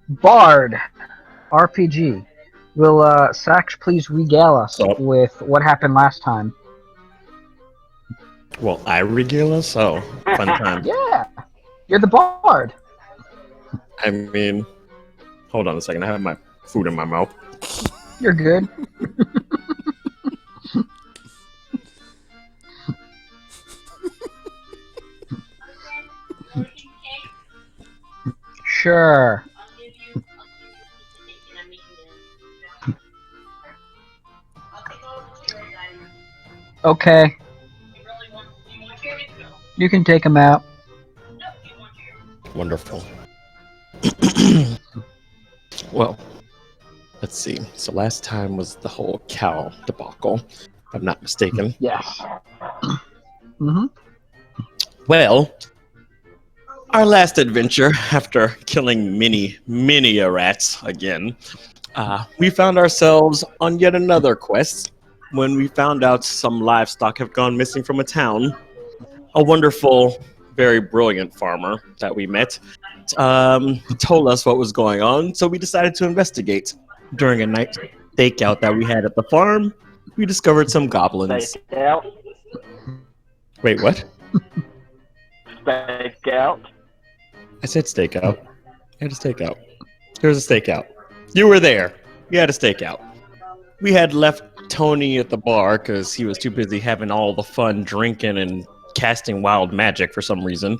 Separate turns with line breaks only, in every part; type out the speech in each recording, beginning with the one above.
Bard RPG. Will Sax please regale us
So,
with what happened last time?
well, I regale us? Oh, fun time.
Yeah, you're the Bard.
I mean, hold on a second. I have my food in my mouth.
You're good. Sure. Okay. You can take him out.
Wonderful. Well, let's see. So last time was the whole cow debacle, if I'm not mistaken.
Yes. Mm-hmm.
Well, our last adventure, after killing many rats again, we found ourselves on yet another quest when we found out some livestock have gone missing from a town. A wonderful, very brilliant farmer that we met told us what was going on, so we decided to investigate. During a night stakeout that we had at the farm, we discovered some goblins.
Stake out.
Wait, what?
Stake out.
I said stakeout. I had a stakeout. There was a stakeout. You were there. We had a stakeout. We had left Tony at the bar because he was too busy having all the fun drinking and casting wild magic for some reason.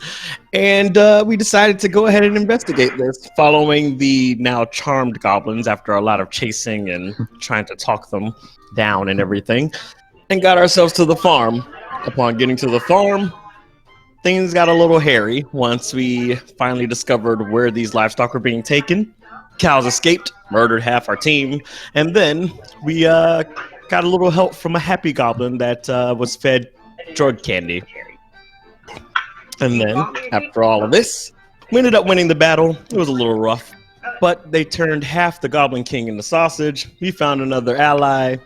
And we decided to go ahead and investigate this, following the now charmed goblins after a lot of chasing and trying to talk them down and everything, and got ourselves to the farm. Upon getting to the farm, things got a little hairy once we finally discovered where these livestock were being taken. Cows escaped, murdered half our team, and then we got a little help from a happy goblin that was fed drug candy. And then, after all of this, we ended up winning the battle. It was a little rough, but they turned half the Goblin King into sausage. We found another ally.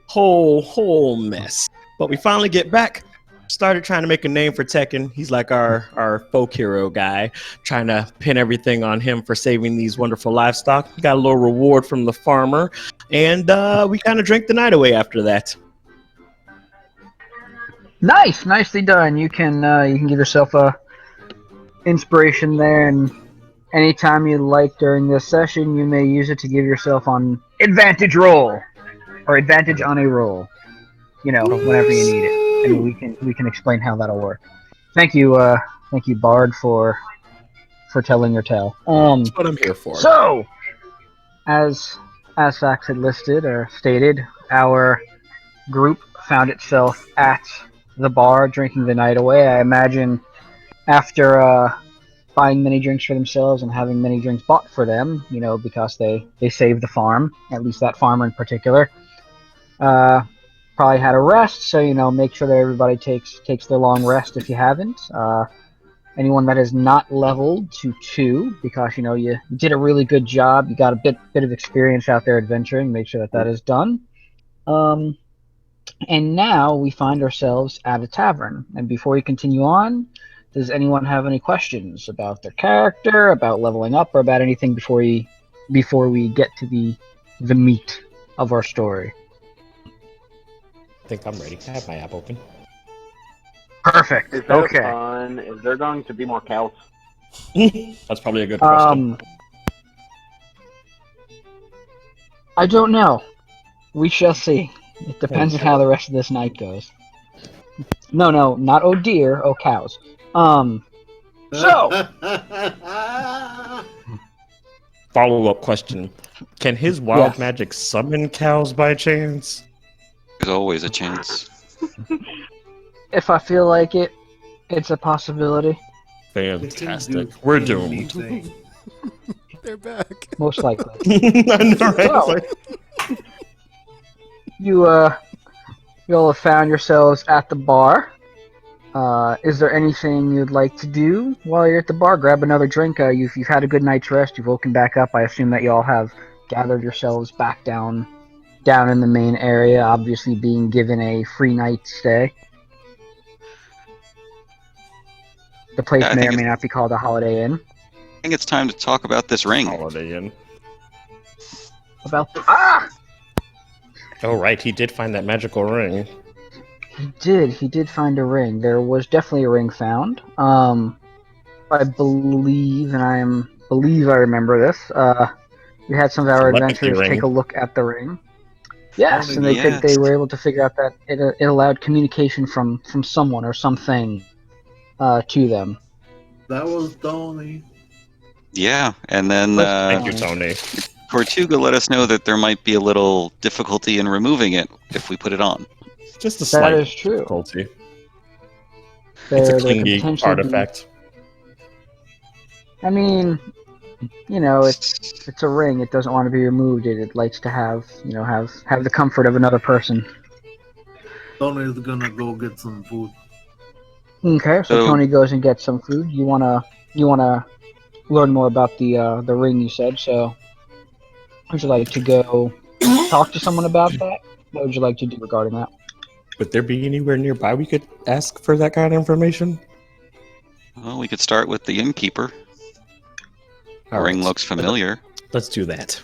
Whole mess. But we finally get back. Started trying to make a name for Tekken. He's like our folk hero guy, trying to pin everything on him for saving these wonderful livestock. We got a little reward from the farmer, and we kind of drank the night away after that.
Nice, nicely done. You can give yourself a inspiration there, and anytime you like during this session, you may use it to give yourself on advantage roll or advantage on a roll. You know, whenever you need it, and we can explain how that'll work. Thank you, Bard, for telling your tale.
That's what I'm here for.
So, as Sax had listed or stated, our group found itself at the bar drinking the night away. I imagine after buying many drinks for themselves and having many drinks bought for them, you know, because they saved the farm, at least that farmer in particular, probably had a rest. So, you know, make sure that everybody takes their long rest if you haven't. Anyone that is not leveled to 2, because, you know, you did a really good job, you got a bit of experience out there adventuring, make sure that is done. And now we find ourselves at a tavern. And before we continue on, does anyone have any questions about their character, about leveling up, or about anything before we get to the meat of our story?
I think I'm ready. I have my app open.
Perfect.
Is that
Okay.
fun? Is there going to be more cows?
That's probably a good question.
I don't know. We shall see. It depends on how the rest of this night goes. No, not oh dear, oh cows. So
Follow-up question. Can his wild magic summon cows by chance?
There's always a chance.
if I feel like it, it's a possibility.
Fantastic. We're doomed.
They're back.
Most likely.
I know, right?
Well,
It's like-
You all have found yourselves at the bar. Is there anything you'd like to do while you're at the bar? Grab another drink. You've had a good night's rest. You've woken back up. I assume that you all have gathered yourselves back down in the main area, obviously being given a free night stay. The place
Yeah, I
may
think
or may not be called a Holiday Inn.
think it's time to talk about this ring.
Holiday Inn.
About the
Oh, right. He did find that magical ring.
He did find a ring. There was definitely a ring found. I believe, and I remember this. We had some of our
Telepathy
adventurers
ring.
take a look at the ring. Yes,
Tony,
and they
yes.
they were able to figure out that it allowed communication from someone or something to them.
that was Tony.
Yeah, and then
Thank you, Tony.
Tortuga let us know that there might be a little difficulty in removing it if we put it on.
Just a
That
slight
is true.
difficulty. It's
There
a
could
clingy
potentially
artifact.
I mean, it's a ring. It doesn't want to be removed. It likes to have have the comfort of another person.
Tony's gonna go get some food.
Okay, so
So-
Tony goes and gets some food. You wanna learn more about the ring you said. So, would you like to go talk to someone about that? What would you like to do regarding that?
Would there be anywhere nearby we could ask for that kind of information?
Well, we could start with the innkeeper. The
All
ring
right.
looks familiar.
Let's do that.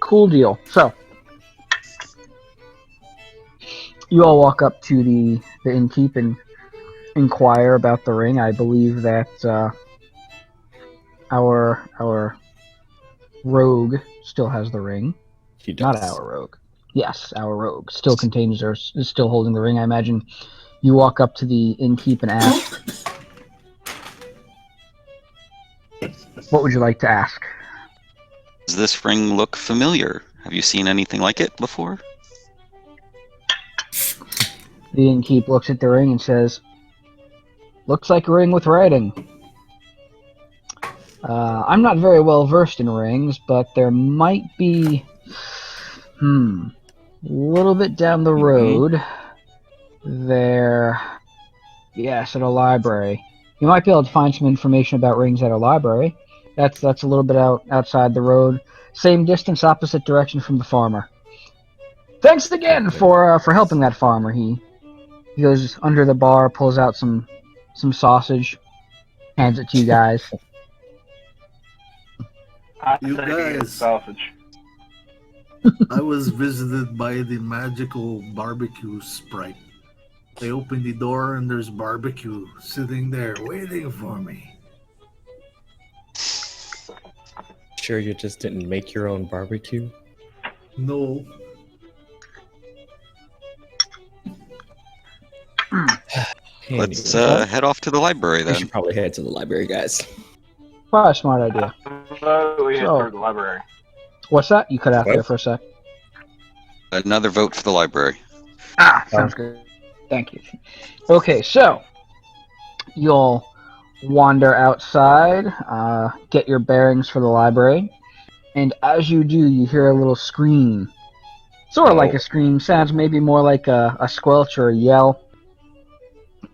Cool deal. So, you all walk up to the innkeep and inquire about the ring. I believe that our rogue still has the ring.
He does.
Not our rogue. Yes, our rogue still contains or is still holding the ring. I imagine you walk up to the innkeep and ask, "What would you like to ask?"
Does this ring look familiar? Have you seen anything like it before?
The innkeep looks at the ring and says, "Looks like a ring with writing." I'm not very well versed in rings, but there might be, a little bit down the road. There, yes, at a library. You might be able to find some information about rings at a library. That's a little bit outside the road. Same distance, opposite direction from the farmer. Thanks again for helping that farmer. He goes under the bar, pulls out some sausage, hands it to you guys.
You
I say eat
guys.
sausage.
I was visited by the magical barbecue sprite. They open the door and there's barbecue sitting there waiting for me.
Sure you just didn't make your own barbecue?
No,
Let's head off to the library
We
then.
should probably head to the library, guys.
Probably a smart idea.
We head
So-
toward the library.
What's that? You cut out
What?
there for a sec.
Another vote for the library.
Sounds good. Thank you. Okay, so you'll wander outside, get your bearings for the library, and as you do, you hear a little scream. Sort of like a scream. Sounds maybe more like a squelch or a yell.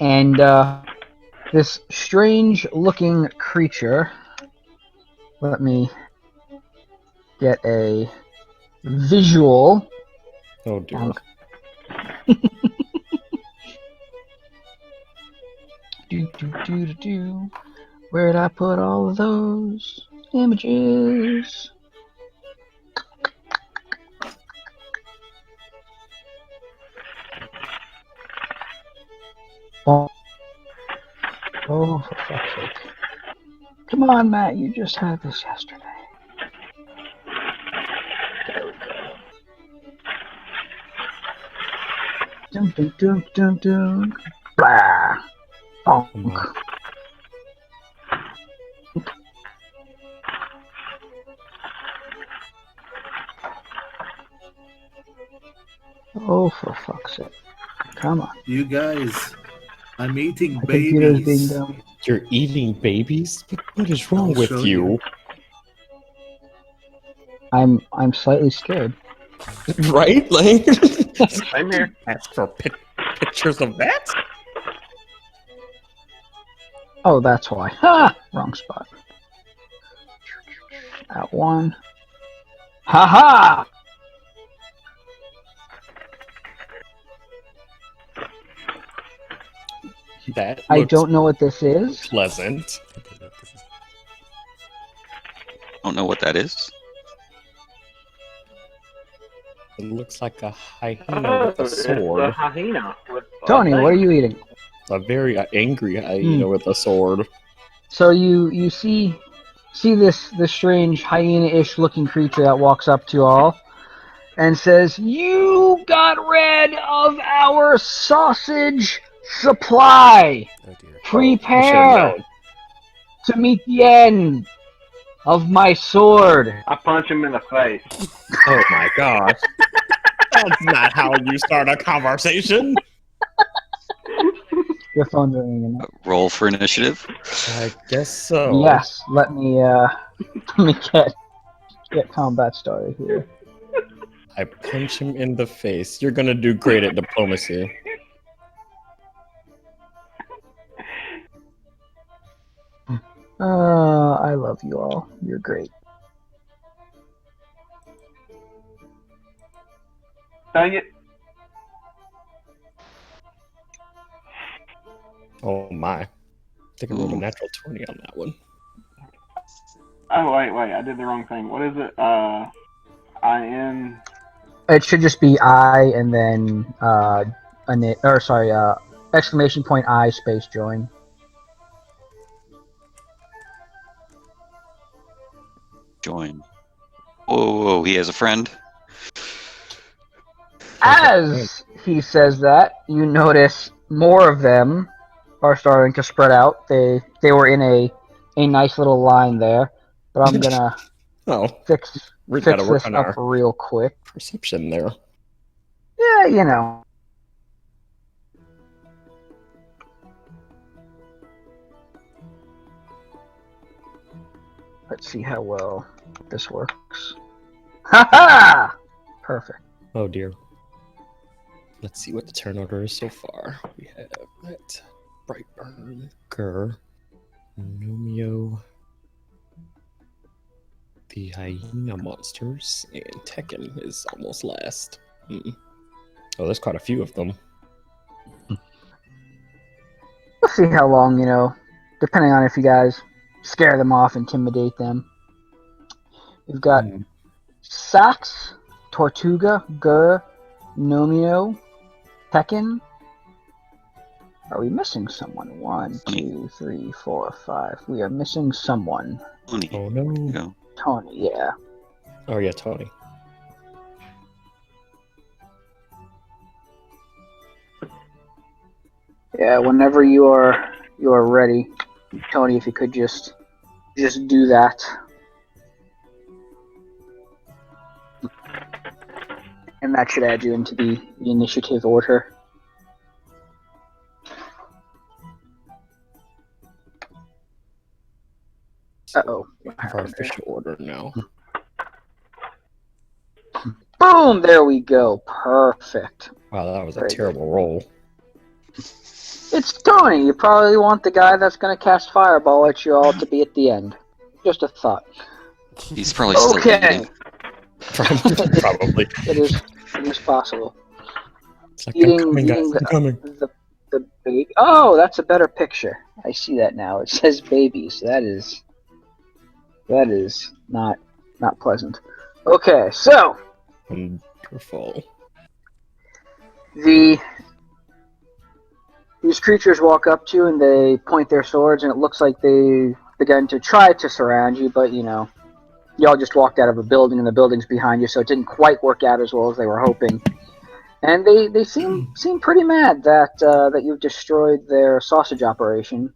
And this strange-looking creature. Let me get a visual.
Oh dear.
Do. Where'd I put all of those images? Oh, for fuck's sake. Come on, Matt, you just had this yesterday. There we go. Dun. Blah. Bonk. Oh, for fuck's sake. Come on.
you guys. I'm eating
My computer's being
babies.
dumb.
You're eating babies? What is wrong
I'll
with
show
you?
I'm slightly scared.
Right? Like,
Same here.
ask for pictures of that?
Oh, that's why. Ha! Wrong spot. That one. Ha ha!
That
I
looks
don't know what this is.
pleasant.
Don't know what that is.
It looks like a hyena
Oh,
with a
it's the
sword.
hyena with a
Tony, what are
thing.
you eating?
A very angry hyena with a sword.
So you see this strange hyena-ish looking creature that walks up to you all and says, "You got rid of our sausage supply.
Oh dear.
I should have
Prepare
known.
to meet the end of my sword."
I punch him in the face.
Oh my gosh. That's not how you start a conversation.
Your phone's ringing.
Roll for initiative.
I guess so.
Yes, let me get combat started here.
I punch him in the face. You're gonna do great at diplomacy.
I love you all. You're great.
Dang it.
Oh my. I think I rolled a
Ooh.
natural 20 on that one.
Oh, wait, I did the wrong thing. What is it? I-N...
It should just be I and then exclamation point I space join.
Join. Whoa, he has a friend.
As he says that, you notice more of them are starting to spread out. They were in a nice little line there, but I'm gonna
Oh,
fix
we gotta work
this
on
up
our
real quick.
perception there.
Yeah, you know. Let's see how well this works. Ha ha! Perfect.
Oh dear. Let's see what the turn order is so far. We have that Brightburn, Gur, Numio, the hyena monsters, and Tekken is almost last. Oh, there's quite a few of them.
We'll see how long, depending on if you guys scare them off, intimidate them. We've got Sax, Tortuga, Gur, Nomio, Tekken. Are we missing someone? 1, 2, 3, 4, 5. We are missing someone.
Tony.
Oh no.
There you go.
Tony, yeah.
Oh yeah, Tony.
Yeah, whenever you are ready, Tony, if you could just do that. And that should add you into the initiative order. Uh-oh.
Our official order now.
Boom! There we go. Perfect.
Wow, that was a
Very
terrible roll.
It's Tony. You probably want the guy that's going to cast Fireball at you all to be at the end. Just a thought.
He's probably still
Okay.
eating.
Probably.
It is possible.
It's like, I'm coming, guys.
Eating
I'm coming.
the baby. Oh, that's a better picture. I see that now. It says babies. That is not pleasant. Okay, so
Wonderful.
these creatures walk up to you and they point their swords, and it looks like they began to try to surround you, but y'all just walked out of a building and the building's behind you, so it didn't quite work out as well as they were hoping. And they seem pretty mad that you've destroyed their sausage operation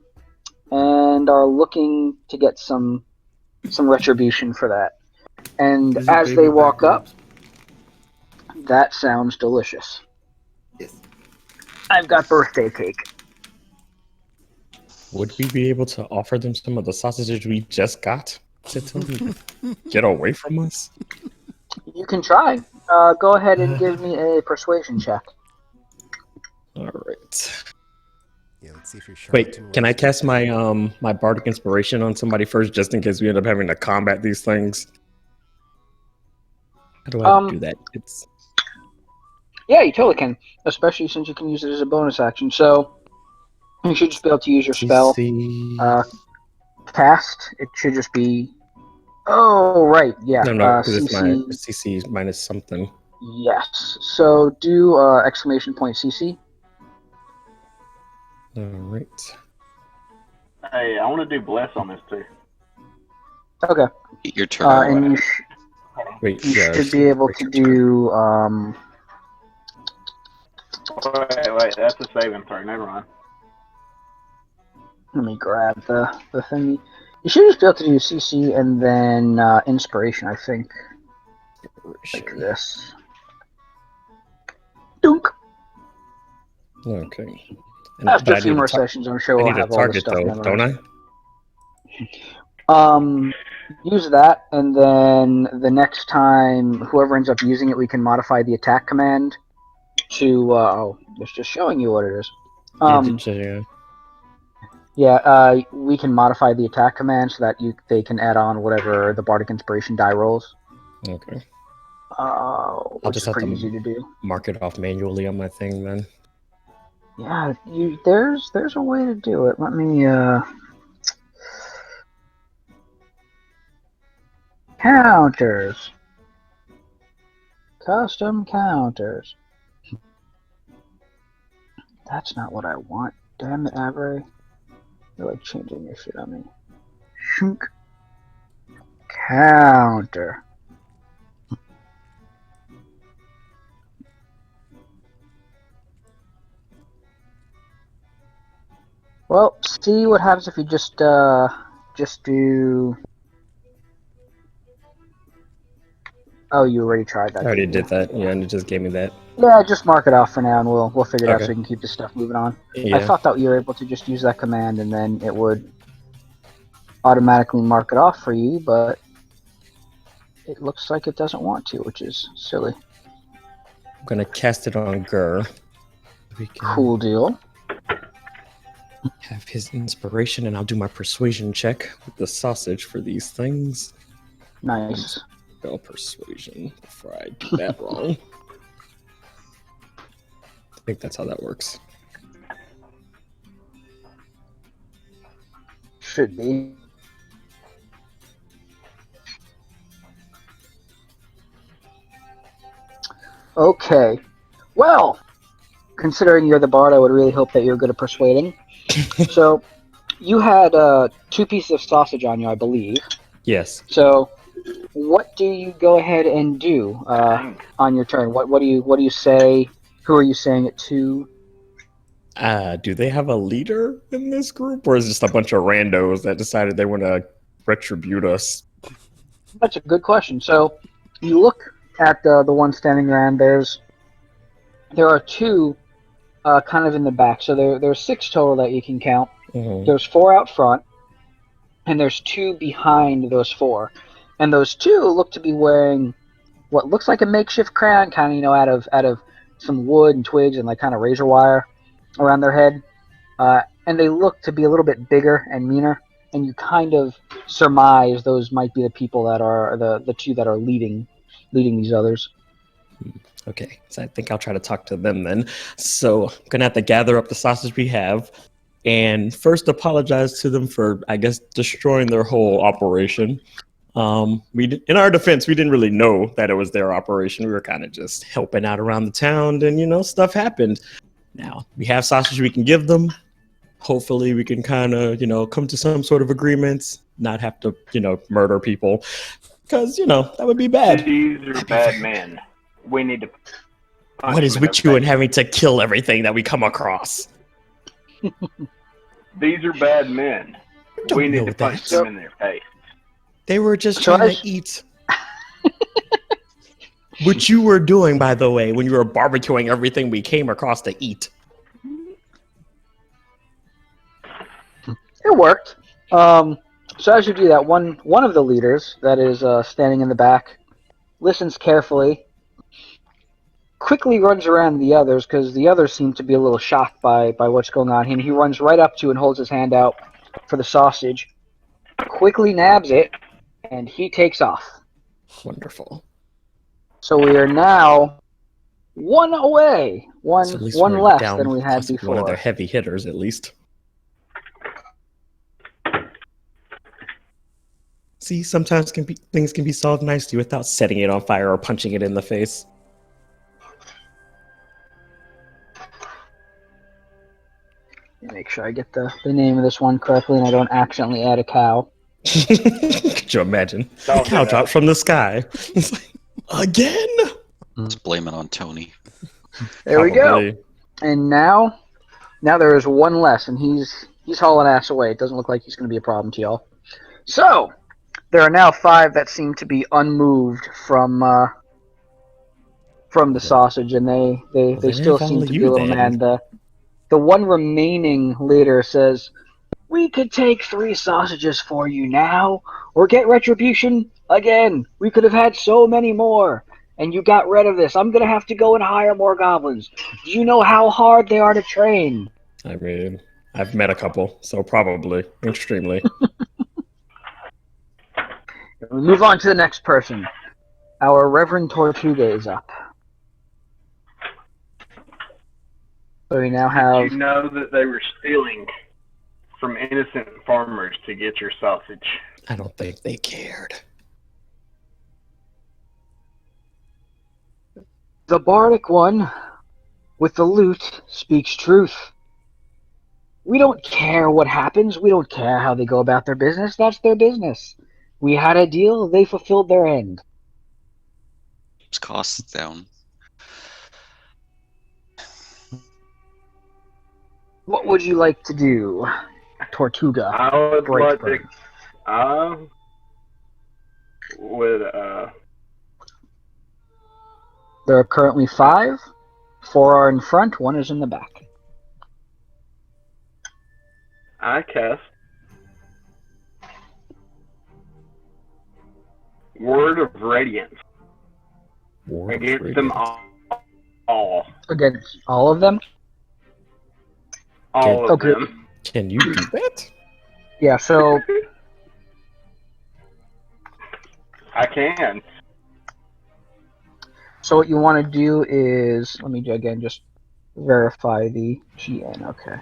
and are looking to get some retribution for that. And
Is it
as
baby
they walk
back
up, that sounds delicious.
Yes.
I've got birthday cake.
Would we be able to offer them some of the sausages we just got? To tell them to get away from us?
You can try. Go ahead and give me a persuasion check.
Alright.
Yeah, let's see if you're sharp.
Wait, can I cast my my bardic inspiration on somebody first, just in case we end up having to combat these things? How do I do that?
Yeah, you totally can, especially since you can use it as a bonus action. So, You should just be able to use your spell.
CC.
Cast. It should just be. Oh right, yeah.
No, because it's my
CC.
CC minus something.
Yes. So do exclamation point CC.
All right.
Hey, I want to do bless on this too.
Okay.
Your turn.
And you,
Wait,
you
yeah,
should be able to do.
Wait, that's a saving throw. Never mind.
Let me grab the thingy. You should just be able to do CC and then inspiration. I think like this. Dunk.
Okay.
After
but
a few more sessions, I'm sure
I
we'll
need a
have all this
target
stuff
though, don't
memorized.
I?
Use that, and then the next time, whoever ends up using it, we can modify the attack command to. It's just showing you what it is. We can modify the attack command so that they can add on whatever the bardic inspiration die rolls.
Okay.
Which
just
is
have
pretty
to
easy to do.
Mark it off manually on my thing then.
Yeah, there's a way to do it. Let me counters. Custom counters. That's not what I want. Damn it, Avery. You're like changing your shit on me. Shunk. Counter. Well, see what happens if you just do. Oh, you already tried that.
I already
didn't you?
did that, yeah, and it just gave me that.
Yeah, just mark it off for now, and we'll figure it out so
Okay.
we can keep this stuff moving on.
Yeah.
I thought that you were able to just use that command and then it would automatically mark it off for you, but it looks like it doesn't want to, which is silly.
I'm gonna cast it on Gur. We can
Cool deal.
have his inspiration, and I'll do my persuasion check with the sausage for these things.
Nice.
Spell persuasion before I do that wrong. I think that's how that works.
Should be. Okay. Well, considering you're the bard, I would really hope that you're good at persuading. So, you had 2 pieces of sausage on you, I believe.
Yes.
So, what do you go ahead and do on your turn? What do you say? Who are you saying it to?
Do they have a leader in this group, or is it just a bunch of randos that decided they want to retribute us?
That's a good question. So, you look at the one standing around. There are 2 kind of in the back. So there's 6 total that you can count.
Mm-hmm.
There's 4 out front, and there's 2 behind those 4. And those 2 look to be wearing what looks like a makeshift crown, kind of out of some wood and twigs and like kind of razor wire around their head. And they look to be a little bit bigger and meaner. And you kind of surmise those might be the people that are the 2 that are leading these others.
Okay, so I think I'll try to talk to them then. So I'm gonna have to gather up the sausage we have, and first apologize to them for, I guess, destroying their whole operation. In our defense, we didn't really know that it was their operation. We were kind of just helping out around the town, and stuff happened. Now we have sausage we can give them. Hopefully, we can kind of come to some sort of agreement, not have to murder people, because that would be bad.
These are bad men. We need to.
What is with you and having to kill everything that we come across?
These are bad men.
Don't
We need
know
to punch
that.
them in their face.
They were just
So
trying
I-
to eat. Which you were doing, by the way, when you were barbecuing everything we came across to eat.
It worked. So as you do that, one of the leaders that is standing in the back listens carefully, quickly runs around the others because the others seem to be a little shocked by what's going on. And he runs right up to and holds his hand out for the sausage, quickly nabs it, and he takes off.
Wonderful.
So we are now 1 away.
So at least
One
we're
less
down
than we had
possibly one of their
before.
heavy hitters, at least. See, sometimes things can be solved nicely without setting it on fire or punching it in the face.
Make sure I get the name of this one correctly and I don't accidentally add a cow.
Could you imagine?
Don't
The cow
do that.
dropped from the sky. It's like, again?
Let's blame it on Tony.
There we go.
Probably.
And now there is one less, and he's hauling ass away. It doesn't look like he's going to be a problem to y'all. So there are now 5 that seem to be unmoved from the sausage, and they still seem to be a little mad. The one remaining leader says, "We could take 3 sausages for you now, or get retribution again. We could have had so many more, and you got rid of this. I'm going to have to go and hire more goblins. Do you know how hard they are to train?"
I mean, I've met a couple, so probably. Extremely.
We move on to the next person. Our Reverend Tortuga is up. So we now have...
You know that they were stealing from innocent farmers to get your sausage.
I don't think they cared.
The bardic one with the loot speaks truth. We don't care what happens. We don't care how they go about their business. That's their business. We had a deal. They fulfilled their end.
Keeps costs down.
What would you like to do, Tortuga?
I would like
Brightsburn?
to. Would
There are currently 5. 4 are in front. 1 is in the back.
I cast Word of Radiance against them all.
Against all of them?
All of
Okay.
them.
Can you do that?
Yeah, so
I can.
So what you want to do is, let me again just verify the GN. Okay.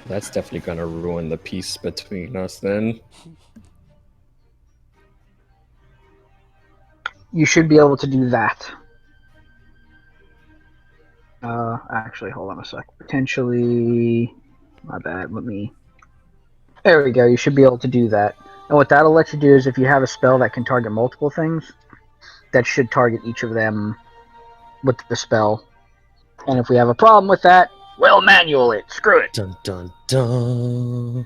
That's definitely going to ruin the peace between us then.
You should be able to do that. Actually, hold on a sec. Potentially, my bad. There we go. You should be able to do that. And what that'll let you do is if you have a spell that can target multiple things, that should target each of them with the spell. And if we have a problem with that, we'll manual it. Screw it.
Dun dun dun.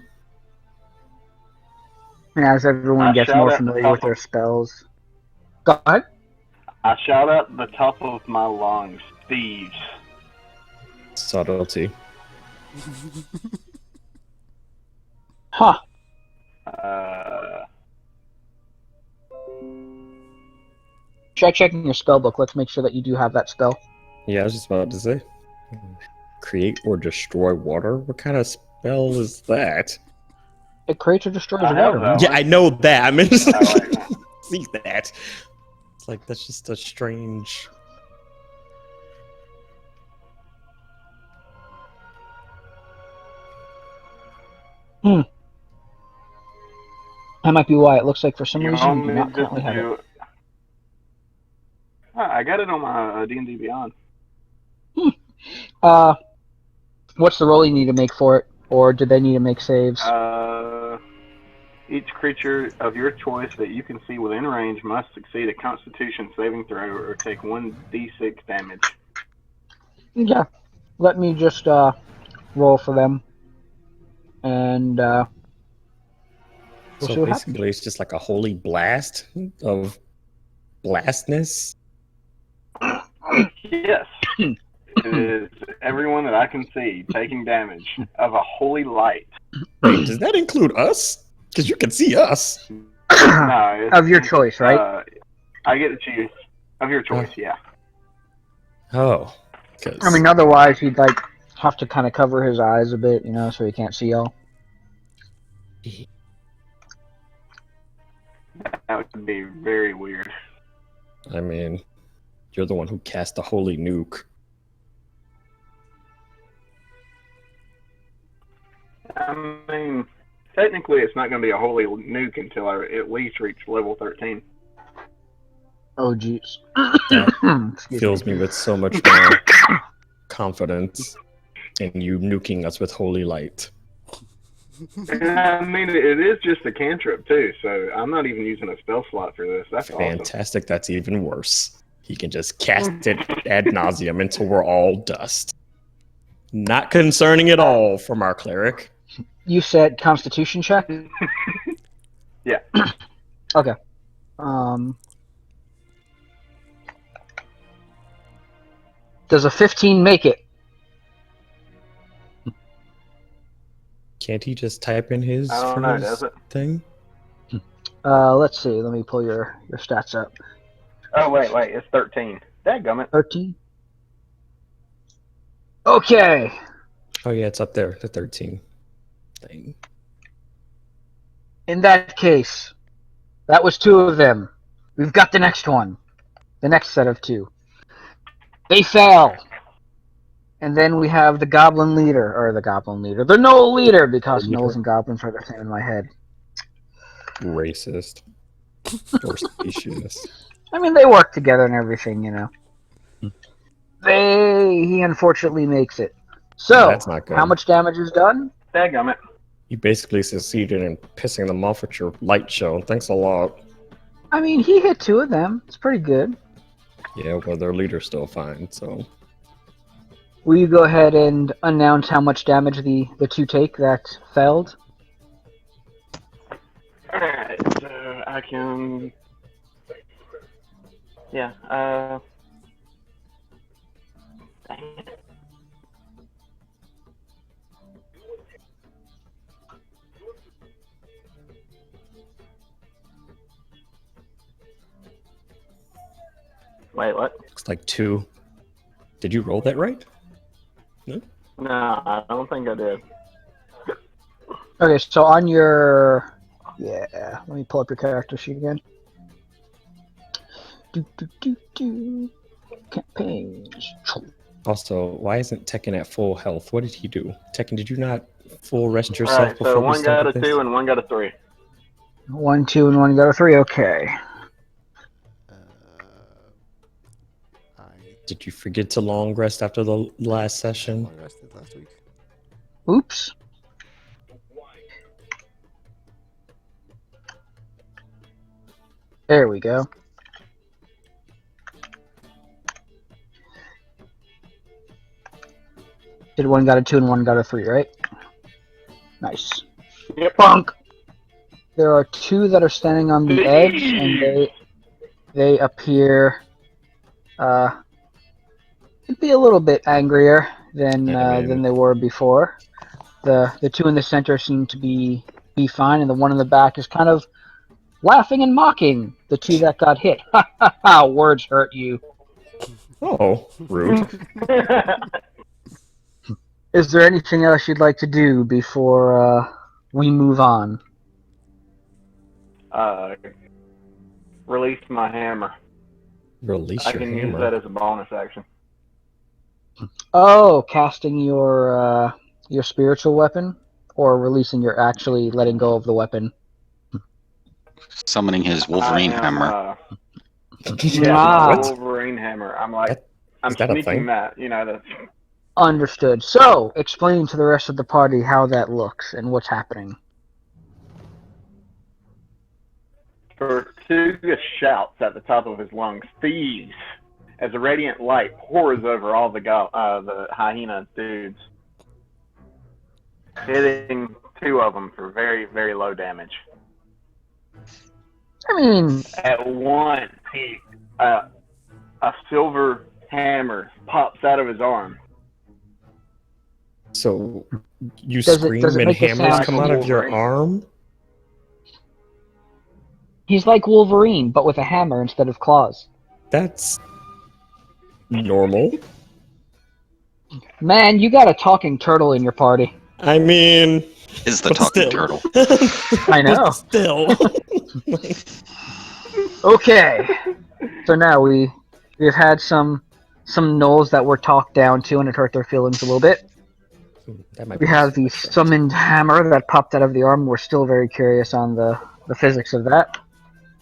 And as everyone gets more familiar with their spells. Go ahead.
I shout at the top of my lungs, thieves.
Subtlety.
Huh. Try checking your spell book. Let's make sure that you do have that spell.
Yeah, I was just about to say. Create or destroy water? What kind of spell is that?
It creates or destroys
I have
water.
that.
Yeah, I know that. I mean, just
I like that.
see that. It's like, that's just a strange...
That might be why it looks like for some
You
reason
want
you do
me
not
just
currently
to
have it.
do... I got it on my D&D Beyond.
What's the roll you need to make for it? Or do they need to make saves?
Each creature of your choice that you can see within range must succeed a Constitution saving throw or take 1d6 damage.
Yeah. Let me just roll for them. And we'll see
So
what happens.
basically, it's just like a holy blast of blastness.
Yes. It is everyone that I can see taking damage of a holy light.
Wait, does that include us? Because you can see us.
No,
Of your choice, right?
I get to choose. Of your choice, yeah.
Oh.
I mean, otherwise he'd like have to kind of cover his eyes a bit, so he can't see y'all.
That would be very weird.
I mean, you're the one who cast the holy nuke.
I mean, technically, it's not going to be a holy nuke until I at least reach level 13.
Oh, jeez.
That
Excuse
fills
me.
me with so much more confidence in you nuking us with holy light.
And I mean, it is just a cantrip too, so I'm not even using a spell slot for this. That's awesome.
Fantastic. That's even worse. He can just cast it ad nauseum until we're all dust. Not concerning at all from our cleric.
You said Constitution check?
Yeah.
Okay. Does a 15 make it?
Can't he just type in his
I don't
for
know,
his
does it?
thing?
Let's see. Let me pull your stats up.
Oh, wait, it's 13. Dadgummit.
13. Okay.
Oh yeah, it's up there, the 13 thing.
In that case, that was 2 of them. We've got the next one. The next set of 2. They fell. And then we have the goblin leader, the gnoll leader, because gnolls and goblins are the same in my head.
Racist. Or specious.
I mean, they work together and everything, you know. He unfortunately makes it. So,
That's not good.
how much damage is done?
Dadgummit.
You basically succeeded in pissing them off with your light show. Thanks a lot.
I mean, he hit 2 of them. It's pretty good.
Yeah, well, their leader's still fine, so.
Will you go ahead and announce how much damage the 2 take that failed?
Alright, so I can... Yeah, dang it. Wait, what?
Looks like 2. Did you roll that right? No?
No, I don't think I did.
Okay, so on your... Yeah, let me pull up your character sheet again. Campaigns.
Also, why isn't Tekken at full health? What did he do? Tekken, did you not full rest yourself
Alright,
before
so
we
one got
started
a
this?
2 and one got a 3.
1, 2, and 1 got a 3. Okay.
I
Did you forget to long rest after the last session?
long rested last week.
Oops. There we go. Did 1 got a 2 and 1 got a 3, right? Nice.
Yep.
Bonk! There are 2 that are standing on the edge, and they appear to be a little bit angrier than they were before. The 2 in the center seem to be fine, and the 1 in the back is kind of laughing and mocking the 2 that got hit. Ha ha ha! Words hurt you.
Oh, rude.
Is there anything else you'd like to do before we move on?
Release my hammer.
Release
I
your
can
hammer.
use that as a bonus action.
Oh, casting your spiritual weapon, or releasing your actually letting go of the weapon.
Summoning his Wolverine
I am,
hammer.
Yeah,
Ah.
my Wolverine hammer. I'm like, I'm
is that a
sneaking
thing?
that. You know, that's
Understood. So, explain to the rest of the party how that looks and what's happening.
Tortuga shouts at the top of his lungs, "Thieves!" as a radiant light pours over all the hyena dudes, hitting 2 of them for very, very low damage.
I mean,
At one, a silver hammer pops out of his arm.
So, you
Does it
scream and
make a
hammers
sound
come out of your
Wolverine?
arm?
he's like Wolverine, but with a hammer instead of claws.
That's normal.
Man, you got a talking turtle in your party.
I mean,
Is the
but
talking
still.
turtle.
I know.
But still.
Okay. So now we've had some gnolls that were talked down to, and it hurt their feelings a little bit.
That might
We
be
have the
useful.
summoned hammer that popped out of the arm. We're still very curious on the physics of that.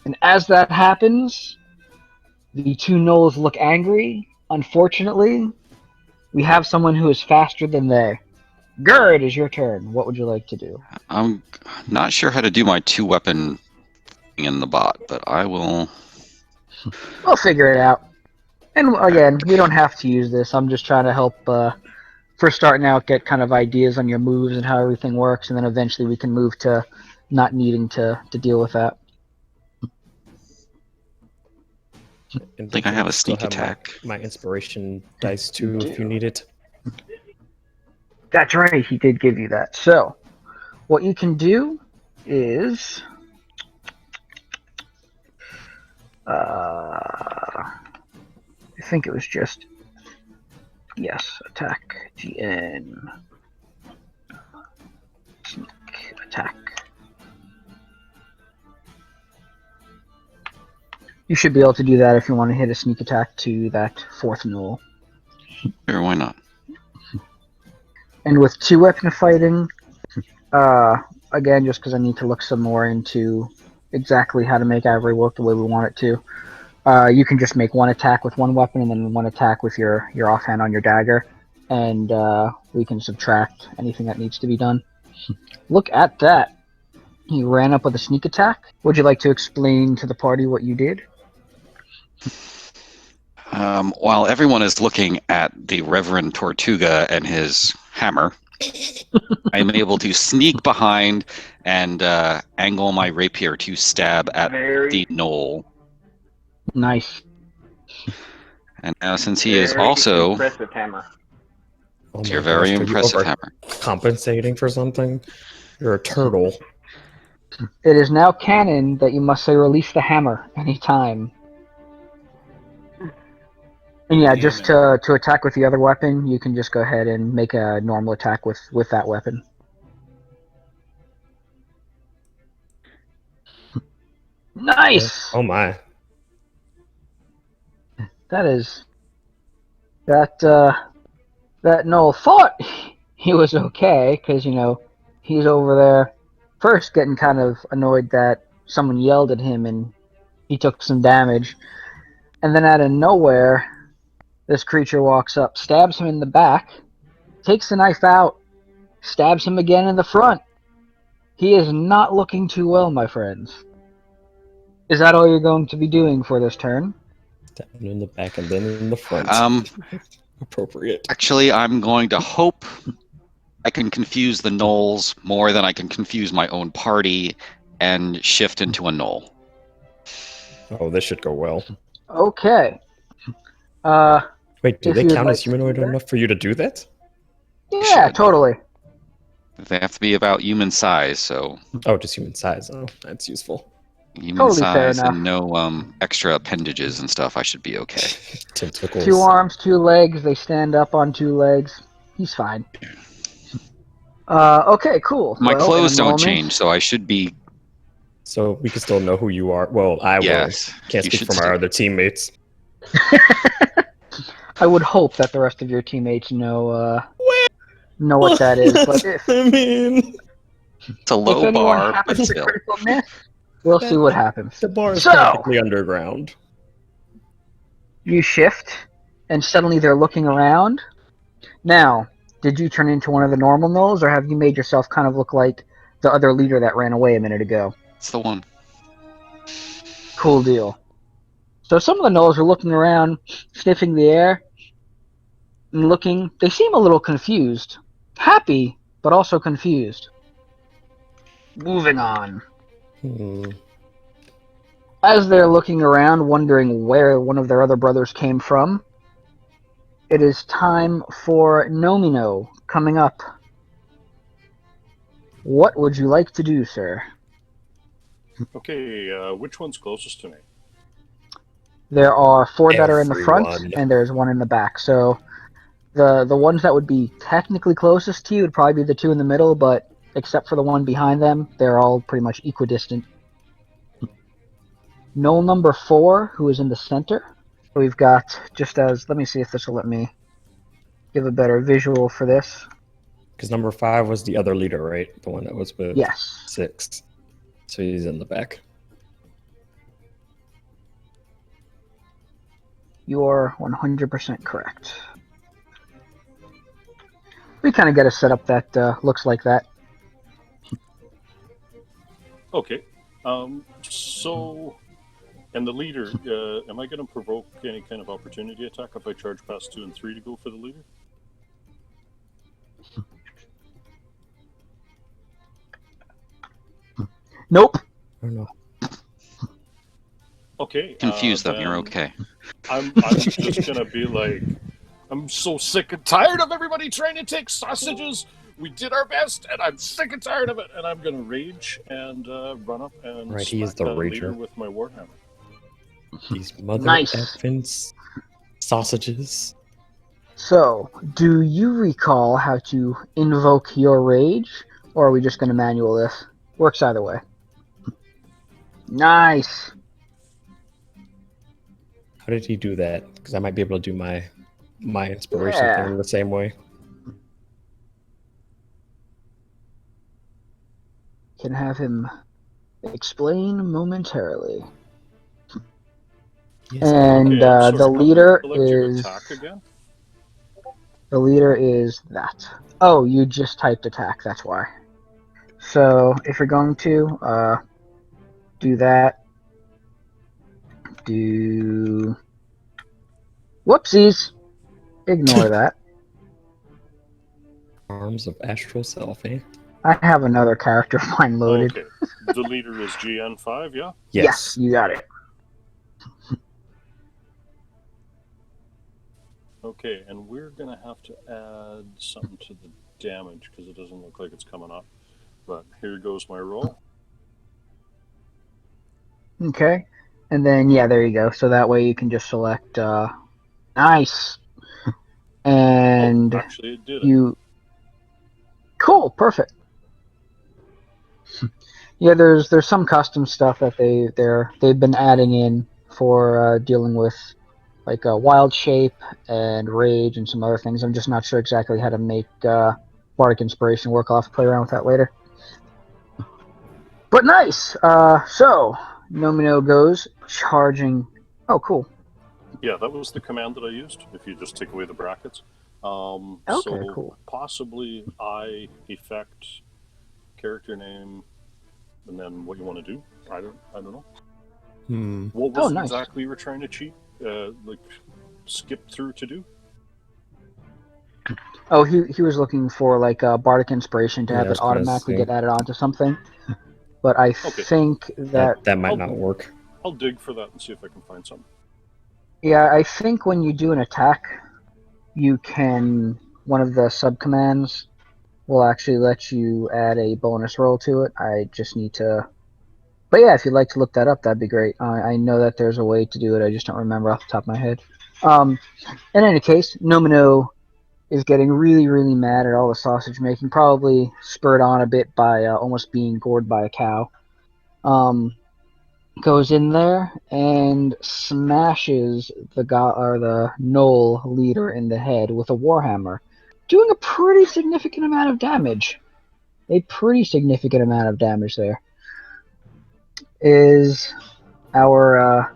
And as that happens, the two gnolls look angry. Unfortunately, we have someone who is faster than they. Gur, it is your turn. What would you like to do?
I'm not sure how to do my 2-weapon thing in the bot, but I will.
We'll figure it out. And again, we don't have to use this. I'm just trying to help, for starting out, get kind of ideas on your moves and how everything works, and then eventually we can move to not needing to deal with that.
And
think I have a
still
sneak attack.
My inspiration dice too, if you need it.
That's right, he did give you that. So, what you can do is... I think it was just... Yes, attack, GN. Sneak attack. You should be able to do that if you want to hit a sneak attack to that 4th gnoll.
Sure, why not?
And with 2-weapon fighting, again, just because I need to look some more into exactly how to make Ivory work the way we want it to, you can just make one attack with one weapon and then one attack with your offhand on your dagger, and we can subtract anything that needs to be done. Look at that. He ran up with a sneak attack. Would you like to explain to the party what you did?
While everyone is looking at the Reverend Tortuga and his hammer, I'm able to sneak behind and angle my rapier to stab at the gnoll.
Nice.
And now, since he is
Very
also
impressive hammer.
Oh
it's
my
your
gosh,
very
are you
impressive hammer.
compensating for something? You're a turtle.
It is now canon that you must say release the hammer anytime. And yeah, just to attack with the other weapon, you can just go ahead and make a normal attack with that weapon. Nice!
Oh my.
That is... That Noel thought he was okay, because, he's over there first getting kind of annoyed that someone yelled at him and he took some damage. And then out of nowhere, this creature walks up, stabs him in the back, takes the knife out, stabs him again in the front. He is not looking too well, my friends. Is that all you're going to be doing for this turn?
Down in the back and then in the front. Appropriate.
Actually, I'm going to hope I can confuse the gnolls more than I can confuse my own party and shift into a gnoll.
Oh, this should go well.
Okay.
Wait, do
If
they
you'd
count
like
as
to
humanoid
do that.
enough for you to do that?
Yeah,
Should.
totally.
They have to be about human size, so
Oh, just human size. Oh, that's useful.
human
Totally fair
size
enough.
and no extra appendages and stuff. I should be okay.
Tentacles.
2 arms, 2 legs, they stand up on 2 legs. He's fine. Okay, cool.
My
Well,
clothes
in a
don't
moment-
change, so I should be.
So we can still know who you are. Well, I
Yes,
will. Can't
you
speak
should
for my
still-
other teammates.
I would hope that the rest of your teammates know what that is, but if
I mean,
It's a low
anyone
bar, but
happens to
still.
critical miss, we'll see what happens.
the bar is
So-
practically underground.
You shift, and suddenly they're looking around. Now, did you turn into one of the normal gnolls, or have you made yourself kind of look like the other leader that ran away a minute ago?
It's the one.
Cool deal. So some of the gnolls are looking around, sniffing the air, and looking. They seem a little confused. Happy, but also confused. Moving on. As they're looking around, wondering where one of their other brothers came from, it is time for Nomino coming up. What would you like to do, sir?
Okay, which one's closest to me?
There are 4 that are in the front,
Everyone.
and there's 1 in the back. So the ones that would be technically closest to you would probably be the 2 in the middle, but except for the 1 behind them, they're all pretty much equidistant. Knoll number 4, who is in the center. We've got, let me see if this will let me give a better visual for this.
Because number 5 was the other leader, right? The one that was with
Yes.
6. So he's in the back.
You're 100% correct. We kind of get a setup that looks like that.
Okay. So, and the leader, am I going to provoke any kind of opportunity attack if I charge past 2 and 3 to go for the leader?
Nope.
I don't know.
Okay.
Confuse them.
then
You're okay.
I'm just going to be like, I'm so sick and tired of everybody trying to take sausages. We did our best, and I'm sick and tired of it. And I'm going to rage and run up and
Right, he is
smack
the
that leader
rager.
with my warhammer.
These mother
Nice.
effing sausages.
So, do you recall how to invoke your rage, or are we just going to manual this? Works either way. Nice.
How did he do that? Because I might be able to do my inspiration
Yeah.
thing the same way.
Can have him explain momentarily.
Yes,
And
Okay, I'm sorry,
the
how do you
leader
select your
is
attack again?
the leader is that. Oh, you just typed attack. That's why. So if you're going to do that, do whoopsies. Ignore that.
Arms of Astral Self, eh?
I have another character of mine loaded.
Okay, the leader is GN5, yeah?
Yes, you got it.
Okay, and we're going to have to add something to the damage because it doesn't look like it's coming up. But here goes my roll.
Okay. And then, yeah, there you go. So that way you can just select, nice. And
Actually, it did it.
you, cool, perfect. Yeah, there's some custom stuff that they've been adding in for dealing with like wild shape and rage and some other things. I'm just not sure exactly how to make bardic inspiration work. I'll have to play around with that later. But nice. So Nomino goes charging. Oh, cool.
Yeah, that was the command that I used, if you just take away the brackets.
Okay,
so
cool.
possibly I effect character name and then what you want to do. I don't know. What was
nice.
exactly you were trying to cheat? Like skip through to do?
Oh, he was looking for like a bardic inspiration to
Yeah,
have
I
it
was gonna
automatically
say.
get added onto something. But I think
That might
I'll-
not work.
I'll dig for that and see if I can find something.
yeah, I think when you do an attack, you can one of the subcommands will actually let you add a bonus roll to it. I just need to. But yeah, if you'd like to look that up, that'd be great. I know that there's a way to do it. I just don't remember off the top of my head. In any case, Nomino is getting really, really mad at all the sausage making, probably spurred on a bit by almost being gored by a cow. Goes in there and smashes the Knoll leader in the head with a warhammer, doing a pretty significant amount of damage. A pretty significant amount of damage there. Is our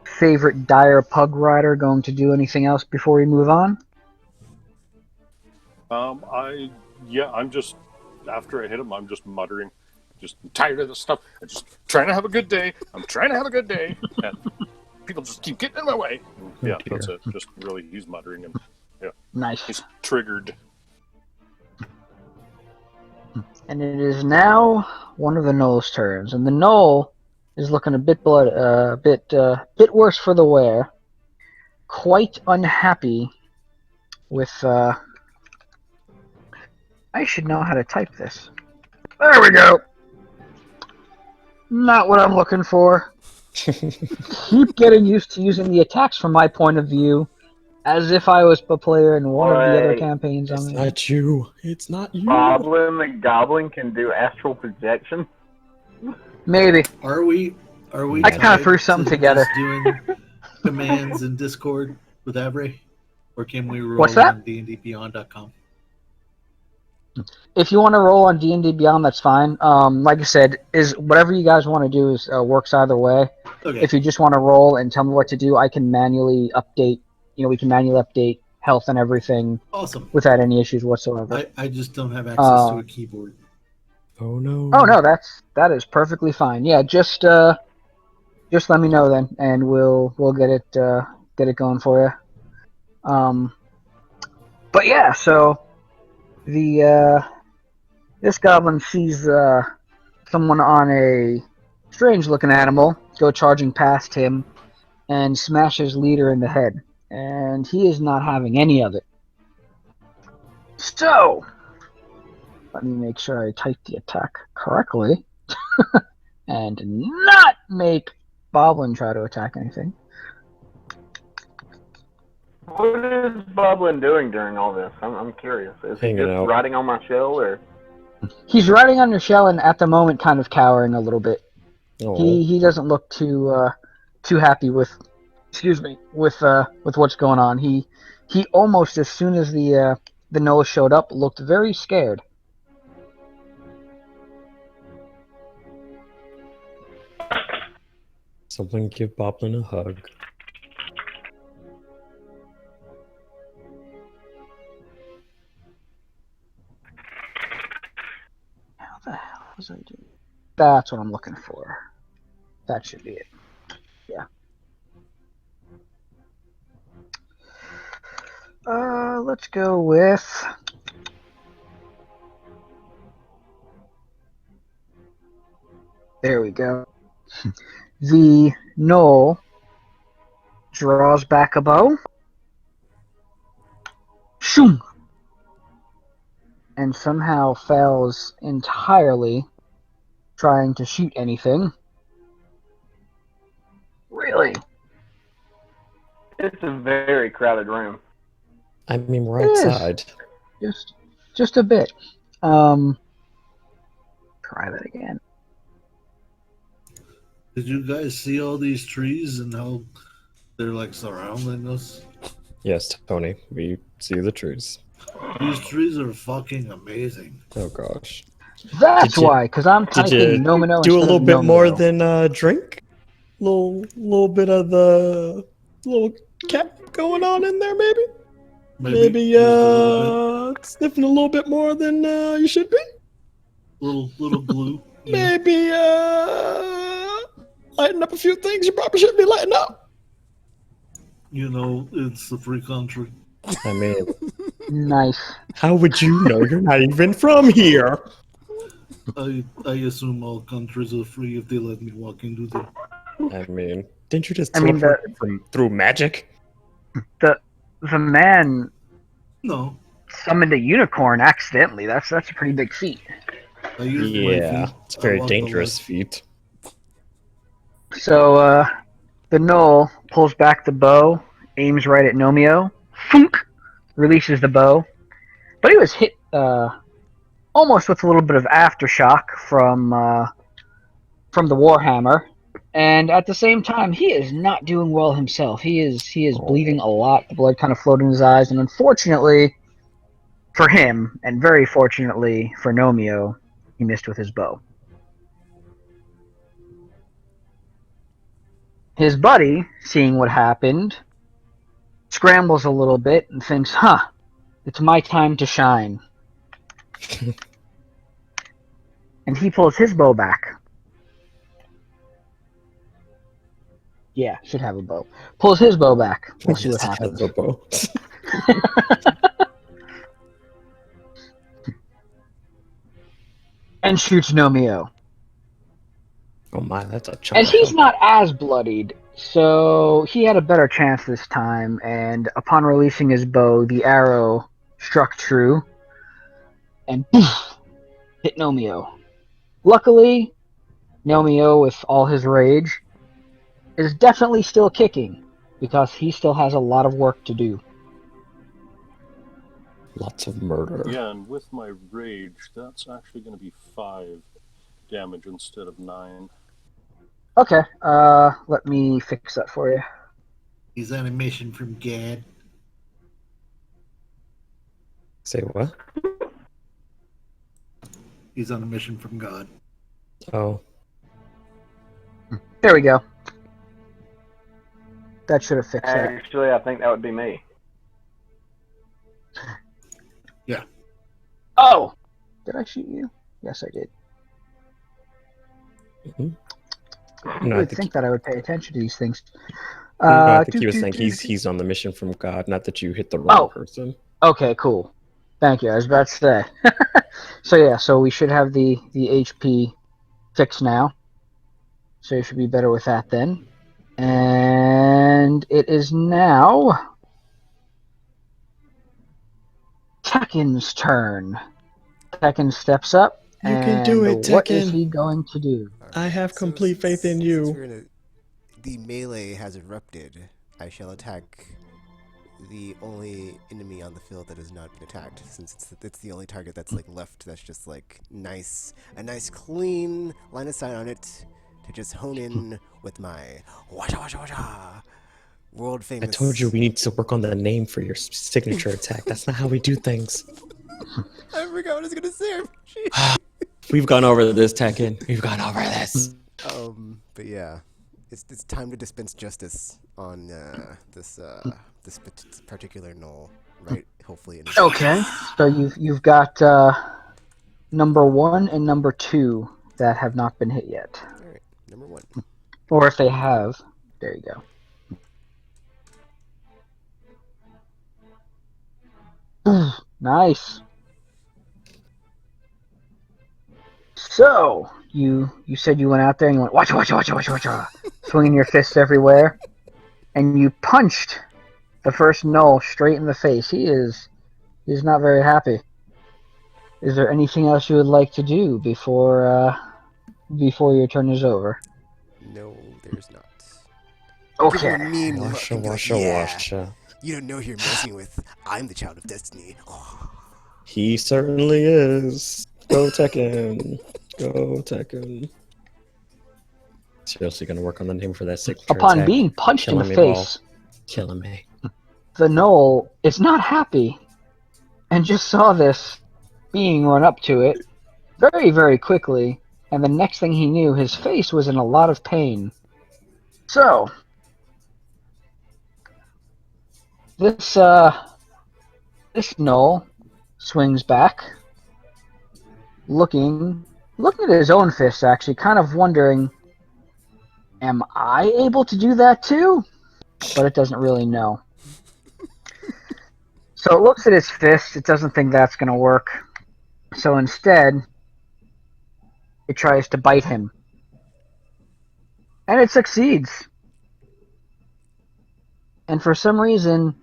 favorite dire pug rider going to do anything else before we move on?
I'm just after I hit him, I'm just muttering, just I'm tired of this stuff. I'm just trying to have a good day. I'm trying to have a good day, and people just keep getting in my way. And,
dear.
that's it. Just really, he's muttering, and
Nice.
he's triggered.
And it is now one of the Knoll's turns, and the Knoll is looking a bit bit worse for the wear. Quite unhappy with. I should know how to type this. There we go. Not what I'm looking for. Keep getting used to using the attacks from my point of view, as if I was a player in one of the other
Wait.
campaigns
It's
on it.
not you. It's not you.
The goblin can do astral projection.
Maybe.
Are we?
I kinda
tied
threw something
to
together.
just doing commands in Discord with Avery, or can we roll
What's that?
on DNDBeyond.com?
If you want to roll on D&D Beyond, that's fine. Like I said, is whatever you guys want to do is works either way.
Okay.
If you just want to roll and tell me what to do, I can manually update. We can manually update health and everything
Awesome.
without any issues whatsoever.
I just don't have access to a keyboard.
Oh no.
Oh no, that is perfectly fine. Yeah, just let me know then, and we'll get it going for you. But yeah, so the this goblin sees someone on a strange-looking animal go charging past him and smash his leader in the head, and he is not having any of it. So, let me make sure I type the attack correctly, and not make Boblin try to attack anything.
What is Boblin doing during all this? I'm curious. Is he
Hanging
just
out.
riding on my shell, or?
He's riding on your shell and at the moment kind of cowering a little bit.
Oh.
He doesn't look too happy with what's going on. He almost, as soon as the nose showed up, looked very scared.
Someone give Boblin a hug.
How the hell was I doing? That's what I'm looking for. That should be it. Yeah. Let's go with there we go. The gnoll draws back a bow. Shoom! And somehow fails entirely trying to shoot anything. Really?
It's a very crowded room.
I mean, we're
It is.
outside.
Just a bit. Try that again.
Did you guys see all these trees and how they're like surrounding us?
Yes, Tony, we see the trees.
These trees are fucking amazing.
Oh gosh.
That's
Did you-
why, because I'm
Did you
typing nomino
do a
instead
little
of
bit more
nomio.
than drink? Little bit of the little cat going on in there, maybe? Maybe
just a little
sniffing a little bit more than you should be?
bit. Little glue. Yeah.
Maybe lighting up a few things you probably shouldn't be lighting up.
You know, it's a free country.
I mean,
Nice.
how would you know you're not even from here?
I assume all countries are free if they let me walk into them.
I mean, didn't you just
I mean,
teleport through magic?
The man
No,
summoned a unicorn accidentally. That's a pretty big feat.
I used my
Yeah,
feet.
it's a
I
very
walked the
dangerous
line.
feat.
So the gnoll pulls back the bow, aims right at Nomio, thunk, releases the bow, but he was hit almost with a little bit of aftershock from the warhammer, and at the same time he is not doing well himself. He is bleeding a lot. The blood kind of flowed in his eyes, and unfortunately for him, and very fortunately for Nomio, he missed with his bow. His buddy, seeing what happened, scrambles a little bit and thinks, it's my time to shine. And he pulls his bow back. Yeah, should have a bow. Pulls his bow back. We'll see what happens. And shoots Nomio.
Oh my, that's a chunk.
And he's not as bloodied, so he had a better chance this time, and upon releasing his bow, the arrow struck true, and poof, hit Nomio. Luckily, Nomio, with all his rage, is definitely still kicking, because he still has a lot of work to do.
Lots of murder.
Yeah, and with my rage, that's actually going to be 5 damage instead of 9.
Okay, let me fix that for you.
He's on a mission from Gad.
Say what?
He's on a mission from God.
Oh,
There we go. That should have fixed that.
Actually, I think that would be me.
Oh! Did I shoot you? Yes, I did.
mhm.
You
No, I
would
think,
think that I would pay attention to these things.
no, I think he
Doot,
was
doot,
saying
doot.
he's on the mission from God, not that you hit the wrong
Oh.
person.
Okay, cool. Thank you. I was about to say. So we should have the HP fixed now. So you should be better with that then. And it is now Tekken's turn. Tekken steps up.
You can do
and
it,
what is
Tekken.
he going to do?
I have complete faith in
since
you.
the melee has erupted, I shall attack the only enemy on the field that has not been attacked, since it's the only target that's like left. That's just like a nice clean line of sight on it to just hone in with my washa washa washa world
I
famous.
told you we need to work on the name for your signature attack. That's not how we do things.
I forgot what I was gonna say.
We've gone over this, Tekken. We've gone over this.
But yeah, it's time to dispense justice on this particular knoll, right? Hopefully.
Okay. So you've got number 1 and number 2 that have not been hit yet.
All right, number 1.
Or if they have, there you go. Nice. So you said you went out there and you went watcha watcha watcha watcha watcha, swinging your fists everywhere, and you punched the first Null straight in the face. He's not very happy. Is there anything else you would like to do before your turn is over?
No, there's not.
Okay.
Give him a mean look
Washa,
and be like,
washa,
yeah,
washa.
you don't know who you're messing with. I'm the child of destiny. Oh.
He certainly is. Go Tekken. Go Tekken. Seriously gonna work on the name for that signature
Upon
attack.
being punched in the
Killing me,
face,
Killing me.
the Knoll is not happy and just saw this being run up to it very, very quickly, and the next thing he knew, his face was in a lot of pain. So, this Knoll swings back, looking at his own fists, actually, kind of wondering, am I able to do that too? But it doesn't really know. So it looks at his fist, it doesn't think that's going to work. So instead, it tries to bite him. And it succeeds. And for some reason,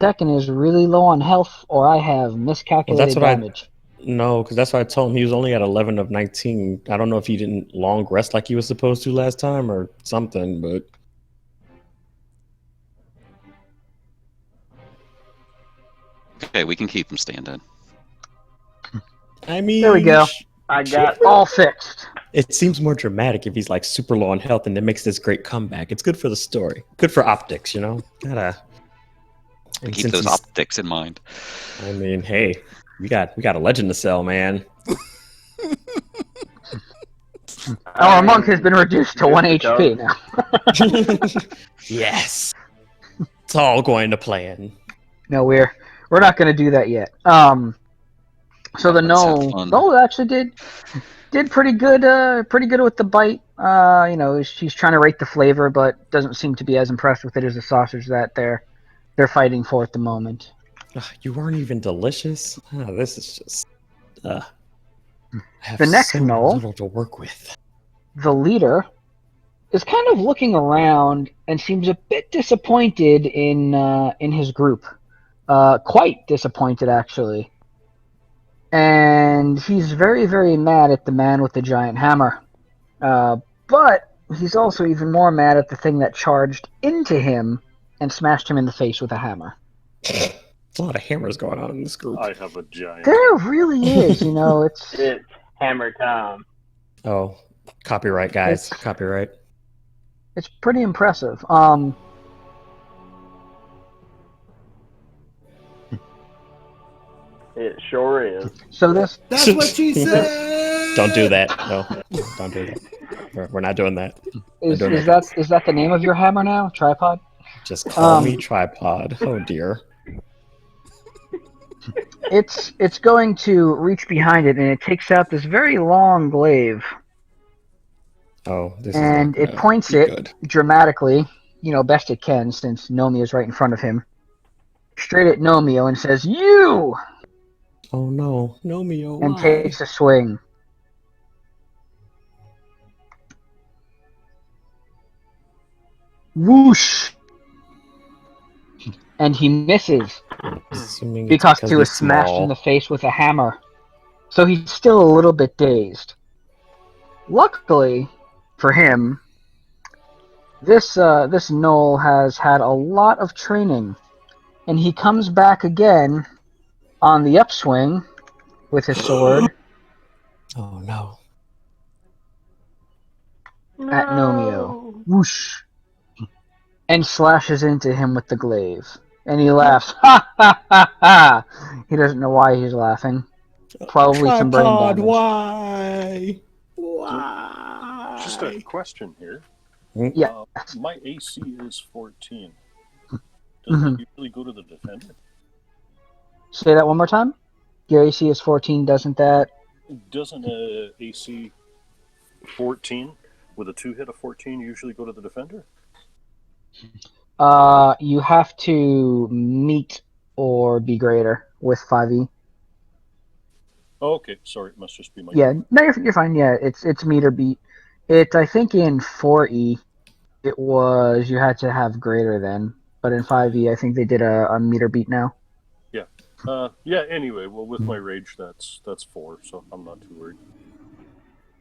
Tekken is really low on health, or I have miscalculated damage.
No, because that's why I told him he was only at 11 of 19. I don't know if he didn't long rest like he was supposed to last time or something, but...
Okay, we can keep him standing.
I mean...
There we go.
I got
All fixed.
It seems more dramatic if he's like super low on health and then makes this great comeback. It's good for the story. Good for optics, you know? Gotta... And
Keep
since
those
he's-
optics in mind.
I mean, hey, we got a legend to sell, man.
Our monk has been reduced to 1 HP now.
Yes. It's all going to plan.
No, we're not going to do that yet. So the
Let's have
Knoll
fun.
actually did pretty good with the bite. You know, she's trying to rate the flavor, but doesn't seem to be as impressed with it as the sausage that they're fighting for at the moment.
Ugh, you weren't even delicious. Oh, this is just. I have
The next
so
Knoll-
little to work with.
The leader is kind of looking around and seems a bit disappointed in his group. Quite disappointed, actually. And he's very, very mad at the man with the giant hammer. But he's also even more mad at the thing that charged into him and smashed him in the face with a hammer.
There's a lot of hammers going on in this group.
I have a giant.
There really is, you know, it's
hammer time.
Oh, copyright, guys. Copyright.
it's pretty impressive.
It sure is.
So this
That's what she said.
Don't do that. No, don't do that. We're not doing that.
is
doing
is
it.
that the name of your hammer now? Tripod?
Just call
Um,
me tripod. Oh dear.
It's going to reach behind it, and it takes out this very long glaive,
Oh, this
and
is
it points
be
it
good.
dramatically, best it can, since Nomi is right in front of him, straight at Nomio, and says, "You!"
Oh no, no Mio,
and
why?
takes a swing. Whoosh! And he misses
Assuming it's
because he was
he's
smashed
small.
in the face with a hammer. So he's still a little bit dazed. Luckily for him, this gnoll has had a lot of training, and he comes back again on the upswing with his sword
Oh no.
at Nomio. Whoosh! And slashes into him with the glaive. And he laughs. Ha ha ha ha! He doesn't know why he's laughing. Probably some brain
Tripod,
damage.
why? Why?
Just a question here.
Yeah.
My AC is 14. Does
Mhm.
that usually go to the defender?
Say that one more time. Your AC is 14, doesn't that?
Doesn't a AC 14 with a 2 hit of 14 usually go to the defender?
You have to meet or be greater with 5e.
Oh, okay, sorry, it must just be my.
Yeah, no, you're fine. Yeah, it's meet or beat. I think in 4e, it was you had to have greater than, but in 5e, I think they did a meet or beat now.
Yeah. Anyway, well, with my rage, that's 4, so I'm not too worried.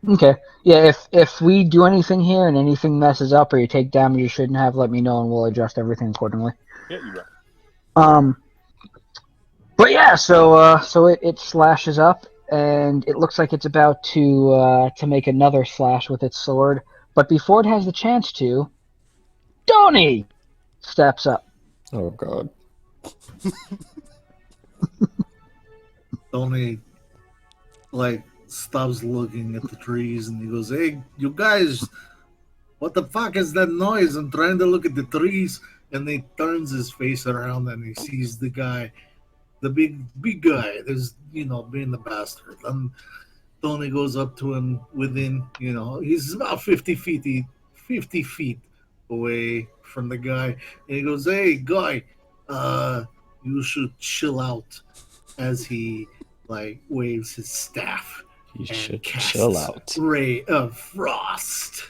Okay. Yeah, if we do anything here and anything messes up or you take damage you shouldn't have, let me know and we'll adjust everything accordingly.
Yeah, you bet.
But yeah, so it slashes up and it looks like it's about to make another slash with its sword. But before it has the chance to, Tony steps up.
Oh god.
Tony, like, stops looking at the trees and he goes, "Hey, you guys, what the fuck is that noise? I'm trying to look at the trees." And he turns his face around and he sees the guy, the big guy, there's, being the bastard. And Tony goes up to him within, he's about 50 feet away from the guy. And he goes, "Hey, guy, you should chill out," as he, waves his staff.
You
and
should
casts
chill out.
Ray of Frost.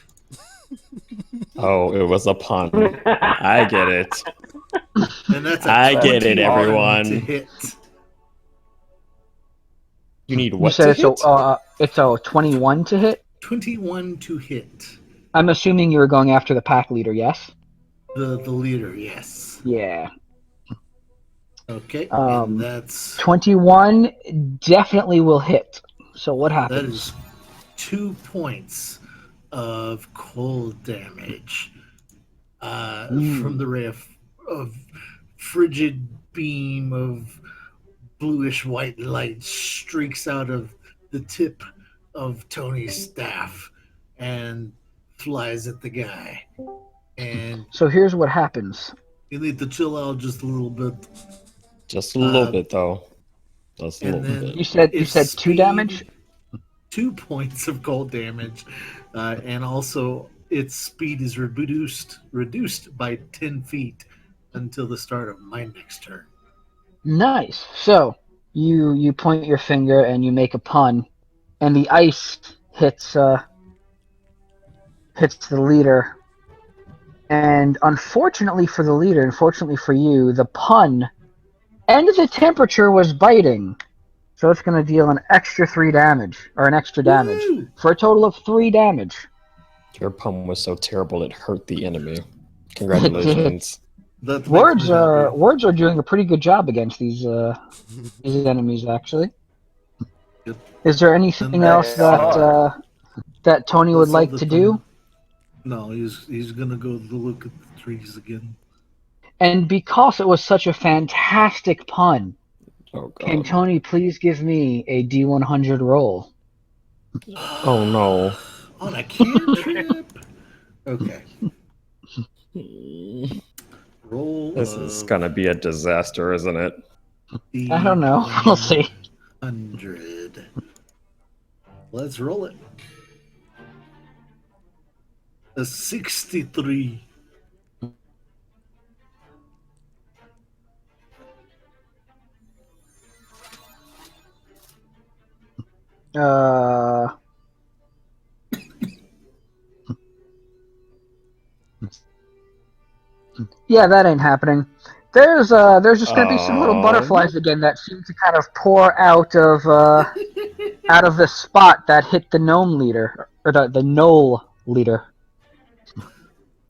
Oh, it was a pun. I get it.
And that's a
I get it,
21
everyone.
to hit.
You need
You
what
said
to
it's
hit?
a 21 to hit.
21 to hit.
I'm assuming you were going after the pack leader, yes?
The leader, yes.
Yeah.
Okay.
Um,
and that's
21 definitely will hit. So what happens?
that is 2 points of cold damage from the ray of frigid beam of bluish white light streaks out of the tip of Tony's staff and flies at the guy. And
So here's what happens.
you need to chill out just a little bit.
Just a little bit, though. Just a
and
little
then
bit.
You said
its
2
speed-
damage?
2 points of cold damage, and also its speed is reduced by 10 feet until the start of my next turn.
Nice. So you point your finger and you make a pun, and the ice hits the leader. And unfortunately for the leader, unfortunately for you, the pun and the temperature was biting. So it's going to deal an extra 3 damage, or an extra damage,
Woo!
for a total of 3 damage.
Your pun was so terrible it hurt the enemy. Congratulations.
That makes
Words
me
are
happy.
doing a pretty good job against these enemies, actually.
Yep.
Is there anything
And
else that Tony would
That's all
like
the
to
thing.
do?
No, he's gonna go look at the trees again.
And because it was such a fantastic pun,
Oh
Can
god.
Tony please give me a D100 roll?
Oh no.
On a cantrip? Okay. Roll
This is gonna be a disaster, isn't it?
I don't know. We'll see.
100. Let's roll it. A 63.
Yeah, that ain't happening. There's just gonna be some little butterflies again that seem to kind of pour out of the spot that hit the gnome leader or the knoll leader.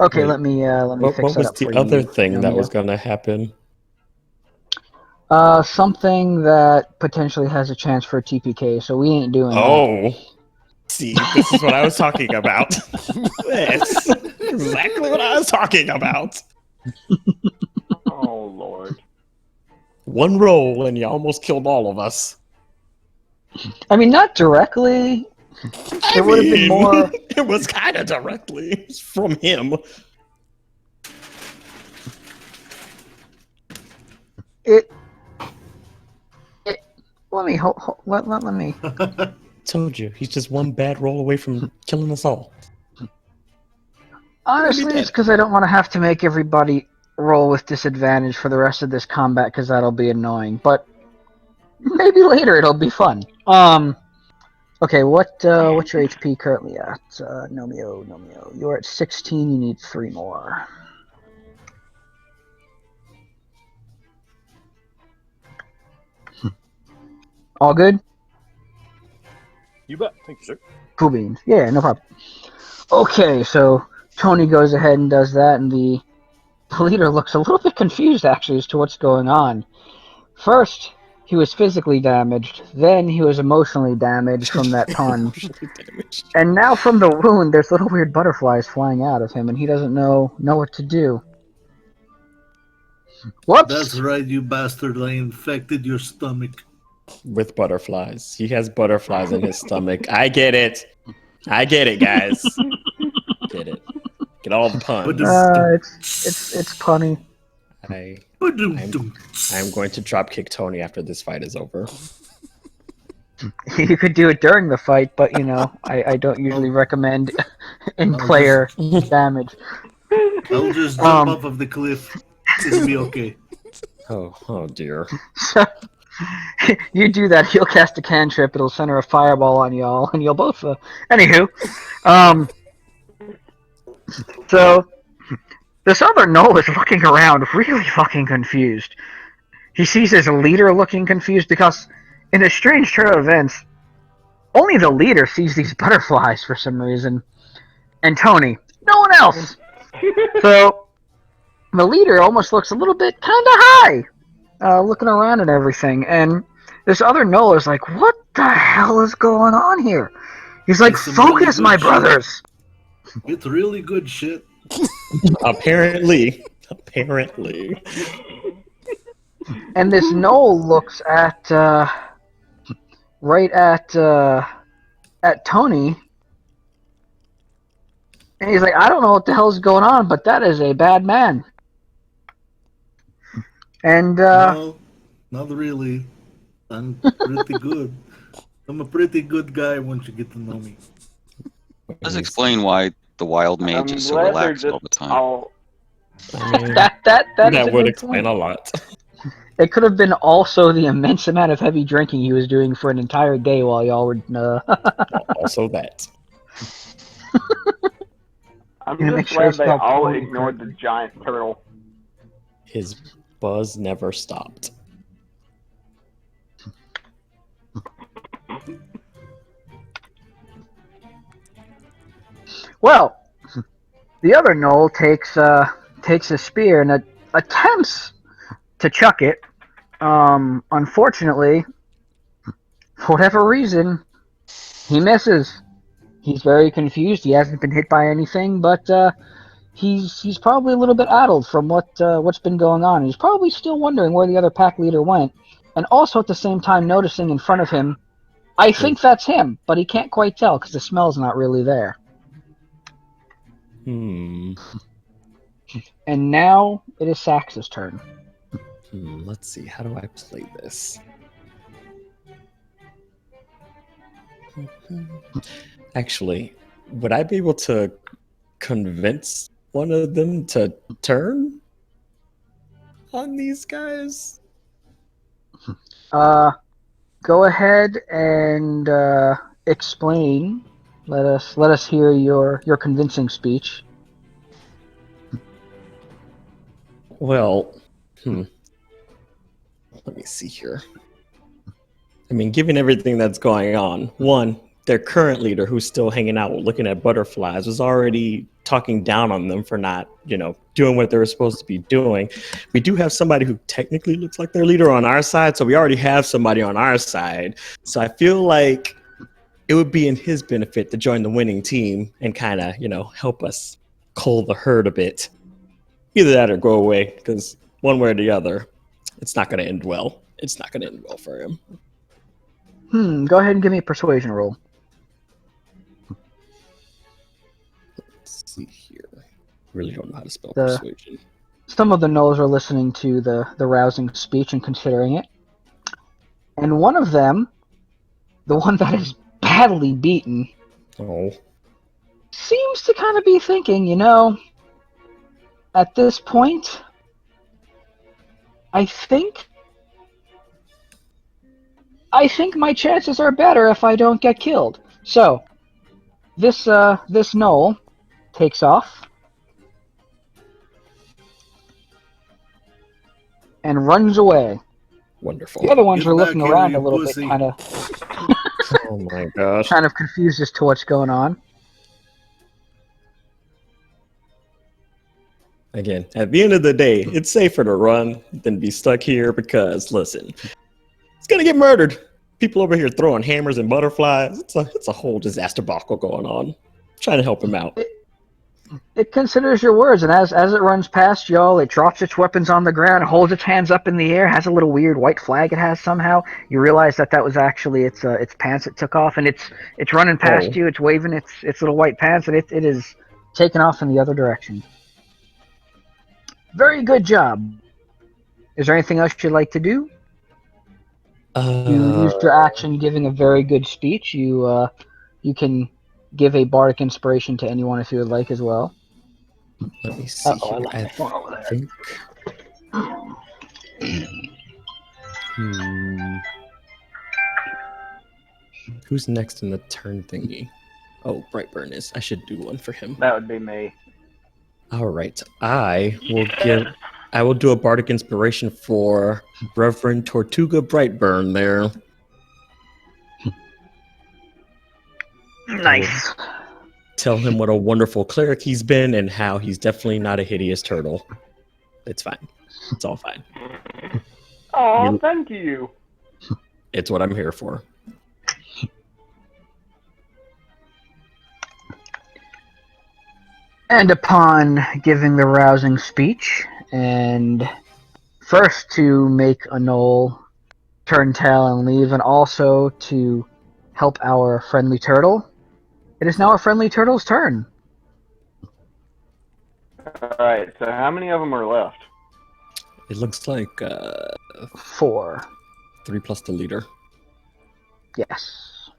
Okay,
Wait,
let me
What
fix that
was
up
the
for
other
you.
thing that
Romeo.
was gonna happen?
Something that potentially has a chance for a TPK, so we ain't doing that.
Oh. See, this is what I was talking about. This. Exactly what I was talking about.
Oh Lord.
One roll and you almost killed all of us.
I mean, not directly.
I
It would have been
mean,
more.
it was kind of directly. It was from him.
It. Let me let me.
Told you, he's just one bad roll away from killing us all.
Honestly, it's because I don't want to have to make everybody roll with disadvantage for the rest of this combat, because that'll be annoying. But maybe later it'll be fun. Okay, what's your HP currently at? Nomeo, you're at 16. You need 3 more. All good?
You bet. Thank you, sir.
Cool beans. Yeah, no problem. Okay, so Tony goes ahead and does that, and the leader looks a little bit confused, actually, as to what's going on. First, he was physically damaged. Then he was emotionally damaged from that punch. And now from the wound, there's little weird butterflies flying out of him, and he doesn't know what to do. Whoops!
That's right, you bastard. I infected your stomach.
With butterflies. He has butterflies in his stomach. I get it. I get it, guys. Get it. Get all the puns.
It's punny.
I'm going to drop kick Tony after this fight is over.
You could do it during the fight, but I don't usually recommend in-player damage.
I'll just jump off of the cliff. It'll be okay.
Oh dear.
So, you do that, he'll cast a cantrip, it'll center a fireball on y'all, and you'll both... Anywho, so, this other Knoll is looking around really fucking confused. He sees his leader looking confused because, in a strange turn of events, only the leader sees these butterflies for some reason, and Tony, no one else! So, the leader almost looks a little bit kind of high, looking around and everything, and this other Knoll is like, what the hell is going on here? He's like, focus, really my brothers!
It's really good shit.
Apparently.
And this Knoll looks at, right at Tony, and he's like, I don't know what the hell's going on, but that is a bad man. And,
No, not really. I'm pretty good. I'm a pretty good guy once you get to know me.
Does explain why the wild mage is so
glad they're
relaxed
just
all the time.
I mean,
that
would explain a lot.
It could have been also the immense amount of heavy drinking he was doing for an entire day while y'all were...
Also that.
I'm
Yeah, make
just
sure
glad
I
they
spelled
all
Tony
ignored the
correctly.
giant turtle.
His buzz never stopped.
Well, the other Knoll takes a spear and attempts to chuck it. Unfortunately, for whatever reason, he misses. He's very confused. He hasn't been hit by anything, but he's probably a little bit addled from what's been going on. He's probably still wondering where the other pack leader went. and also at the same time noticing in front of him, I think that's him, but he can't quite tell because the smell's not really there.
Hmm.
And now it is Sax's turn.
Let's see. How do I play this? Actually, would I be able to convince one of them to turn on these guys?
Go ahead and explain. Let us hear your convincing speech.
Well, let me see here. I mean, given everything that's going on, one, their current leader, who's still hanging out looking at butterflies, was already talking down on them for not, doing what they were supposed to be doing. We do have somebody who technically looks like their leader on our side, so we already have somebody on our side. So I feel like it would be in his benefit to join the winning team and kind of, help us cull the herd a bit. Either that or go away, because one way or the other, it's not going to end well. It's not going to end well for him.
Go ahead and give me a persuasion roll.
Let's see here. Really don't know how to spell persuasion.
Some of the gnolls are listening to the rousing speech and considering it. And one of them, the one that is badly beaten, seems to kind of be thinking, at this point, I think my chances are better if I don't get killed. So, this gnoll takes off and runs away.
Wonderful.
The other ones
Get
are
back
looking
here,
around
you
a little
pussy.
bit, kind of
Oh my gosh.
kind of confused as to what's going on.
Again, at the end of the day, it's safer to run than be stuck here because, listen, it's going to get murdered. People over here throwing hammers and butterflies. It's a whole disaster debacle going on. I'm trying to help him out.
It considers your words, and as it runs past y'all, it drops its weapons on the ground, holds its hands up in the air, has a little weird white flag it has somehow. You realize that was actually its pants it took off, and it's running past you. It's waving its little white pants, and it is taking off in the other direction. Very good job. Is there anything else you'd like to do? You used your action giving a very good speech. You can give a bardic inspiration to anyone if you would like as well.
Let me see here. I think. Who's next in the turn thingy? Oh, Brightburn is. I should do one for him.
That would be me.
All right. I will do a bardic inspiration for Reverend Tortuga Brightburn there.
Nice.
Tell him what a wonderful cleric he's been and how he's definitely not a hideous turtle. It's fine. It's all fine.
Oh, thank you.
It's what I'm here for.
And upon giving the rousing speech, and first to make a gnoll turn tail and leave, and also to help our friendly turtle, it is now our friendly turtle's turn.
Alright, so how many of them are left?
It looks like
4.
3 plus the leader.
Yes.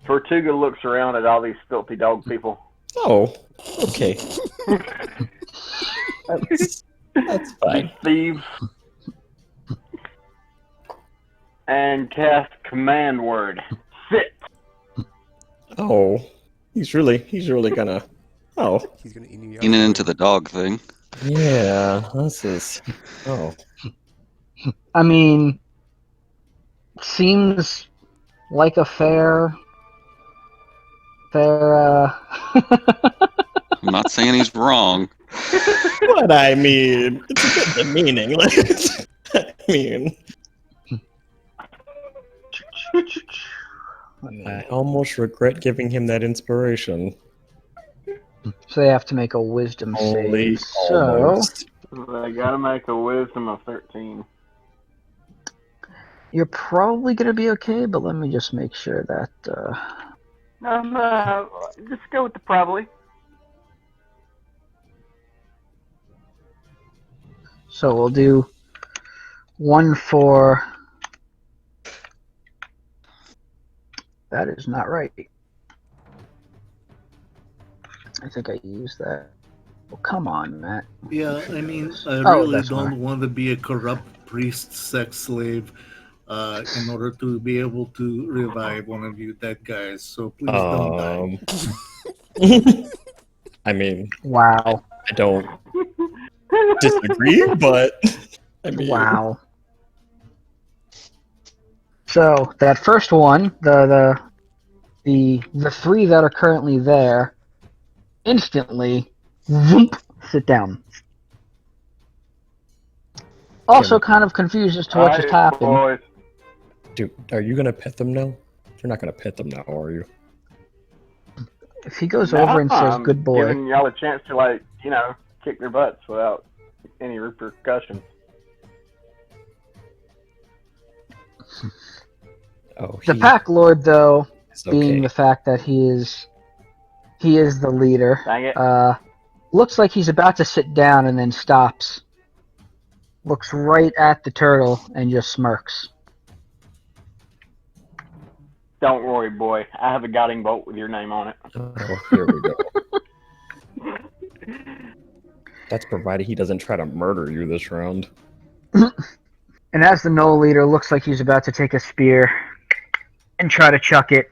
Tortuga looks around at all these filthy dog people.
Oh, okay. That's fine.
Thieves. And cast command word. Sit.
Oh, he's really gonna. Oh,
He's gonna eat you.
Leaning into the dog thing.
yeah. This is. Oh,
I mean, seems like a fair.
I'm not saying he's wrong.
what I mean, it's a bit demeaning. I mean, I almost regret giving him that inspiration.
So they have to make a wisdom
Only
save. So
almost.
I gotta make a wisdom of 13.
You're probably gonna be okay, but let me just make sure that.
No, just go with the probably.
So we'll do 1 for. That is not right. I think I used that. Well, come on, Matt.
Yeah, I mean, I
Oh,
really
that's
don't
fine.
want to be a corrupt priest sex slave in order to be able to revive one of you dead guys. So please don't die.
I mean,
Wow.
I don't disagree, but I mean,
Wow. So that first one, the 3 that are currently there, instantly, zoomp, sit down. Also, kind of confused as to what just
Alright,
happened.
boys.
dude, are you gonna pet them now? You're not gonna pet them now, are you?
If he goes over and says,
I'm
"Good boy,"
giving y'all a chance to, like, kick their butts without any repercussions.
Oh,
the Pack Lord, though,
is
being
okay.
the fact that he is the leader,
Dang it.
looks like he's about to sit down and then stops. Looks right at the turtle and just smirks.
Don't worry, boy. I have a guiding bolt with your name on it.
Oh, here we go. That's provided he doesn't try to murder you this round.
And as the Knoll leader looks like he's about to take a spear and try to chuck it,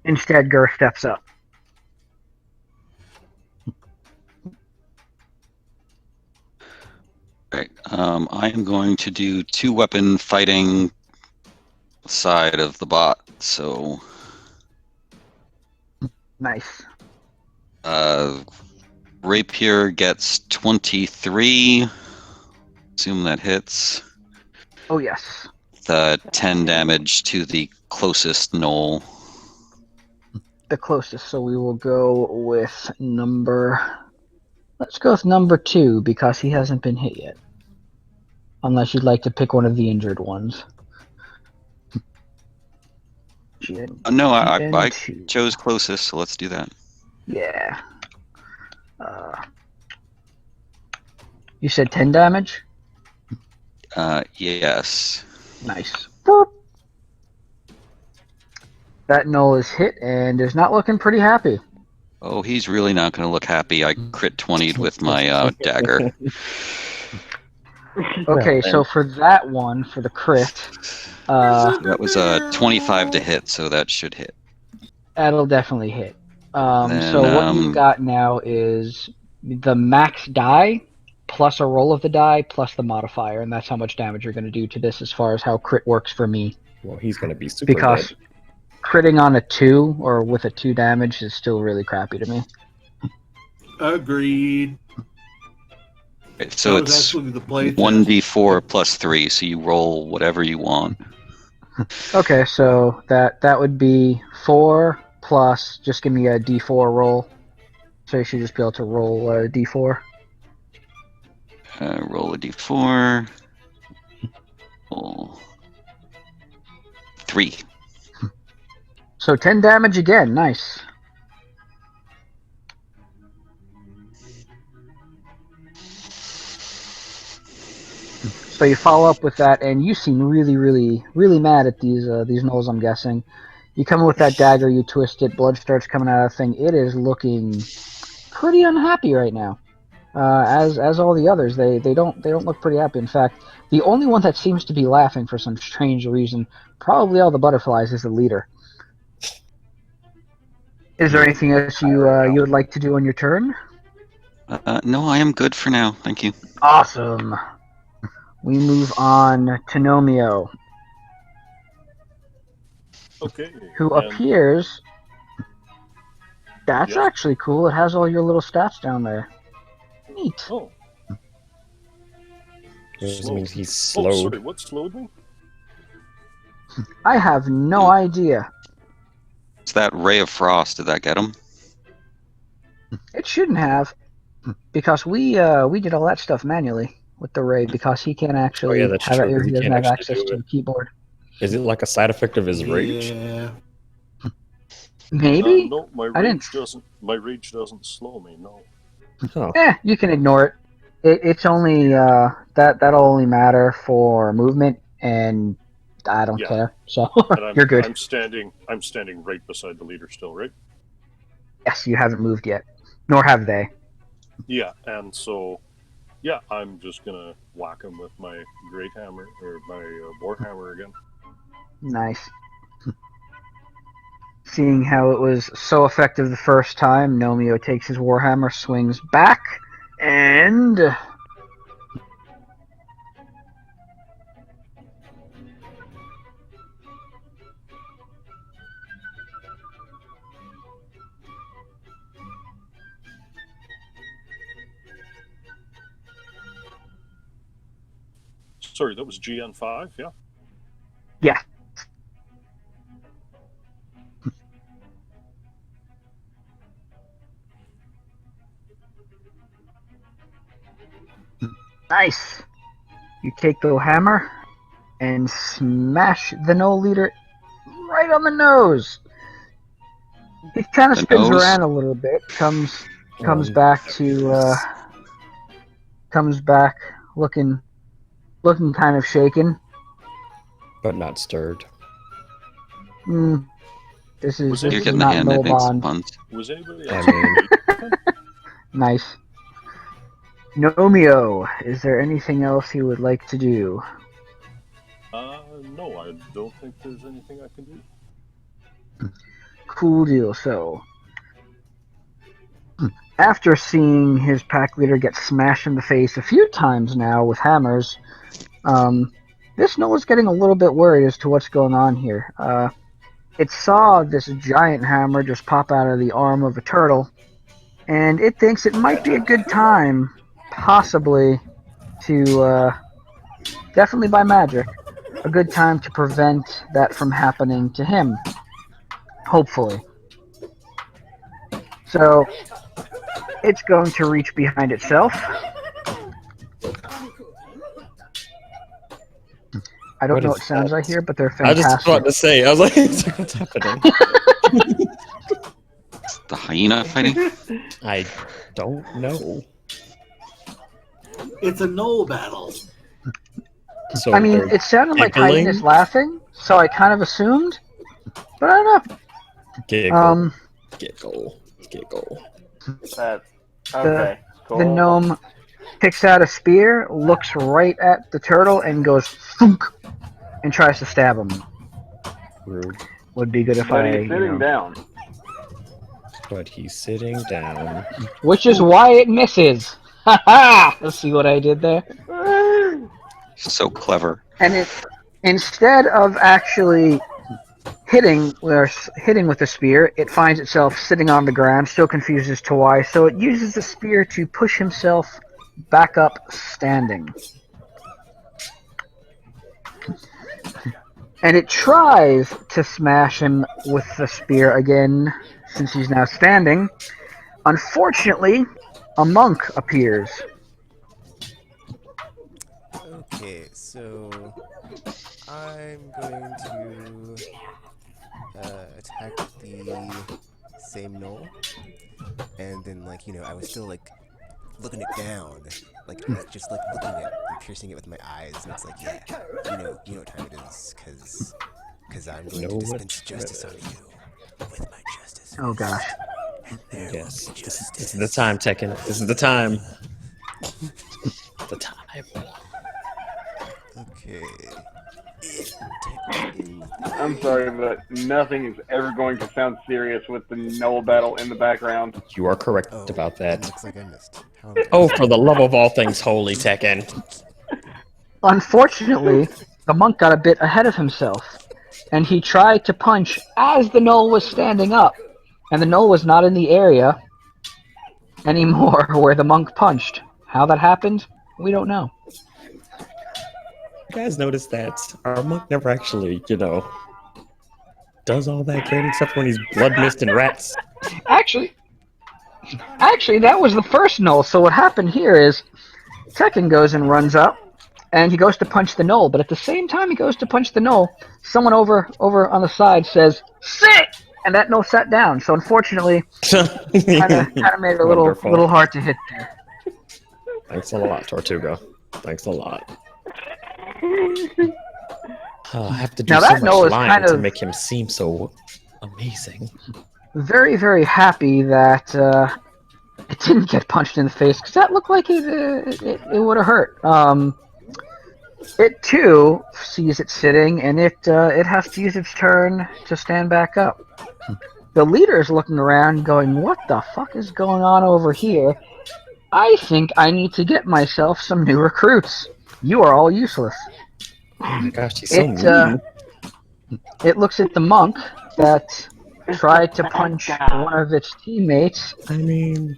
instead Gur steps up.
Right. I am going to do 2-weapon fighting side of the bot. So,
Nice.
Rapier gets 23. Assume that hits.
Oh, yes.
10 damage to the closest knoll.
The closest, so we will go with number... Let's go with number 2, because he hasn't been hit yet. Unless you'd like to pick one of the injured ones.
No, I
GN2.
chose closest, so let's do that.
Yeah. You said 10 damage?
Yes.
Nice. Boop. That Knoll is hit and is not looking pretty happy.
Oh, he's really not going to look happy. I crit 20'd with my dagger.
Okay, so for that one, for the crit,
That was a 25 to hit, so that should hit.
that'll definitely hit.
Then,
So what you've got now is the max die plus a roll of the die plus the modifier, and that's how much damage you're going to do to this as far as how crit works for me.
Well, he's gonna be super
Because
dead.
critting on a 2 or with a 2 damage is still really crappy to me.
Agreed.
So
That was
it's
actually the play test.
1d4 plus 3, so you roll whatever you want.
Okay, so that would be 4 plus, just give me a d4 roll. So you should just be able to roll a d4.
Roll a d4. Roll 3.
So 10 damage again, nice. So you follow up with that, and you seem really, really, really mad at these gnolls, I'm guessing. You come in with that dagger, you twist it, blood starts coming out of the thing. It is looking pretty unhappy right now. As all the others, they don't look pretty happy. In fact, the only one that seems to be laughing for some strange reason, probably all the butterflies, is the leader. Is there anything else you would like to do on your turn?
No, I am good for now. Thank you.
Awesome. We move on to Nomio,
Okay.
who
and-
appears. That's
Yes.
actually cool. It has all your little stats down there. Neat.
Oh.
This
Slow.
means he's
Oh,
slowed.
sorry. What slowed me?
I have no idea.
It's that ray of frost. Did that get him?
It shouldn't have. Because we did all that stuff manually with the raid because he can't actually
Oh, that's
have it.
true.
He
He
doesn't
can't
have
actually
access
do
to
it.
the keyboard.
Is it like a side effect of his rage?
Yeah.
Maybe
No, my
I didn't.
rage doesn't. My rage doesn't slow me. No.
Oh.
You can ignore it. It's only that'll only matter for movement, and I don't
Yeah.
care. So
And
you're good.
I'm standing right beside the leader still, right?
Yes, you haven't moved yet, nor have they.
Yeah, and so yeah, I'm just gonna whack him with my great hammer or my war hammer again.
Nice. Seeing how it was so effective the first time, Nomio takes his warhammer, swings back, and
Sorry, that was GN5, yeah.
yeah. Nice. You take the hammer and smash the Knoll leader right on the nose. He kind of
The
spins
nose?
around a little bit, comes
Um,
back to comes back looking kind of shaken.
but not stirred.
This
Was
is
You're
anybody
getting the
not
hand, I
Knoll
think,
bond.
Buns.
was anybody
I
else
mean-
Nice. Nomio, is there anything else you would like to do?
No, I don't think there's anything I can do.
Cool deal. So, after seeing his pack leader get smashed in the face a few times now with hammers, this Knoll is getting a little bit worried as to what's going on here. It saw this giant hammer just pop out of the arm of a turtle, and it thinks it might be a good time, possibly, to definitely by magic, a good time to prevent that from happening to him. Hopefully. So, it's going to reach behind itself. I don't
What
know
is
what sounds
that?
I hear, but they're
I was just
fantastic.
about to say. I was like, what's happening?
It's the hyena fighting?
I don't know.
It's a no battle.
So
I mean,
they're
it sounded like
giggling?
Hyena's laughing, so I kind of assumed, but I don't know.
Giggle, giggle, giggle.
That's okay. Cool.
The gnome picks out a spear, looks right at the turtle, and goes thunk, and tries to stab him.
Rude.
Would be good if
But
I,
he's sitting down.
But he's sitting down.
Which is why it misses. Ha ha! Let's see what I did there.
So clever.
And it, instead of actually hitting with the spear, it finds itself sitting on the ground, still confused as to why. So it uses the spear to push himself back up, standing. And it tries to smash him with the spear again, since he's now standing. Unfortunately, a monk appears.
Okay, so I'm going to attack the same knoll, and then I was still looking it down, just looking at it and piercing it with my eyes, and it's like, yeah, you know what time it is, because I'm going to dispense justice on you with my justice.
Oh gosh.
Yes, this is the time, Tekken. This is the time. The time.
Okay.
I'm sorry, but nothing is ever going to sound serious with the Noel battle in the background.
You are correct
Oh,
about that.
Looks like I missed. How am I-
Oh, for the love of all things holy, Tekken.
Unfortunately, the monk got a bit ahead of himself, and he tried to punch as the knoll was standing up, and the knoll was not in the area anymore where the monk punched. How that happened, we don't know.
You guys notice that our monk never actually, does all that great except when he's blood mist and rats.
Actually, Actually, that was the first knoll. So what happened here is Tekken goes and runs up, and he goes to punch the knoll. But at the same time he goes to punch the knoll, someone over on the side says, "Sit!" And that knoll sat down. So unfortunately, kind of made it a
Wonderful.
little hard to hit there.
Thanks a lot, Tortuga. Thanks a lot. I have to do
Now
so
that
much
knoll is
lying
kind
to
of-
make him seem so amazing.
Very, very happy that it didn't get punched in the face, because that looked like it would have hurt. It too sees it sitting, and it has to use its turn to stand back up. The leader is looking around, going, "What the fuck is going on over here? I think I need to get myself some new recruits. You are all useless."
Oh my gosh, he's so
It
mean.
it looks at the monk that tried to punch one of its teammates,
I mean,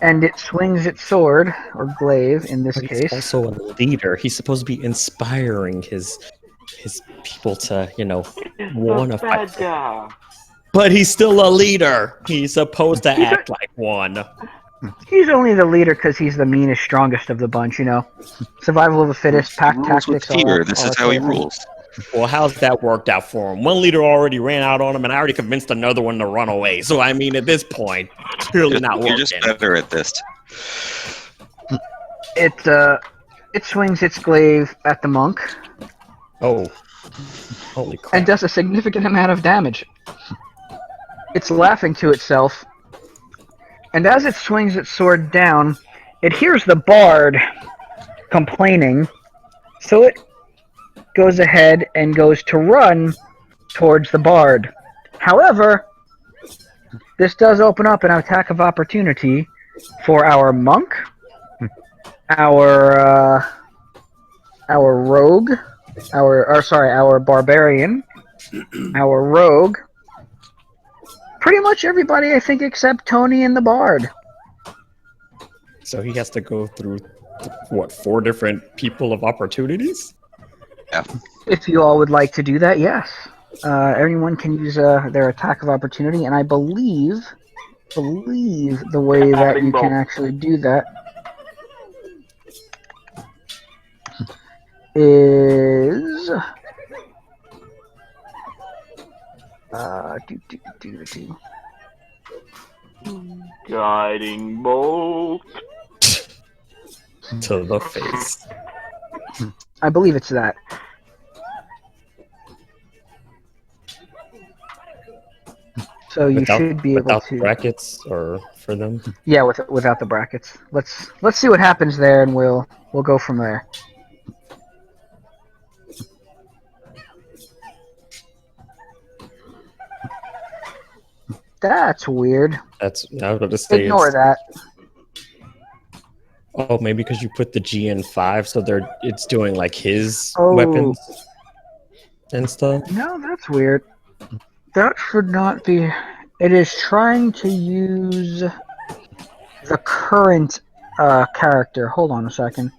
and it swings its sword, or glaive in this
but he's
case.
also a leader. He's supposed to be inspiring his people to, want to fight.
Bad guy.
But he's still a leader. He's supposed to act like one.
He's only the leader because he's the meanest, strongest of the bunch, Survival of the fittest, pack
Rules with
tactics, all
fear.
that-
This
all
is
that
how he
sort of thing.
rules.
Well, how's that worked out for him? One leader already ran out on him, and I already convinced another one to run away. So, I mean, at this point, it's clearly not
You're
working.
just better at this.
It swings its glaive at the monk
Oh. Holy crap.
and does a significant amount of damage. It's laughing to itself, and as it swings its sword down, it hears the bard complaining, so it goes ahead and goes to run towards the bard. However, this does open up an attack of opportunity for our monk, our rogue, our barbarian, our rogue, pretty much everybody, I think, except Tony and the bard.
So he has to go through, 4 different people of opportunities?
Yeah.
If you all would like to do that, yes. Everyone can use their attack of opportunity, and I believe the way that you can actually do that is
Guiding bolt.
To the face.
I believe it's that. So you should be able
without
to.
brackets or for them.
Yeah, without the brackets. Let's see what happens there, and we'll go from there. That's weird.
That's I was about to say.
Ignore that.
Oh, maybe because you put the G in 5, so it's doing like his
Oh.
weapons and stuff.
No, that's weird. That should not be. It is trying to use the current character. Hold on a second.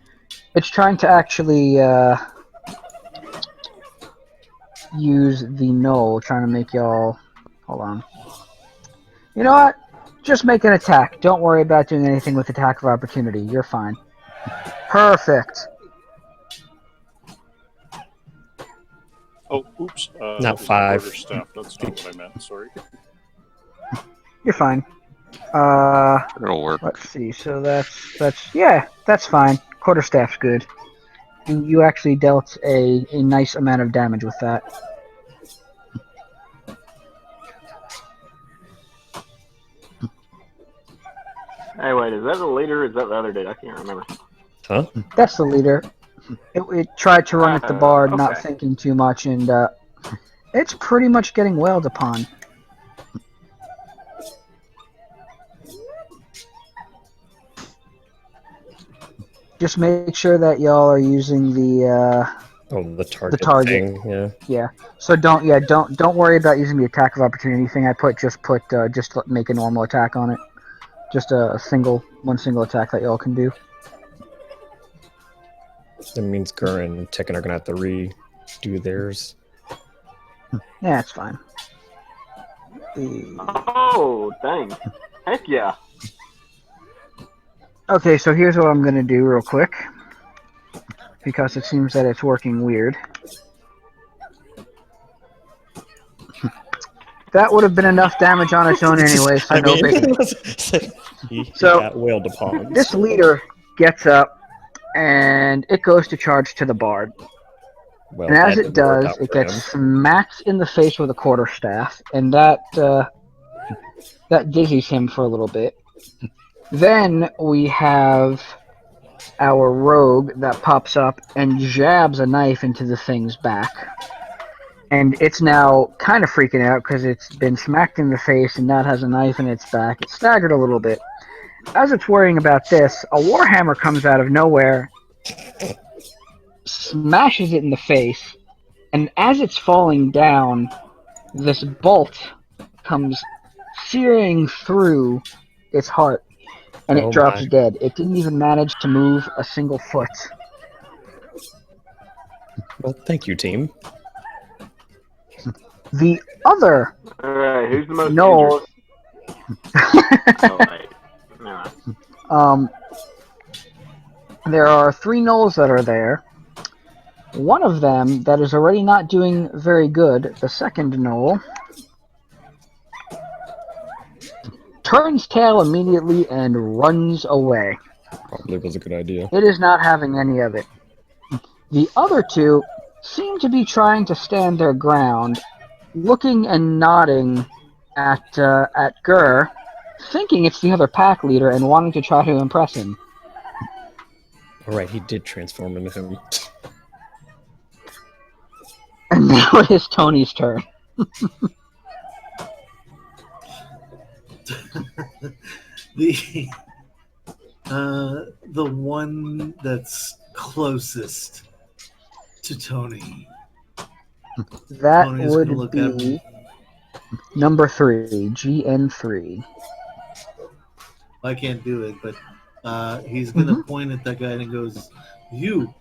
It's trying to actually use the null, trying to make y'all. Hold on. You know what? Just make an attack. Don't worry about doing anything with attack of opportunity. You're fine. Perfect.
Oh, oops.
Not
that was
5.
quarterstaff. That's not what I meant. Sorry.
You're fine.
It'll work.
Let's see. So that's fine. Quarterstaff's good. You actually dealt a nice amount of damage with that.
Hey, wait, is that the leader or is that the other dude? I can't remember.
Huh?
That's the leader. It tried to run at the bard, not
okay.
thinking too much, and it's pretty much getting wailed upon. Just make sure that y'all are using the
The target.
target.
Thing, yeah.
yeah. So don't worry about using the attack of opportunity thing. Just make a normal attack on it. Just one single attack that y'all can do.
That means Gurren and Tekken are gonna have to redo theirs.
Yeah, it's fine.
Oh, dang. Heck yeah.
Okay, so here's what I'm going to do real quick. Because it seems that it's working weird. That would have been enough damage on its own anyway, so no biggie.
he
So-
got whaled upon.
This
so-
leader gets up, and it goes to charge to the bard.
well,
And as
that
it
didn't work
does,
out
it
for
gets
him.
smacked in the face with a quarterstaff, and that dizzies him for a little bit. Then we have our rogue that pops up and jabs a knife into the thing's back. And it's now kind of freaking out because it's been smacked in the face and now it has a knife in its back. It's staggered a little bit. As it's worrying about this, a warhammer comes out of nowhere, smashes it in the face, and as it's falling down, this bolt comes searing through its heart, and
Oh
it drops
my.
dead. It didn't even manage to move a single foot.
Well, thank you, team.
The other
All right, who's the most
Knowles.
injured? Oh, wait. No.
There are 3 gnolls that are there. One of them that is already not doing very good, the second gnoll, turns tail immediately and runs away.
Probably was a good idea.
It is not having any of it. The other 2 seem to be trying to stand their ground, looking and nodding at Gur, thinking it's the other pack leader and wanting to try to impress him.
All right, he did transform into him.
And now it is Tony's turn.
The one that's closest to Tony.
That
Tony's gonna
would
look at
be
me.
number 3, GN3.
I can't do it, but he's gonna point at that guy and he goes, "You,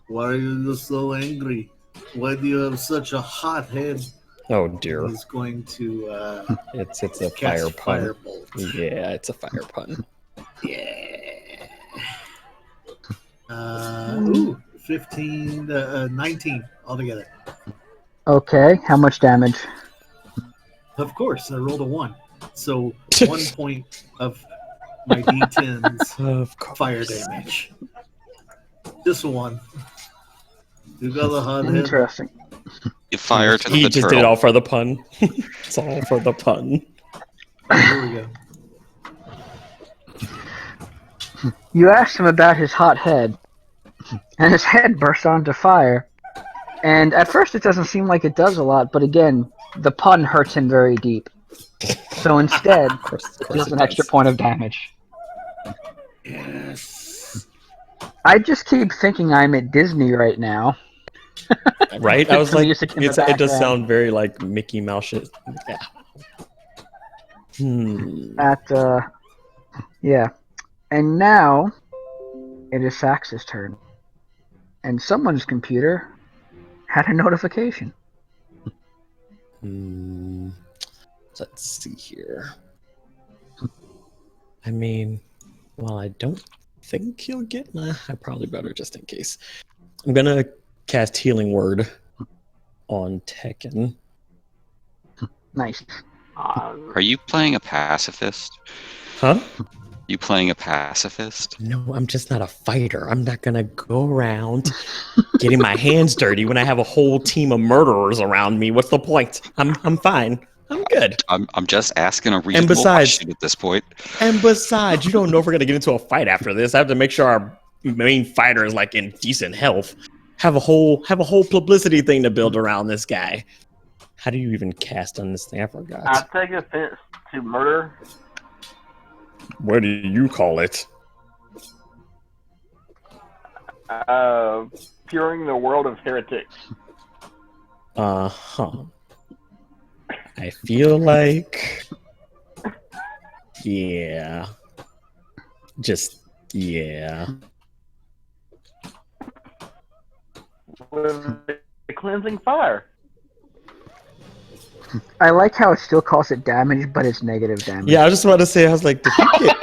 why are you so angry? Why do you have such a hot head?"
Oh dear,
He's going to
it's a
cast
fire pun.
firebolt.
Yeah, it's a fire pun.
Yeah. 19 altogether.
Okay, how much damage?
Of course, I rolled a 1. So 1 point of my D10's
Of course.
fire damage. Just 1. You got a hot head.
Interesting.
You fire to
He
the
just
turtle.
did it all for the pun. It's all for the pun.
Here we go.
You asked him about his hot head, and his head burst onto fire. And at first it doesn't seem like it does a lot, but again, the pun hurts him very deep. So instead,
Of course
it deals
it
an extra
does.
point of damage.
Yes.
I just keep thinking I'm at Disney right now.
Right? I was
Some
like,
music in the
it does
background.
sound very like Mickey Mouse shit. Yeah.
Yeah. And now, it is Sax's turn. And someone's computer had a notification.
Let's see here. I mean, well, I don't think he'll get I probably better just in case. I'm gonna cast Healing Word on Tekken.
Nice.
Are you playing a pacifist?
Huh?
You playing a pacifist?
No, I'm just not a fighter. I'm not gonna go around getting my hands dirty when I have a whole team of murderers around me. What's the point? I'm fine. I'm good.
I'm just asking a reasonable
besides-
question at this point.
And besides, you don't know if we're gonna get into a fight after this. I have to make sure our main fighter is like in decent health. Have a whole publicity thing to build around this guy. How do you even cast on this thing? I forgot.
I take offense to murder.
What do you call it?
Curing the world of heretics.
Uh-huh. I feel like... Yeah. Just, yeah.
With the cleansing fire.
I like how it still calls it damage, but it's negative damage.
Yeah, I was just about to say, I was like, did he get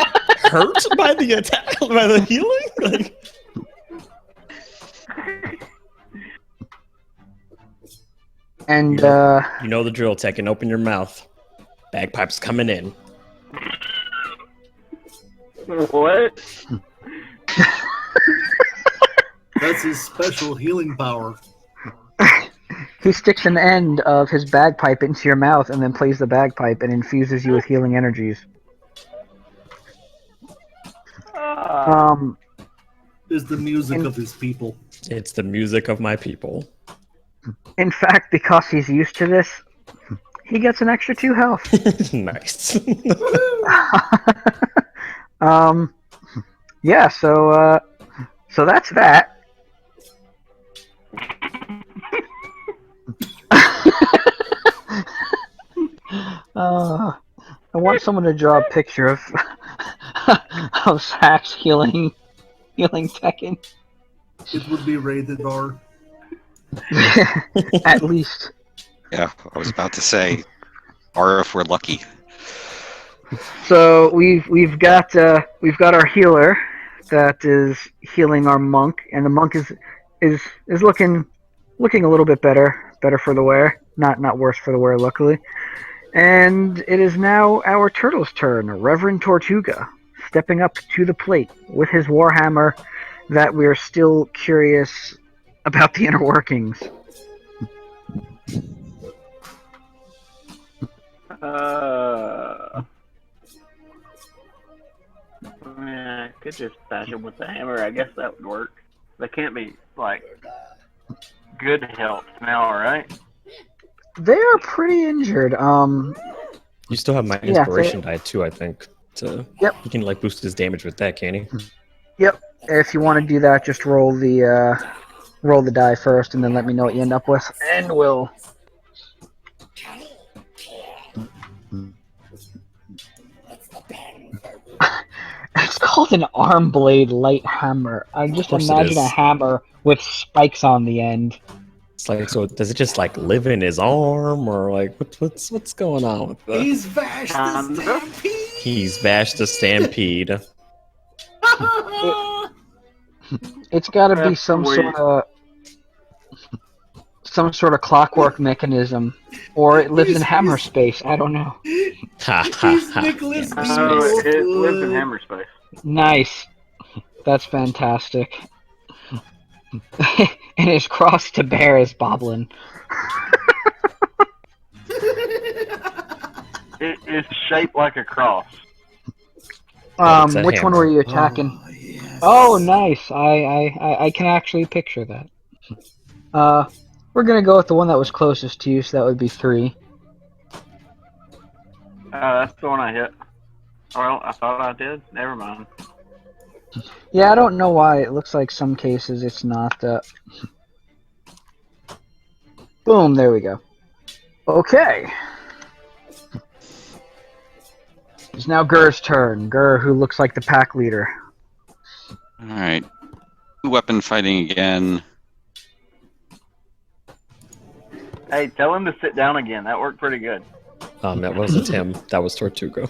hurt by the attack, by the healing? Like,
And
you know the drill, Tekken. Open your mouth. Bagpipes coming in.
What?
That's his special healing power.
he sticks an end of his bagpipe into your mouth and then plays the bagpipe and infuses you with healing energies.
Is the music of his people.
It's the music of my people.
In fact, because he's used to this, he gets an extra 2 health.
Nice.
Yeah, so that's that. I want someone to draw a picture of of Sax healing Tekken.
It would be rated R.
At least.
Yeah, I was about to say, or if we're lucky.
So we've got our healer that is healing our monk, and the monk is looking a little bit better for the wear, not worse for the wear, luckily. And it is now our turtle's turn, Reverend Tortuga, stepping up to the plate with his warhammer that we're still curious about the inner workings.
I could just bash him with the hammer. I guess that would work. They can't be, like, good health now, right?
They are pretty injured.
You still have my
Yeah,
inspiration die too, I think. So
Yep.
you can like boost his damage with that, can he?
Yep. If you want to do that, just roll the die first, and then let me know what you end up with, and we'll. It's called an arm blade light hammer. I just
course it
imagine a
is.
hammer with spikes on the end.
It's like, so does it just like live in his arm, or like what's going on with that?
He's Vash the Stampede!
He's Vash the Stampede.
It's got to be
That's
some
sweet.
sort of clockwork mechanism, or it lives in
He's-
hammer
he's-
space. I don't know.
Ha ha
He's
ha.
Nicholas
Yeah,
Oh,
space.
it lives in hammer space.
Nice. That's fantastic. And his cross to bear is Boblin.
It is shaped like a cross.
But it's a
Which one
hammer.
were you attacking?
Oh, yes.
Oh, nice. I can actually picture that. We're gonna go with the one that was closest to you, so that would be 3.
That's the one I hit. Well, I thought I did. Never mind.
Yeah, I don't know why. It looks like some cases it's not. Boom, there we go. Okay. It's now Gur's turn. Gur, who looks like the pack leader.
All right. Weapon fighting again.
Hey, tell him to sit down again. That worked pretty good.
That wasn't him. That was Tortuga.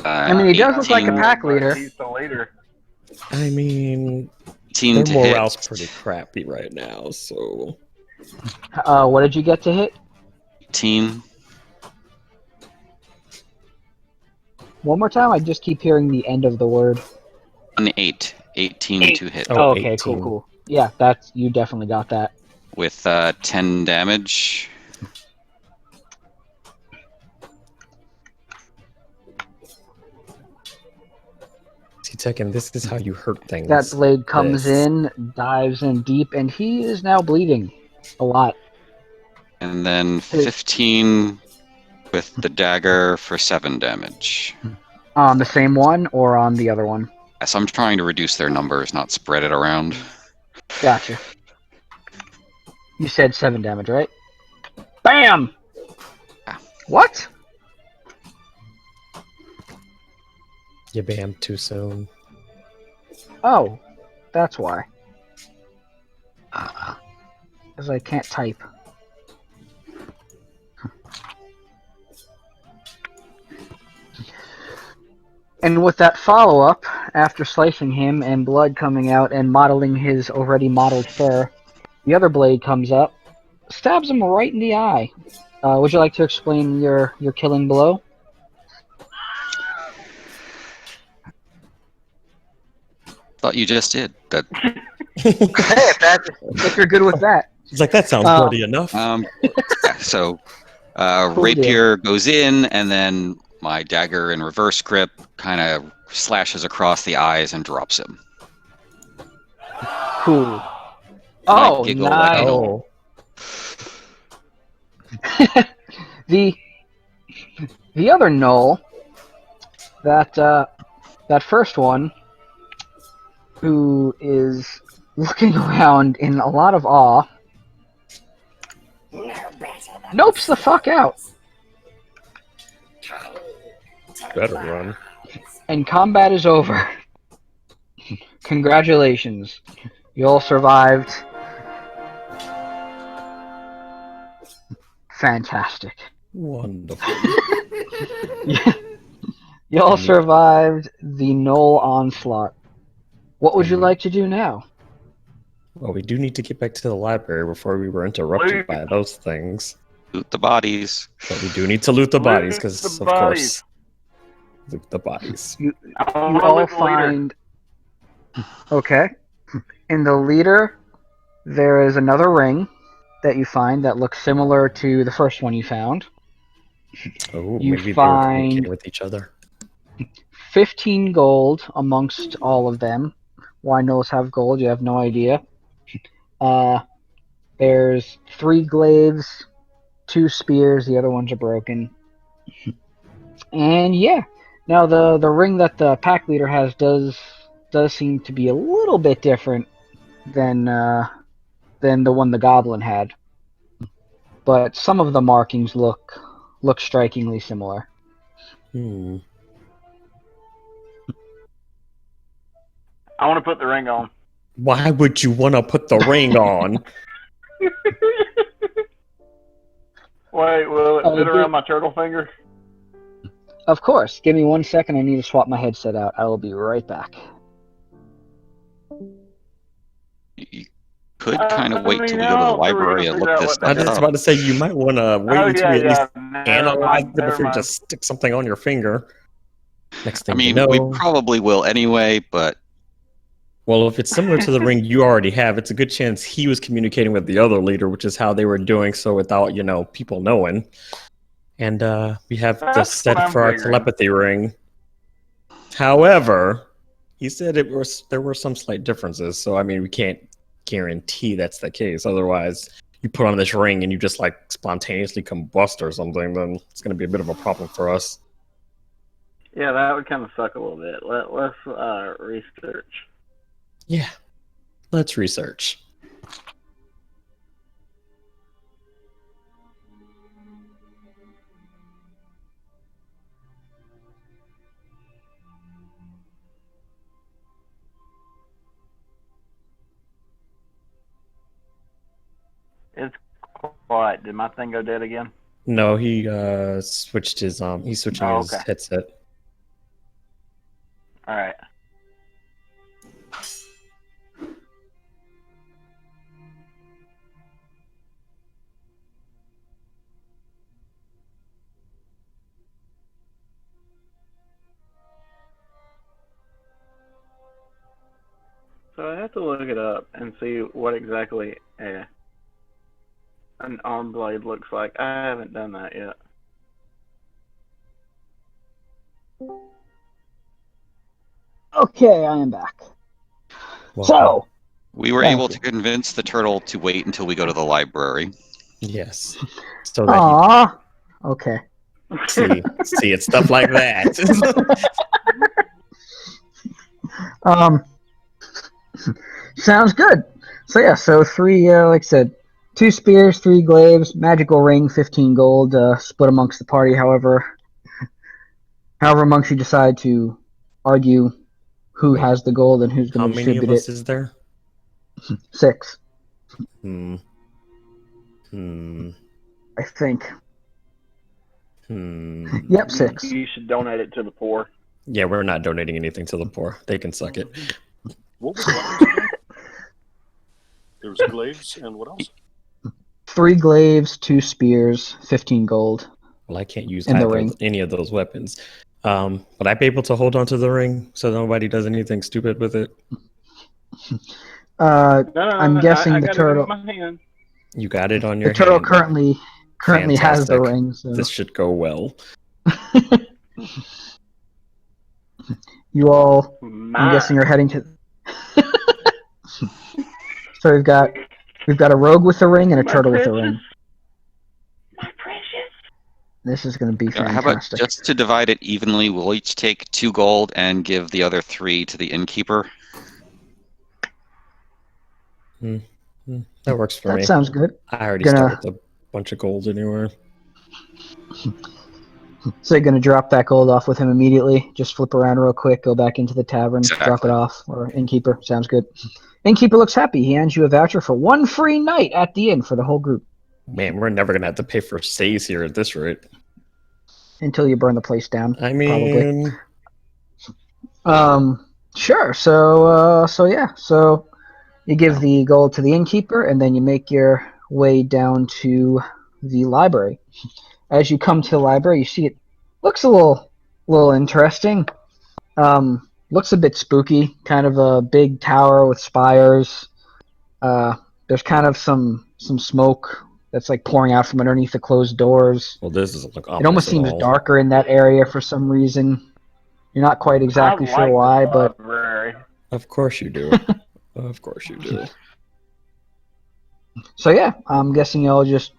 I mean, he does look like a
18
pack leader.
He's the leader.
I mean,
18
their
to
morale's
hit.
pretty crappy right now, so
What did you get to hit?
18.
One more time? I just keep hearing the end of the word.
An 8. 18 to hit.
Oh,
okay,
18.
cool. Yeah, you definitely got that.
With 10 damage.
see, Tekken, this is how you hurt things.
That blade comes
This.
in, dives in deep, and he is now bleeding a lot.
And then 15 with the dagger for 7 damage.
On the same one or on the other one?
So I'm trying to reduce their numbers, not spread it around.
Gotcha. You said 7 damage, right? BAM!
Yeah.
What?
You bammed too soon.
Oh, that's why. Because I can't type. And with that follow-up, after slicing him and blood coming out and mottling his already mottled fur, the other blade comes up, stabs him right in the eye. Would you like to explain your killing blow?
Thought you just did. That.
Hey, if you're good with that.
He's like, that sounds bloody enough.
Yeah, so
Cool
rapier goes in, and then my dagger in reverse grip kind of slashes across the eyes and drops him.
Cool.
Might
Oh,
giggle like
nice.
an old.
The other knoll, that first one, who is looking around in a lot of awe, nopes the fuck out.
Better run.
And combat is over. Congratulations. You all survived. Fantastic.
Wonderful.
You all survived the Knoll onslaught. What would you like to do now?
Well, we do need to get back to the library before we were interrupted by those things.
Loot the bodies.
But we do need to loot the bodies, because,
the
of
bodies.
course, loot the bodies.
You
I
all
wanna loot the leader.
find... Okay. In the leader, there is another ring that you find that looks similar to the first one you found.
Oh,
You
maybe they were
find-
communicating with each other.
15 gold amongst all of them. Why Knolls have gold, you have no idea. There's 3 glaives, 2 spears, the other ones are broken. And yeah, now the ring that the pack leader has does seem to be a little bit different than the one the goblin had. But some of the markings look strikingly similar.
I want to put the ring on.
Why would you want to put the ring on?
Wait, will it
Oh,
fit
good.
around my turtle finger?
Of course. Give me 1 second. I need to swap my headset out. I will be right back.
You could kind of wait till we go to the library and look this
I
stuff
was just
up.
about to say, you might want to wait
Oh,
until
yeah,
you at least
yeah.
analyze it
Never
before you
mind.
just stick something on your finger. Next thing
I mean,
you know...
we probably will anyway, but
Well, if it's similar to the ring you already have, it's a good chance he was communicating with the other leader, which is how they were doing so without, people knowing. And we have the
That's
set
what I'm
for our
figuring.
telepathy ring. However, he said there were some slight differences, so I mean, we can't guarantee that's the case. Otherwise, you put on this ring and you just spontaneously combust or something, then it's going to be a bit of a problem for us.
Yeah, that would kind of suck a little bit. Let's research.
Yeah, let's research.
It's quiet. Did my thing go dead again?
No, he switched his he's switching his
okay.
headset.
All right. So I have to look it up and see what exactly an arm blade looks like. I haven't done that yet.
Okay, I am back.
Well,
So,
we were
Thank
able
you.
to convince the turtle to wait until we go to the library.
yes, so that
aww. Okay.
he see it's stuff like that.
Sounds good. So yeah, so 3, like I said, 2 spears, 3 glaives, magical ring, 15 gold, split amongst the party. However amongst you decide to argue who
Wait,
has the gold and who's
How
going to
many of
distribute
us
it.
is there?
6,
Hmm.
I think.
Hmm.
Yep, 6.
You should donate it to the poor.
Yeah, we're not donating anything to the poor. They can suck it.
What was the weapons again? There was glaives and what else?
3 glaives, 2 spears, 15 gold.
Well, I can't use
In the ring.
any of those weapons. Would I be able to hold on to the ring so nobody does anything stupid with it?
I'm guessing
I
the
got
turtle.
it in my hand.
You got it on
The
your
turtle
hand.
currently has the
Fantastic.
ring. So.
This should go well.
You all, I'm
Mine.
guessing, you're heading to. So we've got a rogue with a ring and a
My
turtle
precious.
with a ring.
My precious.
This is going to be
How about
fantastic.
just to divide it evenly, we'll each take 2 gold and give the other 3 to the innkeeper?
That works for me.
That sounds good.
I already
Gonna-
start with a bunch of gold anywhere.
So you're going to drop that gold off with him immediately. Just flip around real quick, go back into the tavern, drop
Exactly.
it off. Or innkeeper, sounds good. Innkeeper looks happy. He hands you a voucher for 1 free night at the inn for the whole group
Man, we're never going to have to pay for stays here at this rate.
until you burn the place down.
I mean,
Probably. Sure. So yeah. So you give the gold to the innkeeper, and then you make your way down to the library. As you come to the library, you see it looks a little interesting. Looks a bit spooky. Kind of a big tower with spires. There's kind of some smoke that's like pouring out from underneath the closed doors.
well, this doesn't look
It almost
ominous at
seems
all.
darker in that area for some reason. You're not quite exactly
I
sure
like
why,
the
but
library.
Of course you do. Of course you do.
so yeah, I'm guessing y'all just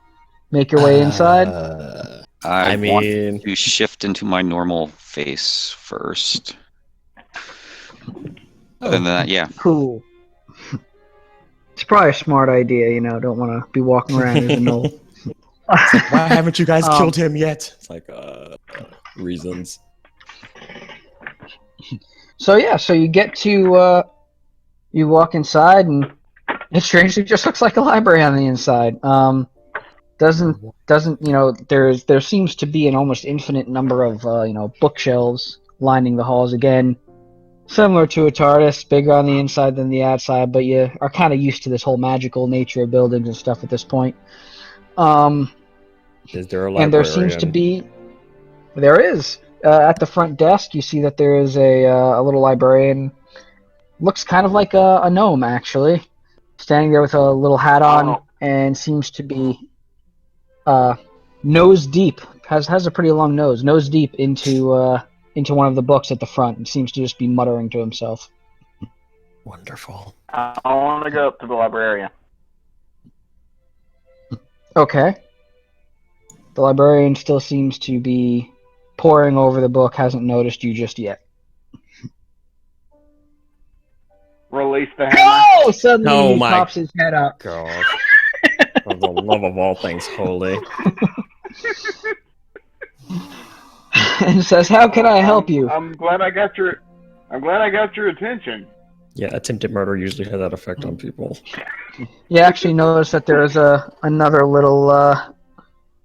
make your way inside.
I
I
want
mean,
to shift into my normal face first. Other than that, yeah.
Cool. It's probably a smart idea, don't want to be walking around as a gnoll.
why haven't you guys
Um,
killed him yet? It's like, reasons.
So yeah, so you get to, you walk inside, and it strangely just looks like a library on the inside. Doesn't there seems to be an almost infinite number of bookshelves lining the halls again, similar to a TARDIS, bigger on the inside than the outside, but you are kind of used to this whole magical nature of buildings and stuff at this point.
Is there a
And there seems to
librarian?
there is at the front desk. You see that there is a little librarian. Looks kind of like a gnome, actually, standing there with a little hat on,
Oh.
and seems to be nose deep. Has a pretty long nose deep into one of the books at the front, and seems to just be muttering to himself.
Wonderful.
I want to go up to the librarian.
Okay. The librarian still seems to be poring over the book. Hasn't noticed you just yet.
Release the hammer.
Oh! Suddenly
Oh
he
my
pops his head out.
God. For the love of all things holy.
And says, "How can I help you?"
I'm glad I got your attention.
Yeah, attempted murder usually has that effect on people.
You actually notice that there is another little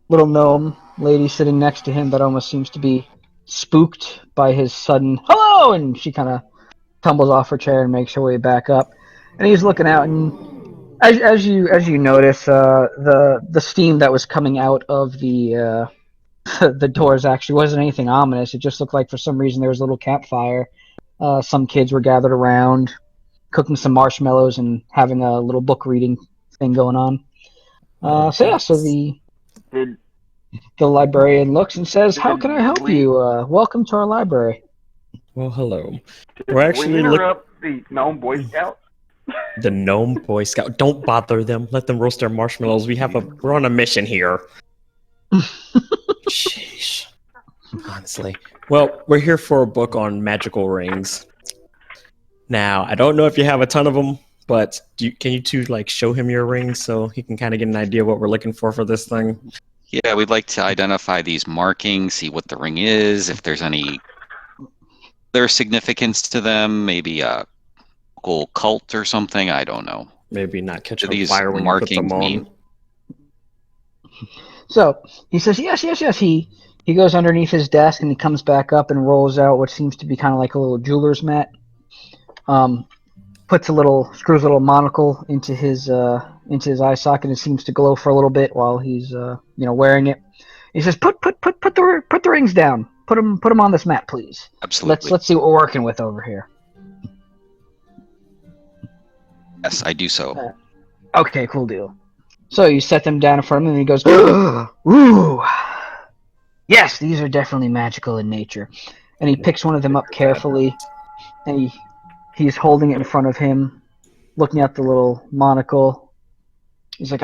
gnome lady sitting next to him that almost seems to be spooked by his sudden hello, and she kind of tumbles off her chair and makes her way back up. And he's looking out, and as you notice, the steam that was coming out of the the doors actually wasn't anything ominous. It just looked like for some reason there was a little campfire. Some kids were gathered around, cooking some marshmallows and having a little book reading thing going on. So
Did
the librarian looks and says, "How can I help
we-
you? Welcome to our library."
Well, hello.
did
We're actually
we interrupt the gnome Boy Scouts?
The gnome Boy Scout. Don't bother them. Let them roast their marshmallows. We're on a mission here. Sheesh. Honestly. Well, we're here for a book on magical rings. Now, I don't know if you have a ton of them, but can you two show him your rings so he can kind of get an idea what we're looking for this thing?
Yeah, we'd like to identify these markings, see what the ring is, if there's any their significance to them, maybe a local cult or something, I don't know.
Maybe not catch
Do
on
these
fire when you put them
markings
on.
mean?
So he says, yes, yes, yes. He goes underneath his desk and he comes back up and rolls out what seems to be kind of like a little jeweler's mat. Screws a little monocle into his eye socket and it seems to glow for a little bit while he's wearing it. He says, put the rings down. Put them on this mat, please.
Absolutely.
Let's see what we're working with over here.
Yes, I do so.
Okay, cool deal. So you set them down in front of him and he goes, ooh. Yes, these are definitely magical in nature. And he picks one of them up carefully and he's holding it in front of him, looking at the little monocle. He's like,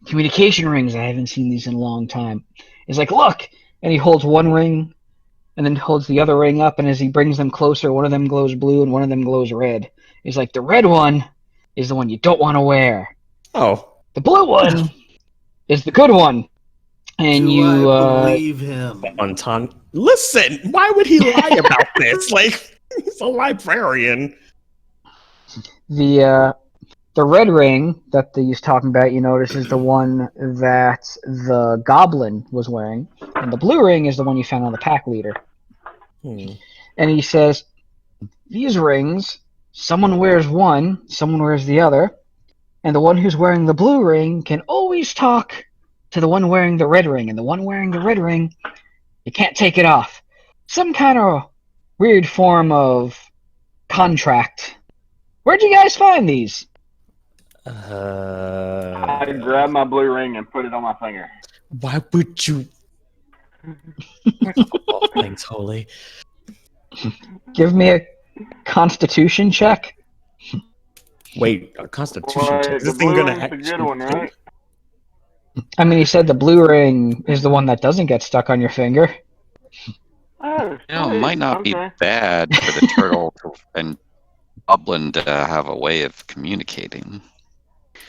communication rings. I haven't seen these in a long time. He's like, look. And he holds one ring and then holds the other ring up. And as he brings them closer, one of them glows blue and one of them glows red. He's like, the red one is the one you don't want to wear.
Oh.
The blue one is the good one. And
Do I believe him?
Listen, why would he lie about this? Like, he's a librarian.
The red ring that he's talking about, you notice, is the one that the goblin was wearing. And the blue ring is the one you found on the pack leader. And he says, these rings, someone wears one, someone wears the other. And the one who's wearing the blue ring can always talk to the one wearing the red ring. And the one wearing the red ring, you can't take it off. Some kind of weird form of contract. Where'd you guys find these?
I grabbed my blue ring and put it on my finger.
Why would you? Oh, thanks, Holy.
Give me a constitution check.
Wait, a constitution check? Is
The
this thing
blue
gonna
ring's the
actually...
good one, right?
I mean, he said the blue ring is the one that doesn't get stuck on your finger.
Oh,
It might not be bad for the turtle and goblin to have a way of communicating.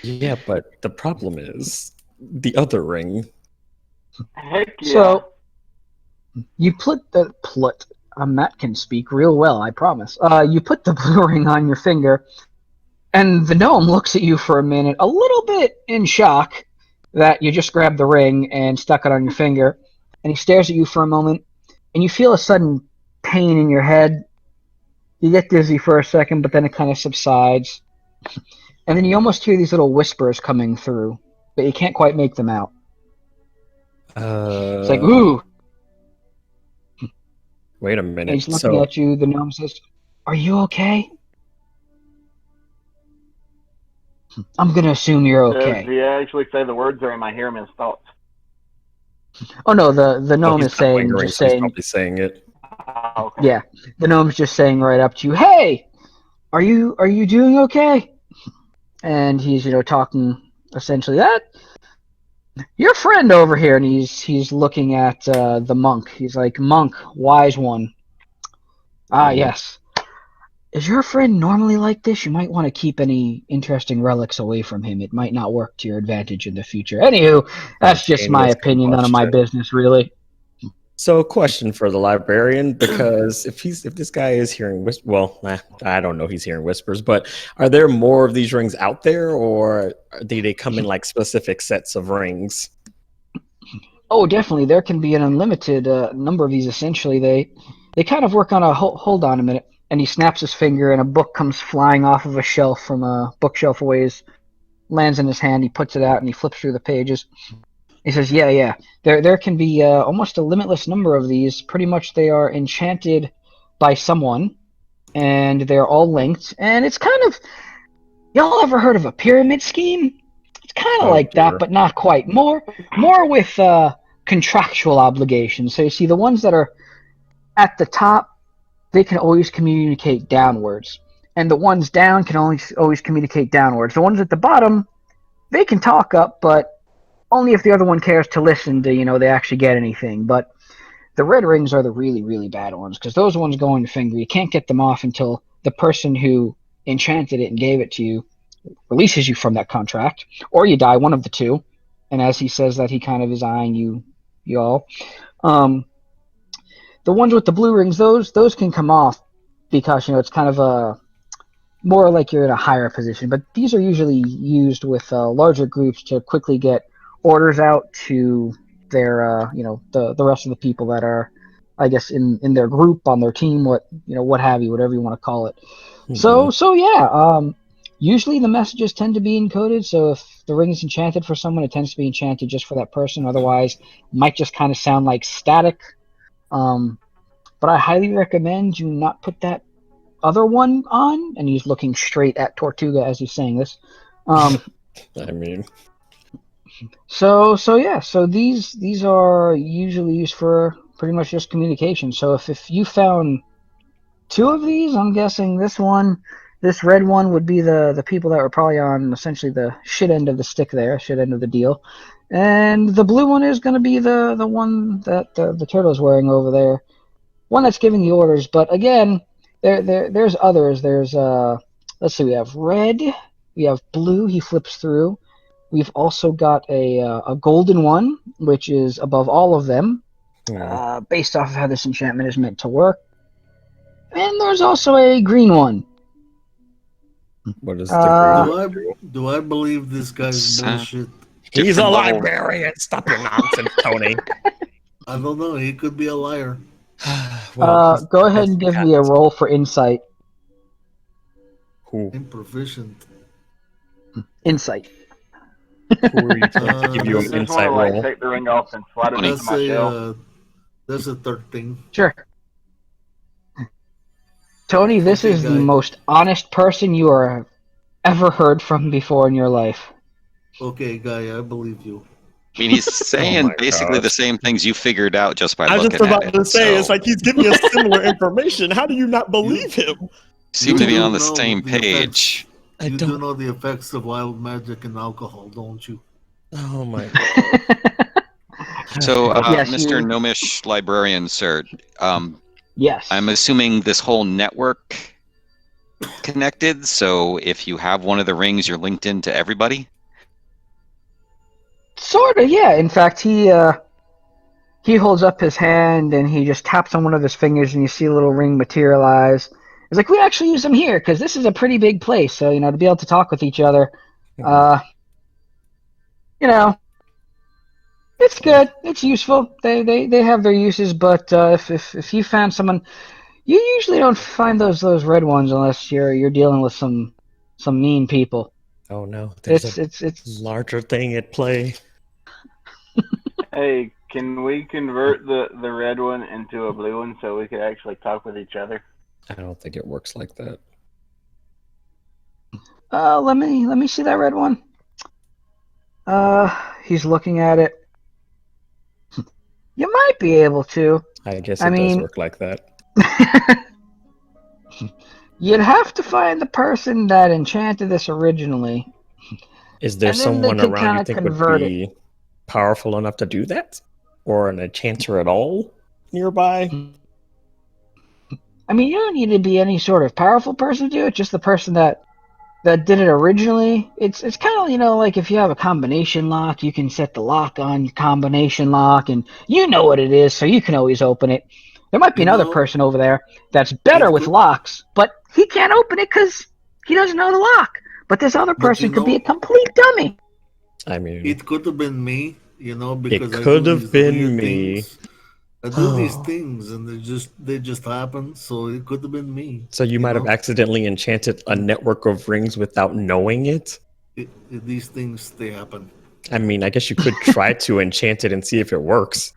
Yeah, but the problem is the other ring.
Heck yeah.
So, you put Matt can speak real well, I promise. You put the blue ring on your finger, and the gnome looks at you for a minute, a little bit in shock that you just grabbed the ring and stuck it on your finger, and he stares at you for a moment, and you feel a sudden pain in your head. You get dizzy for a second, but then it kind of subsides. And then you almost hear these little whispers coming through, but you can't quite make them out. It's like, ooh.
Wait a
And
minute.
he's looking at you. The gnome says, are you okay? I'm going to assume you're okay.
Does he actually say the words, or am I hearing his thoughts?
Oh, no, the gnome
he's
is saying,
ring,
just
so he's
saying,
probably saying it.
Okay.
yeah, the gnome's just saying right up to you, hey, are you doing okay? And he's, talking essentially that. Your friend over here, and he's looking at the monk. He's like, monk, wise one. Ah, yes. Is your friend normally like this? You might want to keep any interesting relics away from him. It might not work to your advantage in the future. Anywho, that's just my opinion. None of my business, really.
So, a question for the librarian, because if this guy is hearing I don't know he's hearing whispers, but are there more of these rings out there, or do they come in like specific sets of rings?
Oh, definitely. There can be an unlimited number of these. Essentially, they kind of work on a hold on a minute. And he snaps his finger, and a book comes flying off of a shelf from a bookshelf away, lands in his hand. He puts it out, and he flips through the pages. He says, yeah. There can be almost a limitless number of these. Pretty much they are enchanted by someone, and they're all linked. And it's kind of... Y'all ever heard of a pyramid scheme? It's kind of like that, but not quite. More with contractual obligations. So you see, the ones that are at the top, they can always communicate downwards. And the ones down can always communicate downwards. The ones at the bottom, they can talk up, but only if the other one cares to listen to, they actually get anything. But the red rings are the really, really bad ones, because those ones go on your finger. You can't get them off until the person who enchanted it and gave it to you releases you from that contract, or you die, one of the two. And as he says that, he kind of is eyeing you all. The ones with the blue rings, those can come off because, it's kind of a more like you're in a higher position. But these are usually used with larger groups to quickly get orders out to their the rest of the people that are, I guess, in their group, on their team, what have you, whatever you want to call it. So yeah, usually the messages tend to be encoded. So if the ring is enchanted for someone, it tends to be enchanted just for that person. Otherwise, it might just kind of sound like static. But I highly recommend you not put that other one on. And he's looking straight at Tortuga as he's saying this.
I mean,
So yeah, so these are usually used for pretty much just communication. So if you found two of these, I'm guessing this red one would be the people that were probably on essentially the shit end of the stick there, shit end of the deal. And the blue one is going to be the one that the turtle's wearing over there. One that's giving the orders, but again, there's others. There's let's see, we have red, we have blue, he flips through. We've also got a golden one, which is above all of them, based off of how this enchantment is meant to work. And there's also a green one.
what is the green?
Do I believe this guy's bullshit?
He's a
different level.
librarian. Stop your nonsense, Tony.
I don't know. He could be a liar.
Go ahead and give me a roll for insight.
Who?
Improficient.
Insight.
Who are you going to give you
I
an
just
insight
want to
roll?
take the ring off and slide it into my shell.
That's a 13.
Sure. Tony, this
Okay,
is the
guy.
most honest person you are ever heard from before in your life.
Okay, guy, I believe you.
I mean, he's saying
my
basically
gosh.
the same things you figured out just by
I was
looking
just about
at
to
it.
say,
so
it's like he's giving us similar information. How do you not believe him?
seem to
You
be
do
on the
know
same
the
page.
I
You do
don't.
know the effects of wild magic and alcohol, don't you?
Oh my god.
So,
Yes,
Mr.
you-
Gnomish Librarian, sir,
Yes.
I'm assuming this whole network connected. So, if you have one of the rings, you're linked into everybody.
Sort of, yeah. In fact, he holds up his hand and he just taps on one of his fingers, and you see a little ring materialize. It's like, we actually use them here because this is a pretty big place. So to be able to talk with each other, it's good. It's useful. They have their uses, but if you found someone, you usually don't find those red ones unless you're dealing with some mean people.
Oh no, there's
It's
a larger thing at play.
Hey, can we convert the red one into a blue one so we could actually talk with each other?
I don't think it works like that.
let me see that red one. He's looking at it. You might be able to.
I guess
I
it does
mean-
work like that.
You'd have to find the person that enchanted this originally.
Is there
And then they
someone
could
around you
kinda
think
convert
would be powerful enough to do that? Or an enchanter at all nearby?
I mean, you don't need to be any sort of powerful person to do it. Just the person that did it originally. It's kind of like if you have a combination lock, you can set the lock on your combination lock, and you know what it is, so you can always open it. There might be
You
another
know-
person over there that's better
It
with
could-
locks, but he can't open it because he doesn't know the lock. But this other
But
person
you
could be
know-
a complete dummy.
I mean,
It could have been me, because I
could
do
have
these
been
weird
me.
things. I do these
Oh.
things, and they just happen. So it could have been me.
so you might have
know?
accidentally enchanted a network of rings without knowing it?
These things they happen.
I mean, I guess you could try to enchant it and see if it works.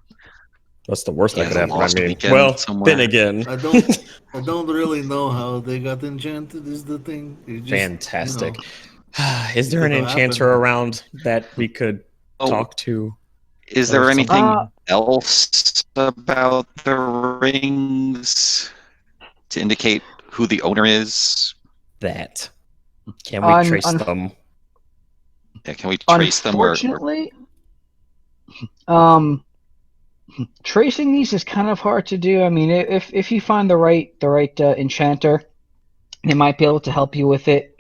What's the worst
Yeah,
that could
the
happen? I
lost
mean,
weekend
well,
somewhere.
then again,
I don't really know how they got enchanted. Is the thing. It just,
fantastic.
you
Is there an
It could've
enchanter
happened.
around that we could
Oh,
talk to?
is
or
there
something.
anything else about the rings to indicate who the owner is?
That. Can we trace
Un-
them?
Yeah, can we trace them? Or
Unfortunately, tracing these is kind of hard to do. I mean, if you find the right enchanter, they might be able to help you with it.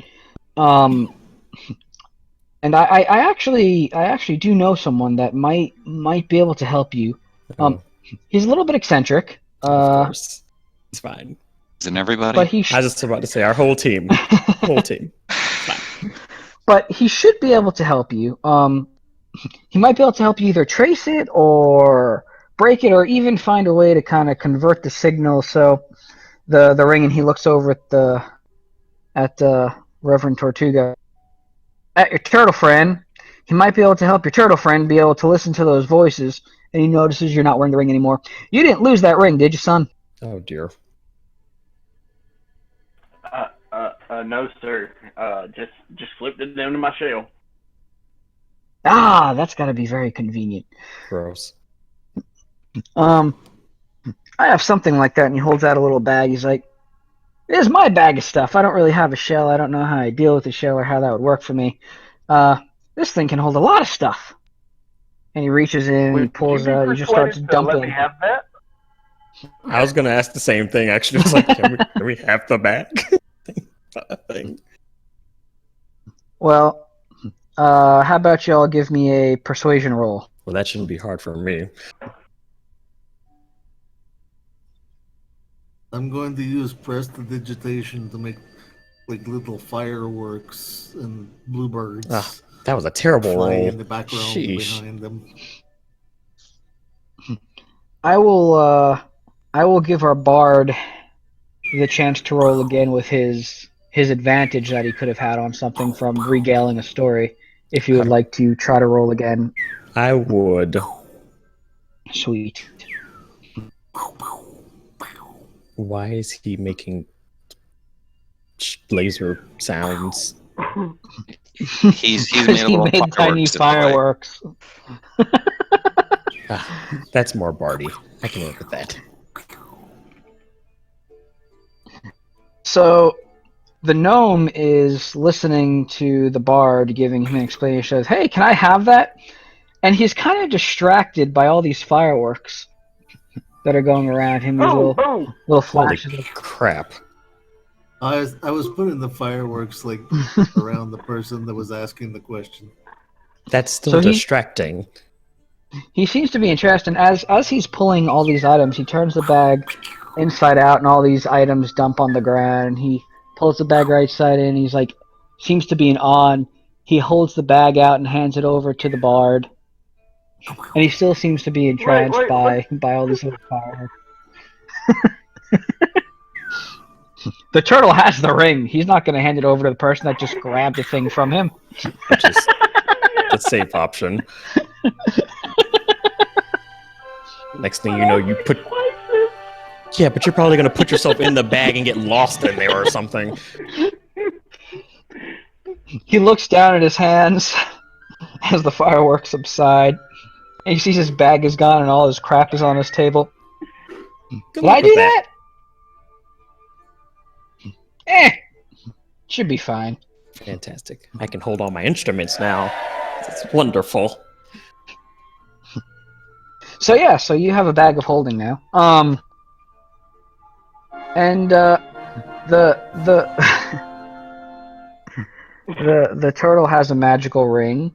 And I actually do know someone that might be able to help you.
Oh,
He's a little bit eccentric,
of course. It's fine.
isn't everybody?
but he
I was just about to say, our whole team. Whole team. Fine.
but he should be able to help you. he might be able to help you either trace it or break it, or even find a way to kind of convert the signal. So the ring, and he looks over at Reverend Tortuga, at your turtle friend. He might be able to help your turtle friend be able to listen to those voices, and he notices you're not wearing the ring anymore. You didn't lose that ring, did you, son?
Oh dear.
No, sir. Just flipped it down to my shell.
Ah, that's got to be very convenient.
Gross.
I have something like that, and he holds out a little bag. He's like, "This is my bag of stuff. I don't really have a shell. I don't know how I deal with a shell or how that would work for me. This thing can hold a lot of stuff." And he reaches in, he
Would
pulls
you be
out, he just starts
persuaded to let me
dumping.
have that?
I was gonna ask the same thing. Actually, I was like, can we have the bag? Thing.
Well, how about y'all give me a persuasion roll?
Well, that shouldn't be hard for me.
I'm going to use prestidigitation to make like little fireworks and bluebirds
Ah, that was a terrible
fly
roll.
in the background
Sheesh.
behind them.
I will give our bard the chance to roll again with his advantage that he could have had on something from regaling a story. If you would like to try to roll again,
I would.
sweet.
Why is he making laser sounds?
He's made a
He
little
made tiny
fireworks display.
fireworks.
That's more Barty. I can work with that.
So the gnome is listening to the bard giving him an explanation of, "Hey, can I have that?" And he's kind of distracted by all these fireworks that are going around him. These little
Holy
flashes.
crap.
I was putting the fireworks like around the person that was asking the question.
That's still
So
distracting.
He seems to be interested. As he's pulling all these items, he turns the bag inside out, and all these items dump on the ground. He pulls the bag right side in. He's like, seems to be in awe. He holds the bag out and hands it over to the bard, and he still seems to be entranced by all these little fireworks. The turtle has the ring. He's not going to hand it over to the person that just grabbed the thing from him.
Which is the safe option. Next thing you know, you put... Yeah, but you're probably going to put yourself in the bag and get lost in there or something.
He looks down at his hands as the fireworks subside, and he sees his bag is gone and all his crap is on his table.
Good
Did
luck
I
with
do that? Should be fine.
Fantastic. I can hold all my instruments now. It's wonderful.
So yeah, so you have a bag of holding now. And the the turtle has a magical ring,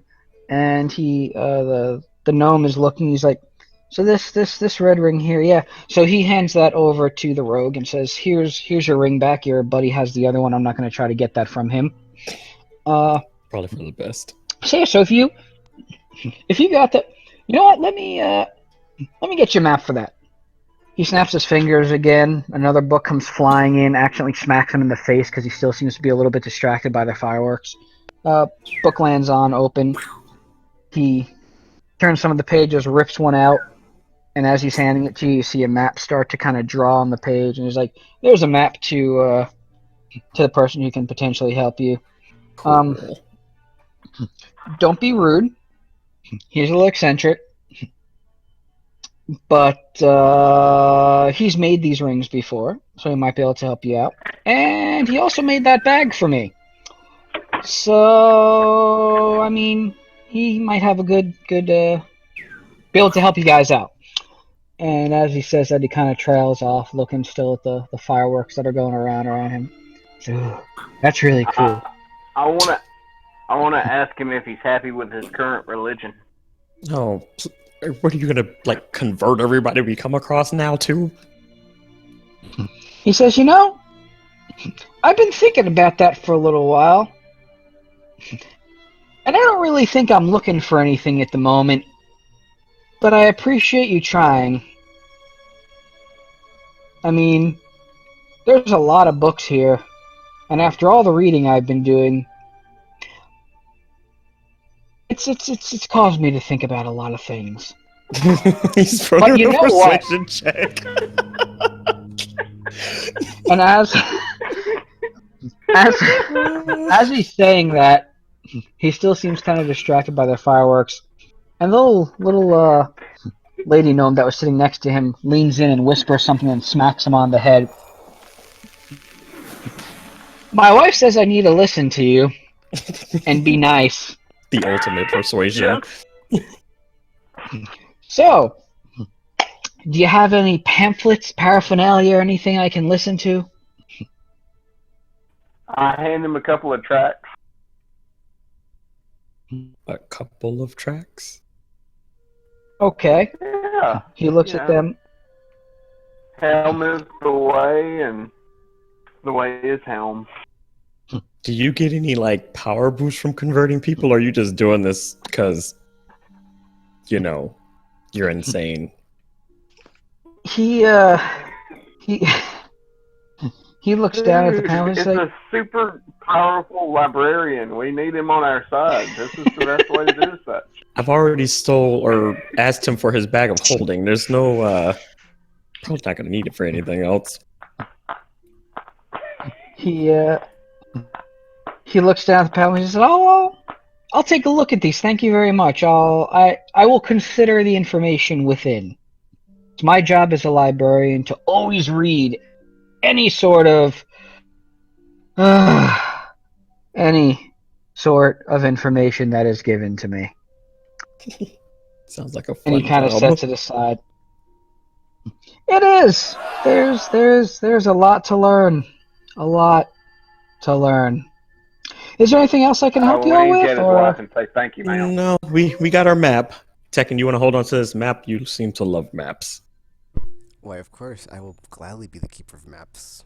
and the gnome is looking. He's like, so this red ring here, yeah. So he hands that over to the rogue and says, here's your ring back. Your buddy has the other one. I'm not going to try to get that from him.
Probably for the best.
So yeah, so if you got that, you know what? Let me get you a map for that. He snaps his fingers again. Another book comes flying in, accidentally smacks him in the face because he still seems to be a little bit distracted by the fireworks. Book lands on, open. He turns some of the pages, rips one out, and as he's handing it to you, you see a map start to kind of draw on the page, and he's like, "There's a map to the person who can potentially help you."
Cool.
Don't be rude. He's a little eccentric, but he's made these rings before, so he might be able to help you out. And he also made that bag for me. So, I mean, he might have a good be able to help you guys out. And as he says that, he kind of trails off, looking still at the fireworks that are going around him. So, that's really cool.
I wanna ask him if he's happy with his current religion.
Oh, what are you gonna convert everybody we come across now to?
He says, I've been thinking about that for a little while. And I don't really think I'm looking for anything at the moment, but I appreciate you trying. I mean, there's a lot of books here, and after all the reading I've been doing, it's caused me to think about a lot of things.
He's
But
running
you
a
know what?
persuasion check.
And as he's saying that, he still seems kind of distracted by the fireworks. And the little lady gnome that was sitting next to him leans in and whispers something and smacks him on the head. My wife says I need to listen to you and be nice.
The ultimate persuasion.
So, do you have any pamphlets, paraphernalia, or anything I can listen to?
I hand him a couple of tracks.
A couple of tracks.
Okay.
Yeah.
He looks at them.
Helm is the way, and the way is helm.
Do you get any like power boost from converting people, or are you just doing this because, you know, you're insane?
He looks down at the panel and
It's
says,
a super powerful librarian. We need him on our side. This is the best way to do such.
I've already stole or asked him for his bag of holding. There's no, probably not gonna need it for anything else.
He looks down at the panel and he says, "Oh, I'll take a look at these. Thank you very much. I will consider the information within. It's my job as a librarian to always read any sort of information that is given to me."
Sounds like a fun
And he kind of
job.
sets it aside. It is. There's a lot to learn. A lot to learn. Is there anything else I can help you all
wink
with?
at his wife and say thank you, ma'am.
No, we got our map. Tekken, you want to hold on to this map? You seem to love maps.
Why, of course, I will gladly be the keeper of maps.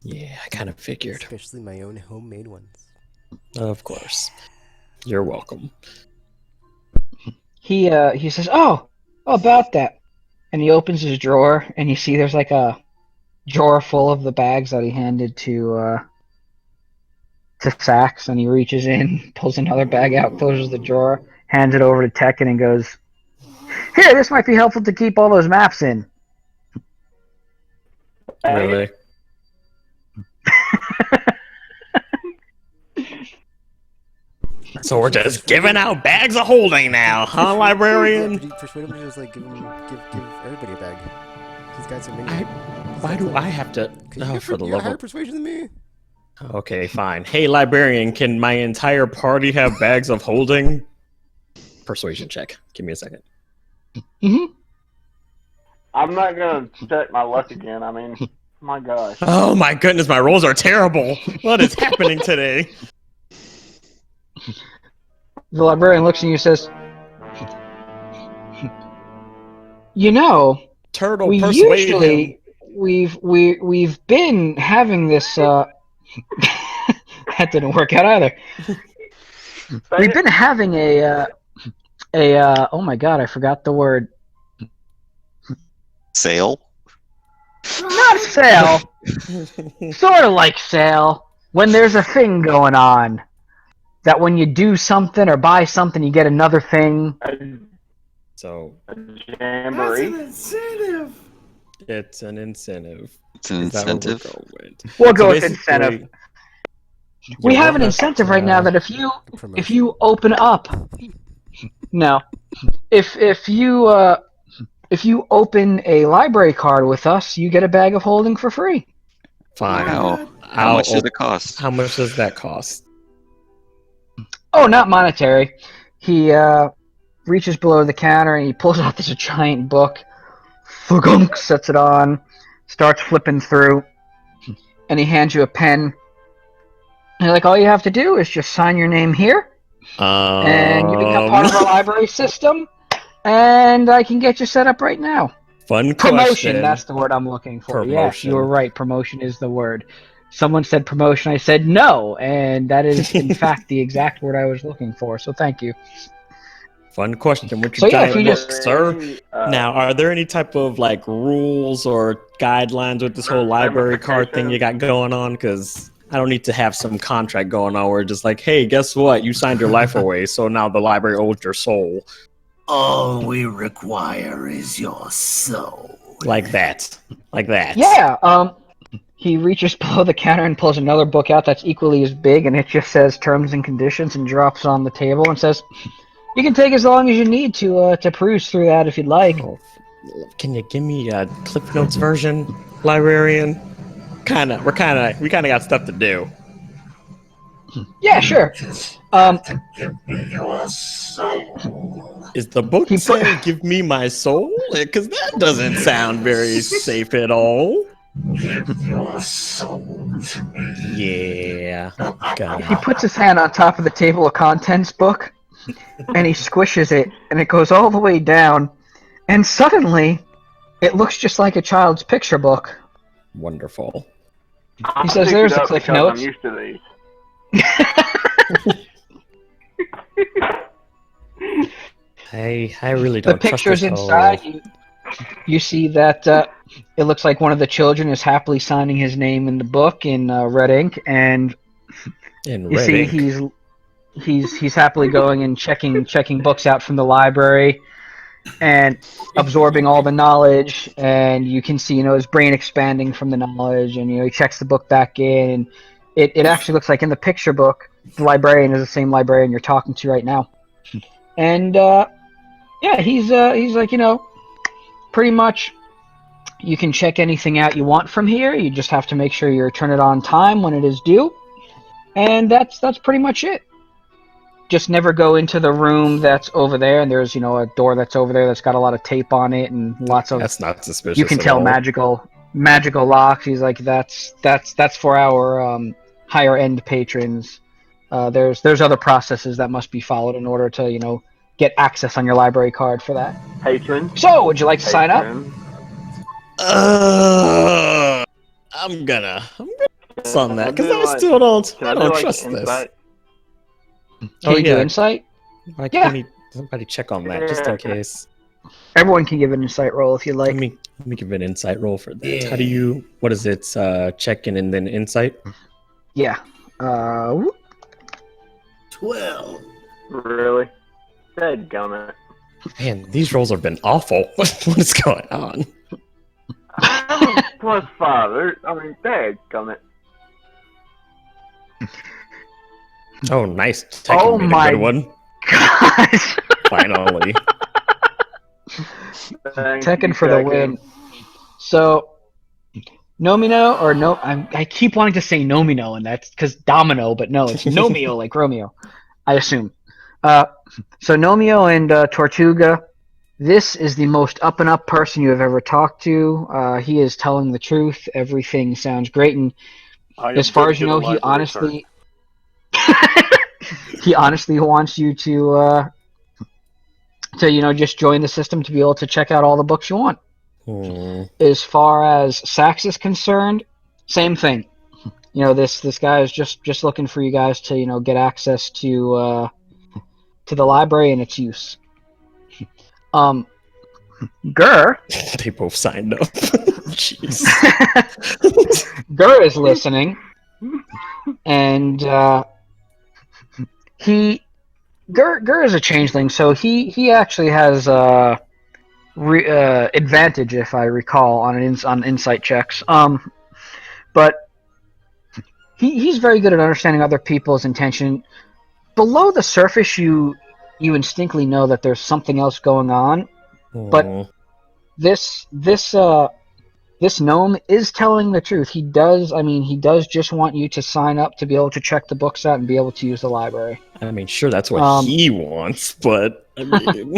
Yeah, I kind of figured.
Especially my own homemade ones.
Of course. You're welcome.
He says, "Oh, about that," and he opens his drawer, and you see there's like a drawer full of the bags that he handed to Sax, and he reaches in, pulls another bag out, closes the drawer, hands it over to Tekken, and goes, "Here, this might be helpful to keep all those maps in."
Really? So we're just giving out bags of holding now, huh, librarian?
Persuade him to just like give everybody a bag. These guys are many.
Why do I have to? Oh, for the
you got
love
higher
of...
persuasion than me.
Okay, fine. Hey, librarian, can my entire party have bags of holding? Persuasion check. Give me a second.
Mm-hmm.
I'm not going to check my luck again. I mean, my gosh.
Oh my goodness, my rolls are terrible. What is happening today?
The librarian looks at you and says, "You know,
Turtle,
we
persuade
usually
him.
we've been having this that didn't work out either. We've been having a oh my god, I forgot the word.
Sale?
Not sale. Sort of like sale. When there's a thing going on. That when you do something or buy something, you get another thing."
So
A jamboree.
incentive.
it's an incentive.
It's an
Is that what
incentive.
we're going with?
We'll go with
basically,
incentive. We
you
have
won't
an incentive right now that if you
Promotion.
open up, no, if you open a library card with us, you get a bag of holding for free.
Fine.
Wow. How much does it cost?
How much does that cost?
Oh, not monetary. He reaches below the counter and he pulls out this giant book. Fugunk, sets it on, starts flipping through, and he hands you a pen. And like, all you have to do is just sign your name here, and you become part of our library system, and I can get you set up right now.
Fun
Promotion,
question.
that's the word I'm looking for. Yes,
Promotion.
you were right. Promotion is the word. someone said promotion. I said no, and that is in fact the exact word I was looking for. So thank you.
Fun question. What's
So
your
yeah, if
giant
you
book,
just
sir? Now, are there any type of like rules or guidelines with this whole library card thing you got going on? Because I don't need to have some contract going on where it's just like, hey, guess what? You signed your life away, so now the library owes your soul.
All we require is your soul.
Like that. Like that.
yeah. He reaches below the counter and pulls another book out that's equally as big, and it just says terms and conditions, and drops on the table and says, "You can take as long as you need to peruse through that if you'd like."
Oh, can you give me a Cliff Notes version, librarian? We kind of got stuff to do.
Yeah, sure.
Is the book
He put-
saying "Give me my soul"? Because that doesn't sound very safe at all. Yeah.
He puts his hand on top of the table of contents book, and he squishes it, and it goes all the way down, and suddenly, it looks just like a child's picture book.
Wonderful.
He
says there's the Cliff Notes.
I'm used to these.
I really
The
don't trust
pictures
this
inside, you see that it looks like one of the children is happily signing his name in the book in red ink, and
in
you
red
see
ink.
he's happily going and checking books out from the library and absorbing all the knowledge, and you can see his brain expanding from the knowledge, and he checks the book back in, and it actually looks like in the picture book the librarian is the same librarian you're talking to right now, and yeah, he's like, pretty much you can check anything out you want from here. You just have to make sure you turn it on time when it is due, and that's pretty much it. Just never go into the room that's over there, and there's a door that's over there that's got a lot of tape on it and lots of.
That's not suspicious.
You can
at
tell
all.
magical locks. He's like, that's for our higher end patrons. There's other processes that must be followed in order to get access on your library card for that.
Patron.
So, would you like to sign up?
I'm gonna pass on that because
do,
I still don't.
Can
I
I
don't
do
trust
insight?
Can
Oh,
you do
yeah.
insight?
Why
Yeah.
can't somebody check on that just in case?
Everyone can give an insight roll if you like.
Let me give an insight roll for that.
Yeah.
How do you? What is it? Check-in and then insight.
Yeah.
12.
Really? Dadgummit.
Man, these rolls have been awful. What is going on?
+5. Dadgummit.
Oh, nice. Tekken
Oh
made
my
a good one.
Gosh.
Finally.
Tekken for the win. So, Nomino or no? I keep wanting to say Nomino, and that's because Domino, but no, it's Nomio like Romeo. I assume. So Nomio and Tortuga, this is the most up and up person you have ever talked to. He is telling the truth. Everything sounds great, and as far as you know, he honestly, he honestly wants you to just join the system to be able to check out all the books you want. As far as Sax is concerned, same thing. This guy is just looking for you guys to get access to the library and its use. Gur.
They both signed up. Jeez.
Gur is listening, and Gur is a changeling, so he actually has advantage, if I recall, on insight checks. But he's very good at understanding other people's intention. Below the surface, you instinctively know that there's something else going on. But this gnome is telling the truth. He does just want you to sign up to be able to check the books out and be able to use the library.
I mean, sure, that's what he wants, but I mean...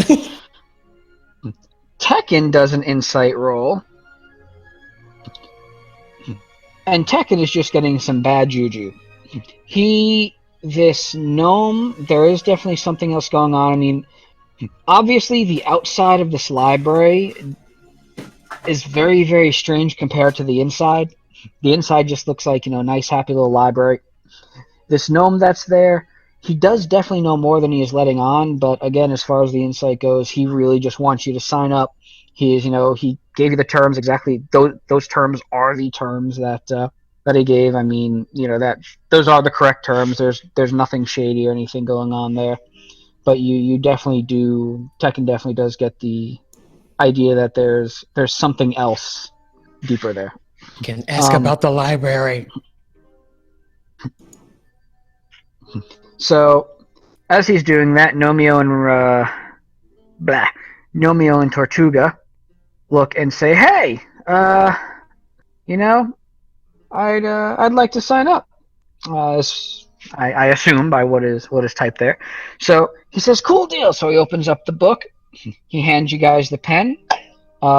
Tekken does an insight roll. And Tekken is just getting some bad juju. This gnome, there is definitely something else going on. I mean, obviously the outside of this library is very, very strange compared to the inside. The inside just looks like, a nice, happy little library. This gnome that's there, he does definitely know more than he is letting on, but again, as far as the insight goes, he really just wants you to sign up. He is, he gave you the terms exactly. Those terms are the terms that he gave. I mean, that those are the correct terms. There's nothing shady or anything going on there. But you definitely do. Tekken definitely does get the idea that there's something else deeper there.
Can ask about the library.
So, as he's doing that, Nomeo and Tortuga look and say, "Hey, I'd like to sign up." I assume by what is typed there. So he says, "Cool deal." So he opens up the book. He hands you guys the pen.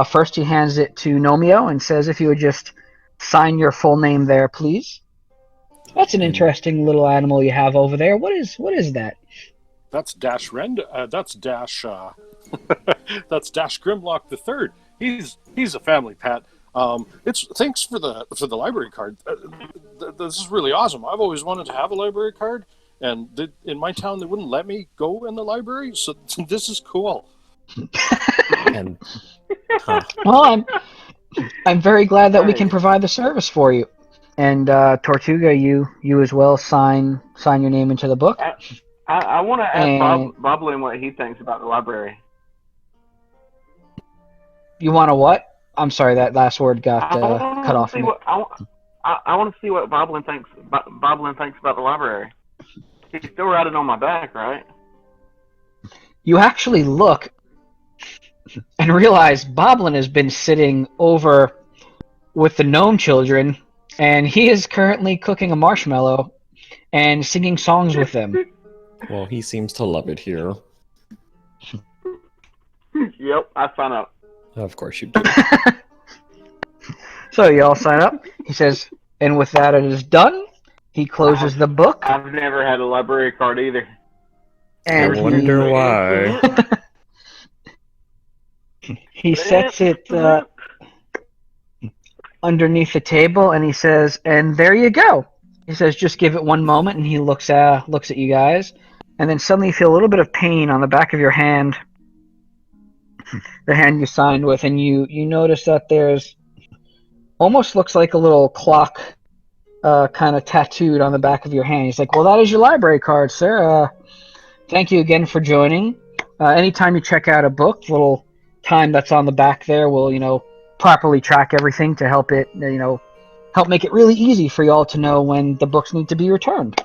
First, he hands it to Nomeo and says, "If you would just sign your full name there, please." That's an interesting little animal you have over there. What is that?
That's Dash Rend. That's Dash. That's Dash Grimlock the Third. He's a family pet. It's thanks for the library card. This is really awesome. I've always wanted to have a library card, and in my town they wouldn't let me go in the library. So this is cool.
And
Well, I'm very glad that we can provide the service for you. And Tortuga, you as well sign your name into the book.
I want to ask
And-
Boblin what he thinks about the library.
You want to what? I'm sorry, that last word got
I wanna
cut off.
see what I want to see what Boblin thinks. Boblin thinks about the library. He's still riding on my back, right?
You actually look and realize Boblin has been sitting over with the gnome children, and he is currently cooking a marshmallow and singing songs with them.
well, he seems to love it here.
Yep, I sign up.
Of course you do.
So you all sign up. He says, and with that it is done. He closes the book.
I've never had a library card either.
And
I wonder
he,
why.
he sets it underneath the table, and he says, "And there you go." He says, "Just give it one moment," and he looks at you guys, and then suddenly you feel a little bit of pain on the back of your hand, the hand you signed with, and you notice that there's almost looks like a little clock, kind of tattooed on the back of your hand. He's like, "Well, that is your library card, sir. Thank you again for joining. Anytime you check out a book, the little time that's on the back there will, properly track everything to help it, help make it really easy for y'all to know when the books need to be returned.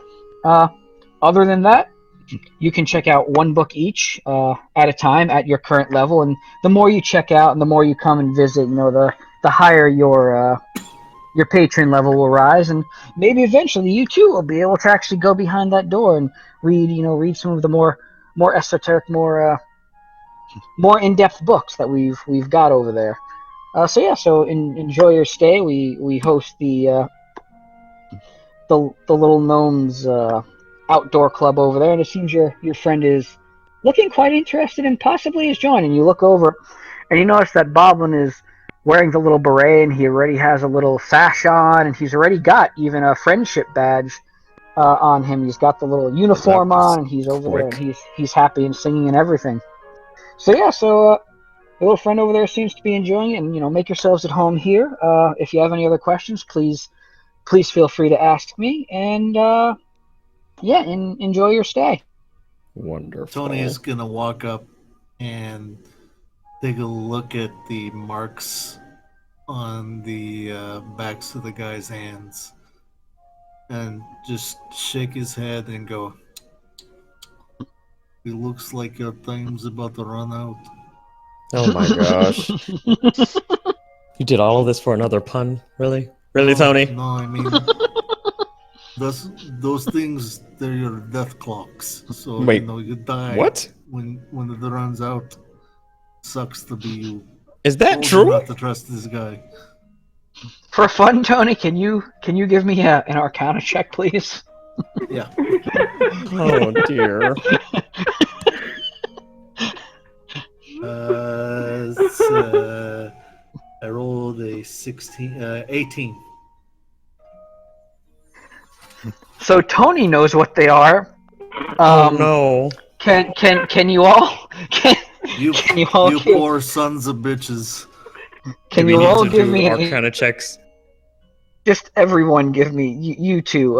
Other than that, you can check out one book each at a time at your current level, and the more you check out and the more you come and visit, the higher your patron level will rise, and maybe eventually you too will be able to actually go behind that door and read some of the more esoteric, more in-depth books that we've got over there. So enjoy your stay. We host the little gnomes outdoor club over there, and it seems your friend is looking quite interested and possibly is joining. You look over, and you notice that Boblin is wearing the little beret, and he already has a little sash on, and he's already got even a friendship badge on him. He's got the little uniform on, and he's over there, and he's happy and singing and everything. So your little friend over there seems to be enjoying it, and make yourselves at home here. If you have any other questions, please feel free to ask me, and enjoy your stay.
Wonderful.
Tony is gonna walk up and take a look at the marks on the backs of the guy's hands, and just shake his head and go, "It looks like your time's about to run out."
Oh my gosh. You did all of this for another pun? Really? Really, Tony?
No, I mean, those things, they're your death clocks. So,
Wait,
you die.
what?
When it runs out. Sucks to be you.
Is that
Told you
true?
not to trust this guy.
For fun, Tony, can you give me an Arcana check, please?
Yeah.
Oh dear.
I rolled a 18.
So Tony knows what they are.
Oh no.
Can you all can
You,
can you all
you
give,
poor sons of bitches.
can
Do we
you
need
all
to
give
do
me
Arcana checks?
just everyone give me you two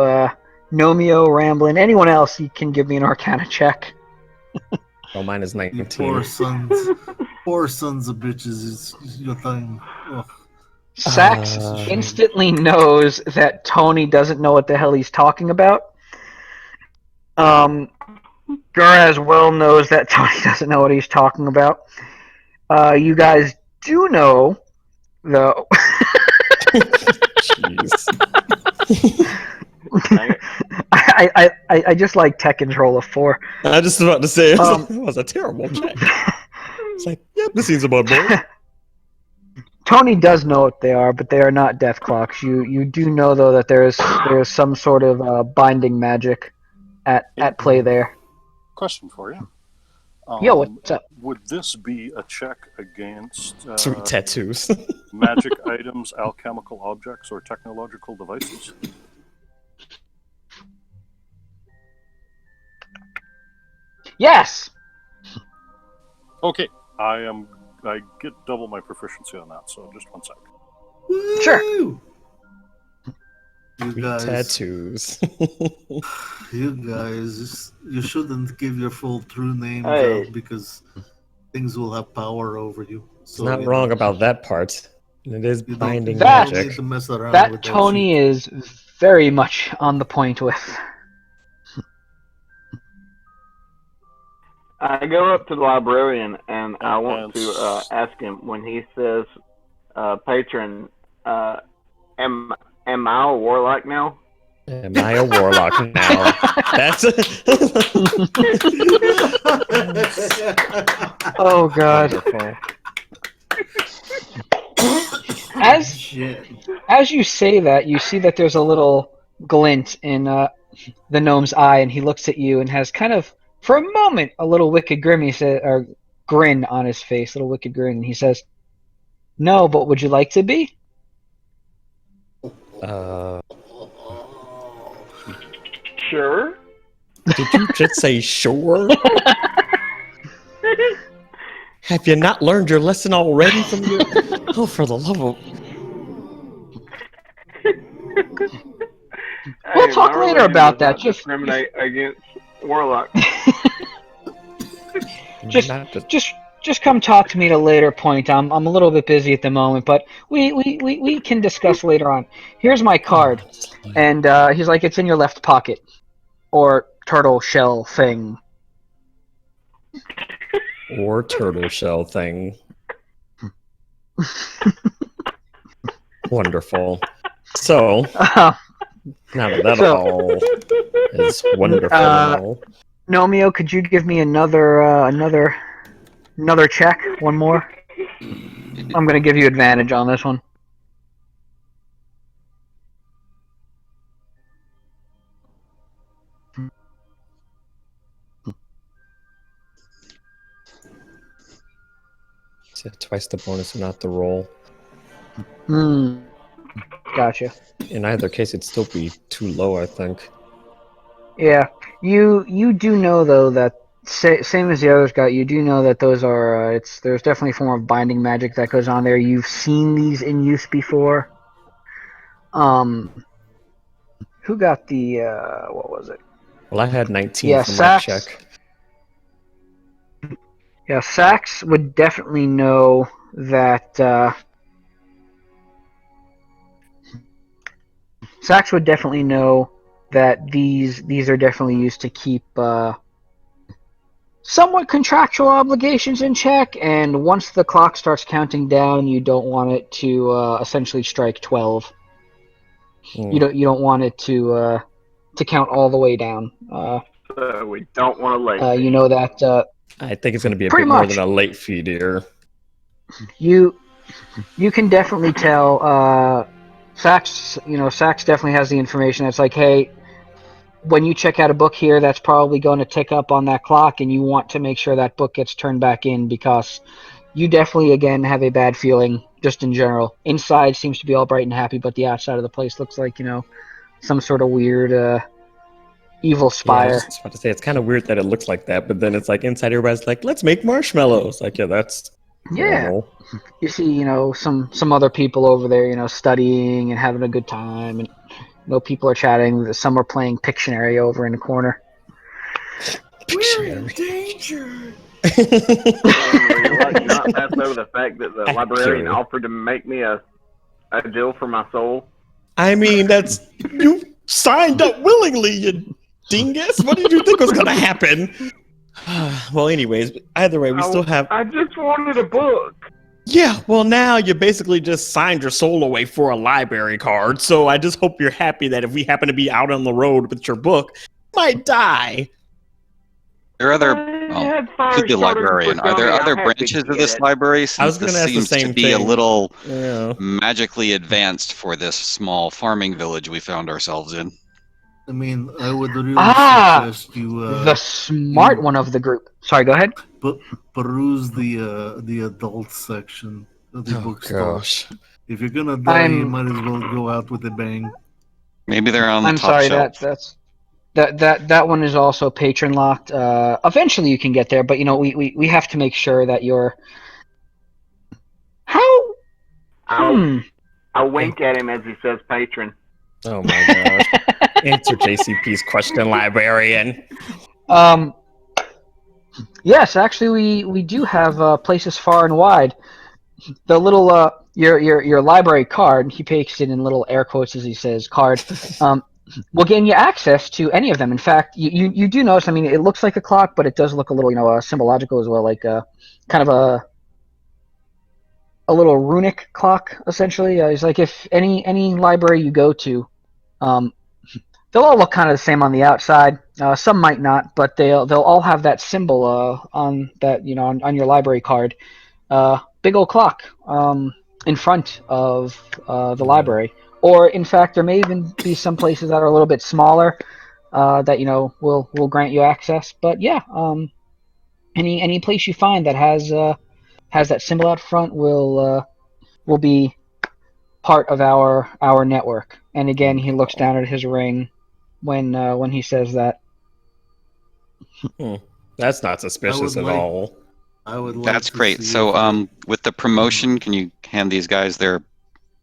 Nomeo, Ramblin, anyone else you can give me an Arcana check.
Oh, mine is
You
19.
poor sons. Poor sons of bitches. It's your time. Oh,
Sax
Uh,
instantly knows that Tony doesn't know what the hell he's talking about. Gura as well knows that Tony doesn't know what he's talking about. You guys do know, though.
Jeez.
Dang it.
I just like Tekken's roll of 4.
I was just about to say
Um,
that was a terrible check. It's like, yep, this seems about right.
Tony does know what they are, but they are not death clocks. You do know though that there is some sort of binding magic at play there.
Question for you.
Yo, what's up?
Would this be a check against
Sweet tattoos.
magic items, alchemical objects, or technological devices?
Yes.
Okay, I get double my proficiency on that, so just 1 sec.
Sure.
woo! You
Sweet
guys,
tattoos.
you shouldn't give your full true names
Hey.
out because things will have power over you.
It's
So
not
you
wrong
know,
about that part. And it is
you don't,
binding
you don't
magic.
need to mess around
That
with
Tony
that
is very much on the point with.
I go up to the librarian and I want
And-
to ask him when he says, "Patron, am I a warlock now?"
Am I a warlock now? That's
Oh God.
wonderful.
As
Shit.
as you say that, you see that there's a little glint in the gnome's eye, and he looks at you and has kind of, for a moment, a little wicked grin. He said, or grin on his face, little wicked grin. And he says, "No, but would you like to be?"
Sure.
Did you just say sure? Have you not learned your lesson already from your... Oh, for the love of...
We'll
Hey,
talk
my
later
religion
about
does
that,
not
just-
discriminate against warlocks.
Just come talk to me at a later point. I'm a little bit busy at the moment, but we can discuss later on. Here's my card, and he's like, "It's in your left pocket," or turtle shell thing.
Or turtle shell thing. Wonderful. So, now that that
So-
all is wonderful and all,
Nomeo, could you give me another check? One more. I'm gonna give you advantage on this one.
so twice the bonus and not the roll.
Gotcha.
In either case, it'd still be too low, I think.
Yeah, you do know though that same as the others got. You do know that those are there's definitely a form of binding magic that goes on there. You've seen these in use before. Who got the what was it?
Well, I had 19
Yeah,
for my
Sax.
check.
Yeah, Sax would definitely know that. Sax would definitely know that these are definitely used to keep somewhat contractual obligations in check, and once the clock starts counting down, you don't want it to essentially strike 12. You don't want it to count all the way down.
So we don't want to late.
You know that
I think it's going to be a
Pretty
bit more
much.
than a late fee here.
you can definitely tell Sax definitely has the information that's like, hey, when you check out a book here, that's probably going to tick up on that clock, and you want to make sure that book gets turned back in, because you definitely, again, have a bad feeling just in general. Inside seems to be all bright and happy, but the outside of the place looks like, some sort of weird evil
Yeah, I
spire.
was just about to say it's kind of weird that it looks like that, but then it's like inside everybody's like, let's make marshmallows. Like, yeah, that's
Yeah.
normal.
You see, some other people over there, studying and having a good time, and people are chatting. Some are playing Pictionary over in the corner.
We're in danger.
And will you like not pass over the fact that the librarian
Actually.
offered to make me a deal for my soul?
I mean, you signed up willingly, you dingus. What did you think was gonna happen? Well, anyways, either way, we still have.
I just wanted a book.
Yeah, well, now you basically just signed your soul away for a library card. So I just hope you're happy that if we happen to be out on the road with your book, you might die.
There are other.
I had
To
fire
the
starters
librarian,
for
are there
Johnny.
other
I had to
branches of
get
this
it.
library?
I was
Since
gonna
this
ask the
seems to
same
be a
thing.
little
Yeah.
magically advanced for this small farming village we found ourselves in.
I mean, I would really suggest you
The smart one of the group. Sorry, go ahead.
peruse the adult section of the
Oh
bookstore.
gosh.
If you're gonna die, you might as well go out with a bang.
Maybe they're on the
I'm
top
sorry.
shelf.
That one is also patron locked. Eventually you can get there, but we have to make sure that you're. How?
I wink at him as he says patron.
Oh my gosh. Answer JCP's question, librarian.
Yes, actually, we do have places far and wide. The little your library card. He takes it in little air quotes as he says card. Will gain you access to any of them. In fact, you do notice. I mean, it looks like a clock, but it does look a little symbological as well, like kind of a little runic clock essentially. It's like if any library you go to, they'll all look kind of the same on the outside. Some might not, but they'll all have that symbol on that on your library card. Big old clock in front of the library. Or in fact, there may even be some places that are a little bit smaller that will grant you access. But yeah, any place you find that has that symbol out front will be part of our network. And again, he looks down at his ring when he says that.
That's not suspicious at all.
I would.
That's great. So, with the promotion, can you hand these guys their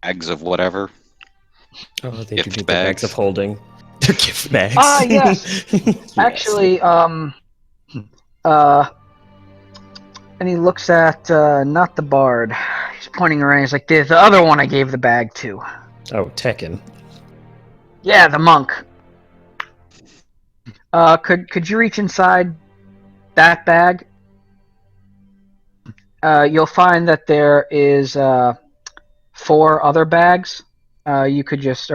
bags of whatever?
Oh, they
Gift
do need the
bags.
bags of holding. Their gift bags.
Yes.
Yes.
Actually, and he looks at not the bard. He's pointing around. He's like, the other one I gave the bag to.
Oh, Tekken.
Yeah, the monk. Could you reach inside that bag? You'll find that there is 4 other bags. You could just,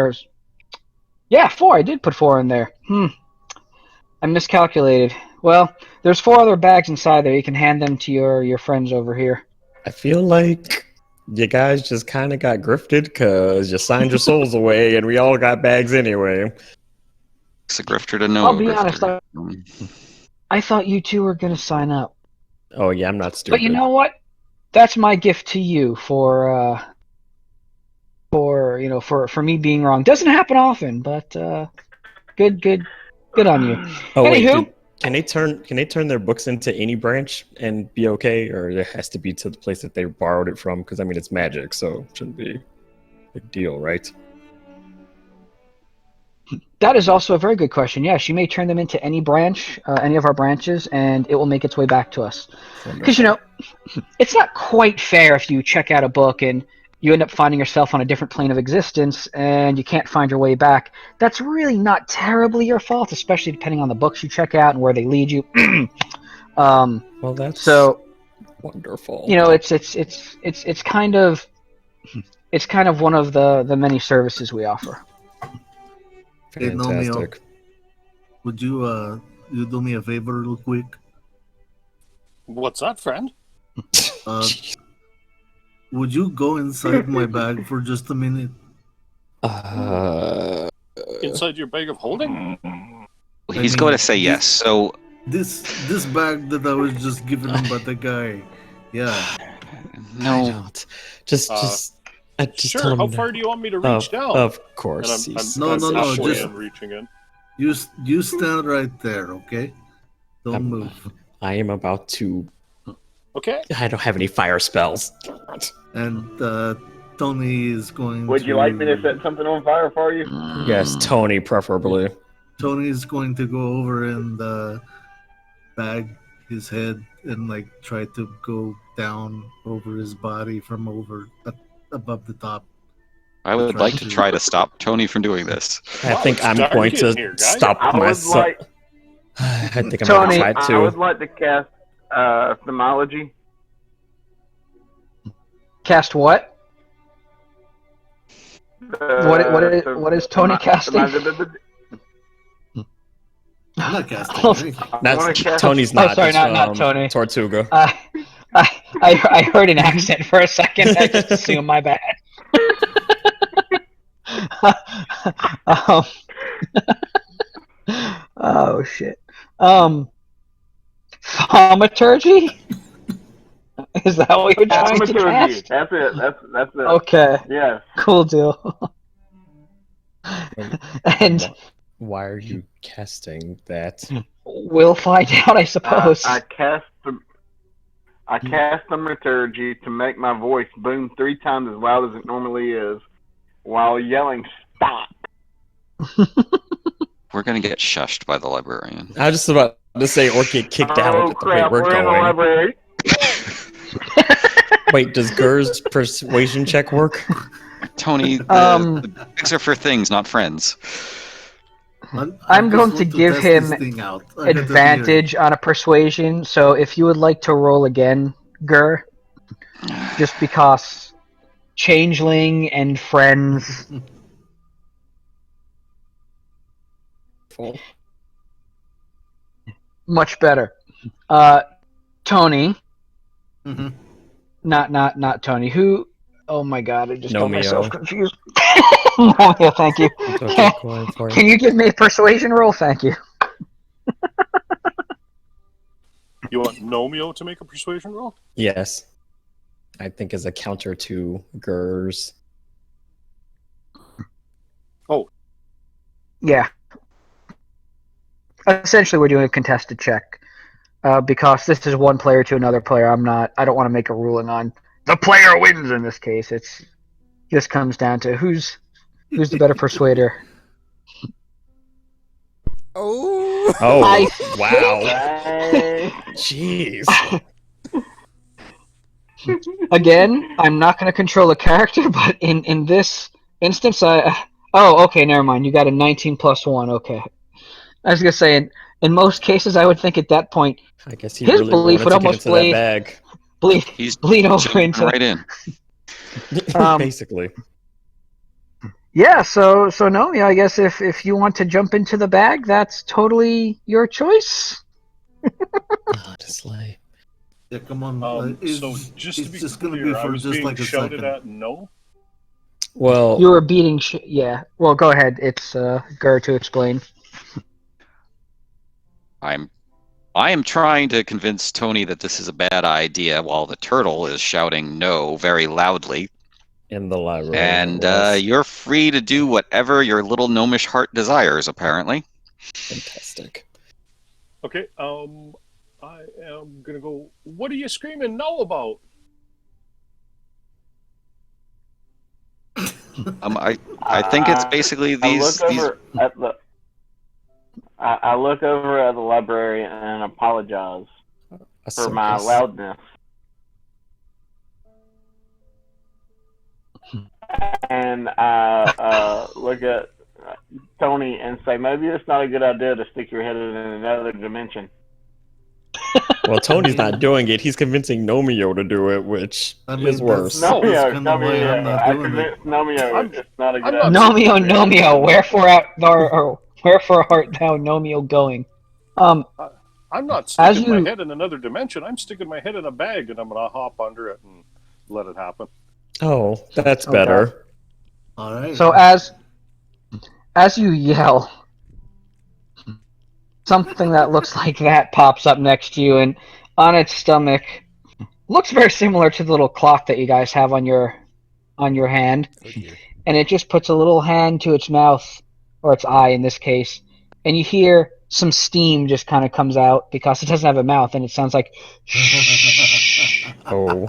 yeah, 4. I did put 4 in there. I miscalculated. Well, there's 4 other bags inside there. You can hand them to your friends over here.
I feel like you guys just kind of got grifted because you signed your souls away and we all got bags anyway.
It's a grifter to know.
I'll be honest. I thought you two were gonna sign up.
Oh yeah, I'm not stupid.
But you know what? That's my gift to you for me being wrong. Doesn't happen often, but good on you.
Oh wait,
Anywho,
can they turn their books into any branch and be okay, or it has to be to the place that they borrowed it from? Because I mean, it's magic, so it shouldn't be a big deal, right?
that is also a very good question. Yes, you may turn them into any branch, any of our branches, and it will make its way back to us. Because it's not quite fair if you check out a book and you end up finding yourself on a different plane of existence and you can't find your way back. That's really not terribly your fault, especially depending on the books you check out and where they lead you.
Well, that's
so
wonderful.
It's kind of one of the many services we offer.
Hey, Nomeo,
Fantastic.
would you do me a favor real quick?
What's that, friend?
Would you go inside my bag for just a minute?
Inside your bag of holding?
He's going to say yes. So
This bag that I was just given him by the guy. Yeah.
I
no,
don't. Just
Sure.
tell
How
him
far do you want me to reach down?
Of course.
And I'm
No,
halfway
just-
in reaching in.
You stand right there, okay? Don't move.
I am about to.
Okay.
I don't have any fire spells.
And Tony is going
Would
to.
you like me to set something on fire for you?
Yes, Tony, preferably.
Tony is going to go over and bag his head and like try to go down over his body from above the top.
I would like to try to stop Tony from doing this.
I
Wow,
think
it's
I'm
dark
going
in
to
here, guys.
stop
I would
myself.
like.
I think I'm
Tony,
going to try
I would
to.
like to cast Thermology.
Cast what? What is Tony casting?
I'm not casting anything.
That's Tony's
Oh,
not.
sorry,
it's
not Tony.
Tortuga.
I heard an accent for a second. I just assumed my bad. Oh shit. Thaumaturgy? Is that what you're trying to
Thaumaturgy.
cast?
That's it. That's it.
Okay,
Yes.
cool deal. And
Why are you casting that?
we'll find out, I suppose.
I cast Thaumaturgy to make my voice boom 3 times as loud as it normally is, while yelling "Stop!"
We're going to get shushed by the librarian.
I was just about to say, or get kicked out
Oh
at the
crap!
rate we're
We're in the
going.
library.
Wait, does Gur's persuasion check work?
Tony, the bags are for things, not friends.
I'm going to give him advantage on a persuasion, so if you would like to roll again, Gur, just because changeling and friends. Much better. Tony.
Mm-hmm.
Not Tony. Who? Oh my god! I just got
Nomeo.
myself confused. Nomeo, thank you. Can you give me a persuasion roll? Thank you.
You want Nomeo to make a persuasion roll?
Yes. I think as a counter to Gur's.
Oh.
Yeah. Essentially, we're doing a contested check. Because this is one player to another player. I don't want to make a ruling on the player wins in this case. It's just comes down to who's the better persuader.
Oh.
Wow. Jeez.
Again, I'm not going to control a character, but in this instance, okay, never mind. You got a 19 plus 1. Okay. I was going to say, in most cases, I would think at that point,
I guess he
his
really
belief would
wanted to
almost
get into that bag.
bleed over into
right in.
Basically.
Yeah, so no, yeah, I guess if you want to jump into the bag, that's totally your choice.
Honestly.
Yeah, come on.
So just to be
just
clear,
gonna be
I
for
was
just
being
like a
shouted
second.
at no?
Well,
You were beating yeah. Well, go ahead. It's Gur to explain.
I am trying to convince Tony that this is a bad idea while the turtle is shouting no very loudly.
In the library.
And you're free to do whatever your little gnomish heart desires, apparently.
Fantastic.
Okay, I am gonna go, what are you screaming no about?
I think it's basically these.
I look over at the librarian and apologize for my loudness. And I look at Tony and say, maybe it's not a good idea to stick your head in another dimension.
Well, Tony's not doing it. He's convincing Nomeo to do it, which is worse.
Nomeo, I convinced Nomeo it's not a good idea.
Nomeo, wherefore art thou, Nomeo, going?
I'm not sticking my head in another dimension. I'm sticking my head in a bag, and I'm going to hop under it and let it happen.
Oh, that's better.
All right.
So as you yell, something that looks like that pops up next to you, and on its stomach looks very similar to the little clock that you guys have on your hand.
Oh dear.
And it just puts a little hand to its mouth, or its eye in this case, and you hear some steam just kind of comes out because it doesn't have a mouth, and it sounds like
Oh.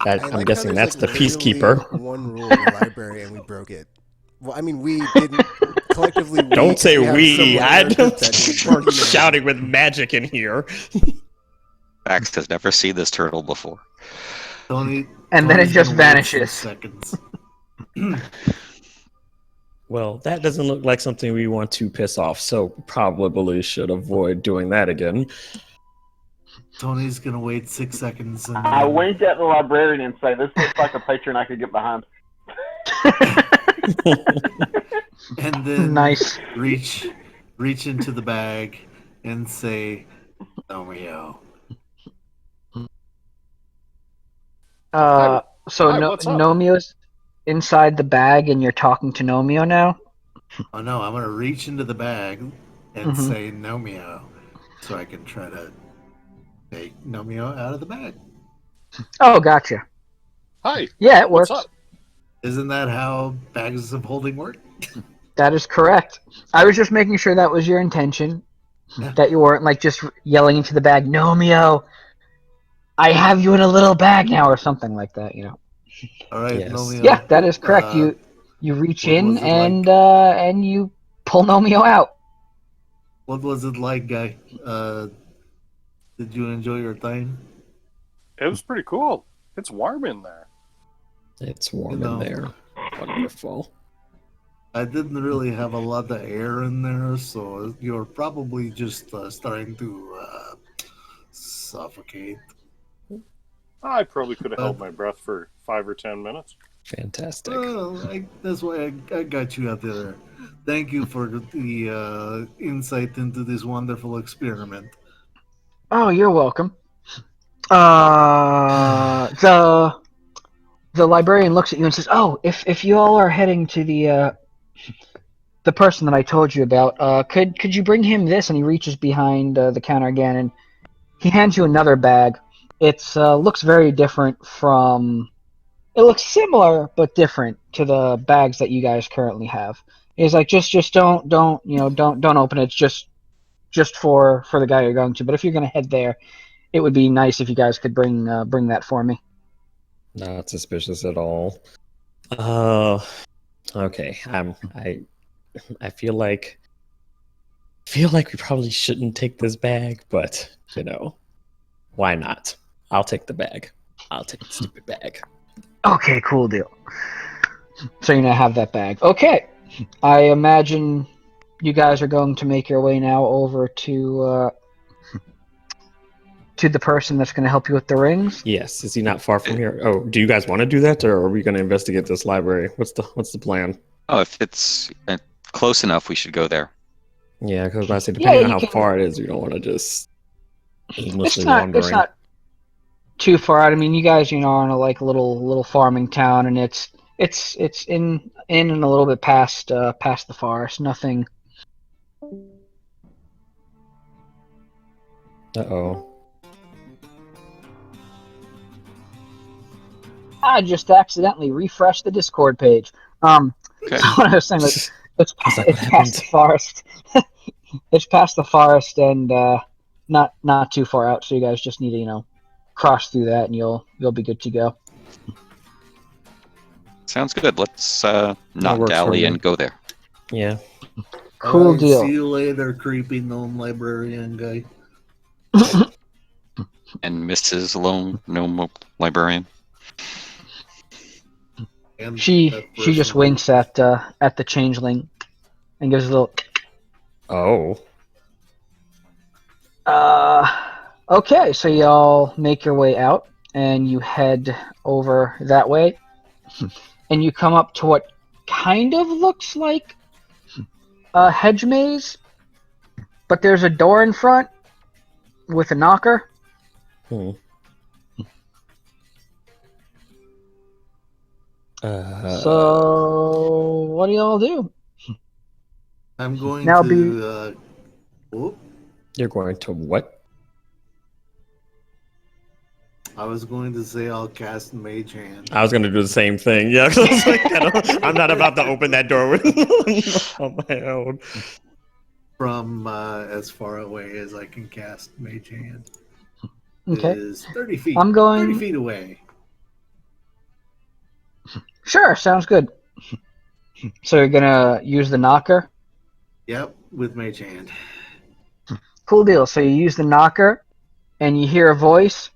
I
I'm
like
guessing
how
that's
there's
the
like literally
peacekeeper.
one rule in the library and we broke it. Well, I mean, we didn't collectively.
Don't say
we. Have
we.
someone in
I
our group that did,
weren't
but, you know.
shouting with magic in here.
Max has never seen this turtle before.
Tony,
and then it
Tony's
just
gonna wait
vanishes.
6 seconds.
Well, that doesn't look like something we want to piss off, so probably should avoid doing that again.
Tony's gonna wait 6 seconds and
I wink at the librarian and say, "This looks like a patron I could get behind."
and then
Nice.
reach into the bag and say, "Romeo."
So
Hi, what's up?
Nomio's inside the bag, and you're talking to Nomio now.
Oh no, I'm gonna reach into the bag and
Mhm.
say Nomeo, so I can try to take Nomeo out of the bag.
Oh, gotcha.
Hi,
Yeah, it
what's
works.
up?
Isn't that how bags of holding work?
That is correct. I was just making sure that was your intention.
Yeah.
That you weren't like just yelling into the bag, Nomio, I have you in a little bag now, or something like that.
All right,
Yes.
Nomeo.
Yeah, that is correct. You reach
what
in
was it like?
and you pull Nomio out.
What was it like, guy? Did you enjoy your time?
It was pretty cool. It's warm in there.
It's warm
You know.
in there. Wonderful.
I didn't really have a lot of air in there, so you're probably just starting to suffocate.
I probably could have held my breath for 5 or 10 minutes.
Fantastic.
Well, that's why I got you out there. Thank you for the insight into this wonderful experiment.
Oh, you're welcome. The librarian looks at you and says, "Oh, if you all are heading to the person that I told you about, could you bring him this?" And he reaches behind the counter again, and he hands you another bag. It's looks very different from. It looks similar but different to the bags that you guys currently have. He's like, just don't don't open it. It's just for the guy you're going to. But if you're gonna head there, it would be nice if you guys could bring that for me.
Not suspicious at all. Oh, okay. I feel like we probably shouldn't take this bag, but why not? I'll take the bag. I'll take the stupid bag.
Okay, cool deal. So you now have that bag. Okay, I imagine you guys are going to make your way now over to the person that's going to help you with the rings.
Yes, is he not far from here? Oh, do you guys want to do that, or are we going to investigate this library? What's the plan?
Oh, if it's close enough, we should go there.
Yeah, because I say depending
Yeah,
on
you
how
can-
far it is, you don't want to just aimlessly
It's not
wandering.
it's not too far out. I mean, you guys are in a little farming town, and it's in and a little bit past the forest. Nothing.
Uh-oh.
I just accidentally refreshed the Discord page.
Okay.
So what I was saying was, it's
I was like,
it's
what
past the
happened?
forest. It's past the forest and not too far out. So you guys just need to cross through that, and you'll be good to go.
Sounds good. Let's not
works for
dally
me.
and go there.
Yeah.
Cool
Alright,
deal.
See you later, creepy gnome librarian guy.
And Mrs. Lone Gnome Librarian.
And
She
that
just
person.
winks at the changeling and gives a little.
Oh.
Okay, so y'all make your way out and you head over that way, and you come up to what kind of looks like a hedge maze, but there's a door in front with a knocker.
Hmm.
So what do y'all do?
I'm going
Now
to. Oh,
You're going to what?
I was going to say I'll cast Mage Hand.
I was going to do the same thing. Yeah, 'cause I was like, I'm not about to open that door with on my own.
from as far away as I can cast Mage Hand.
Okay.
Is 30 feet.
I'm going-
30 feet away.
Sure, sounds good. So you're gonna use the knocker?
Yep, with Mage Hand.
Cool deal. So you use the knocker, and you hear a voice.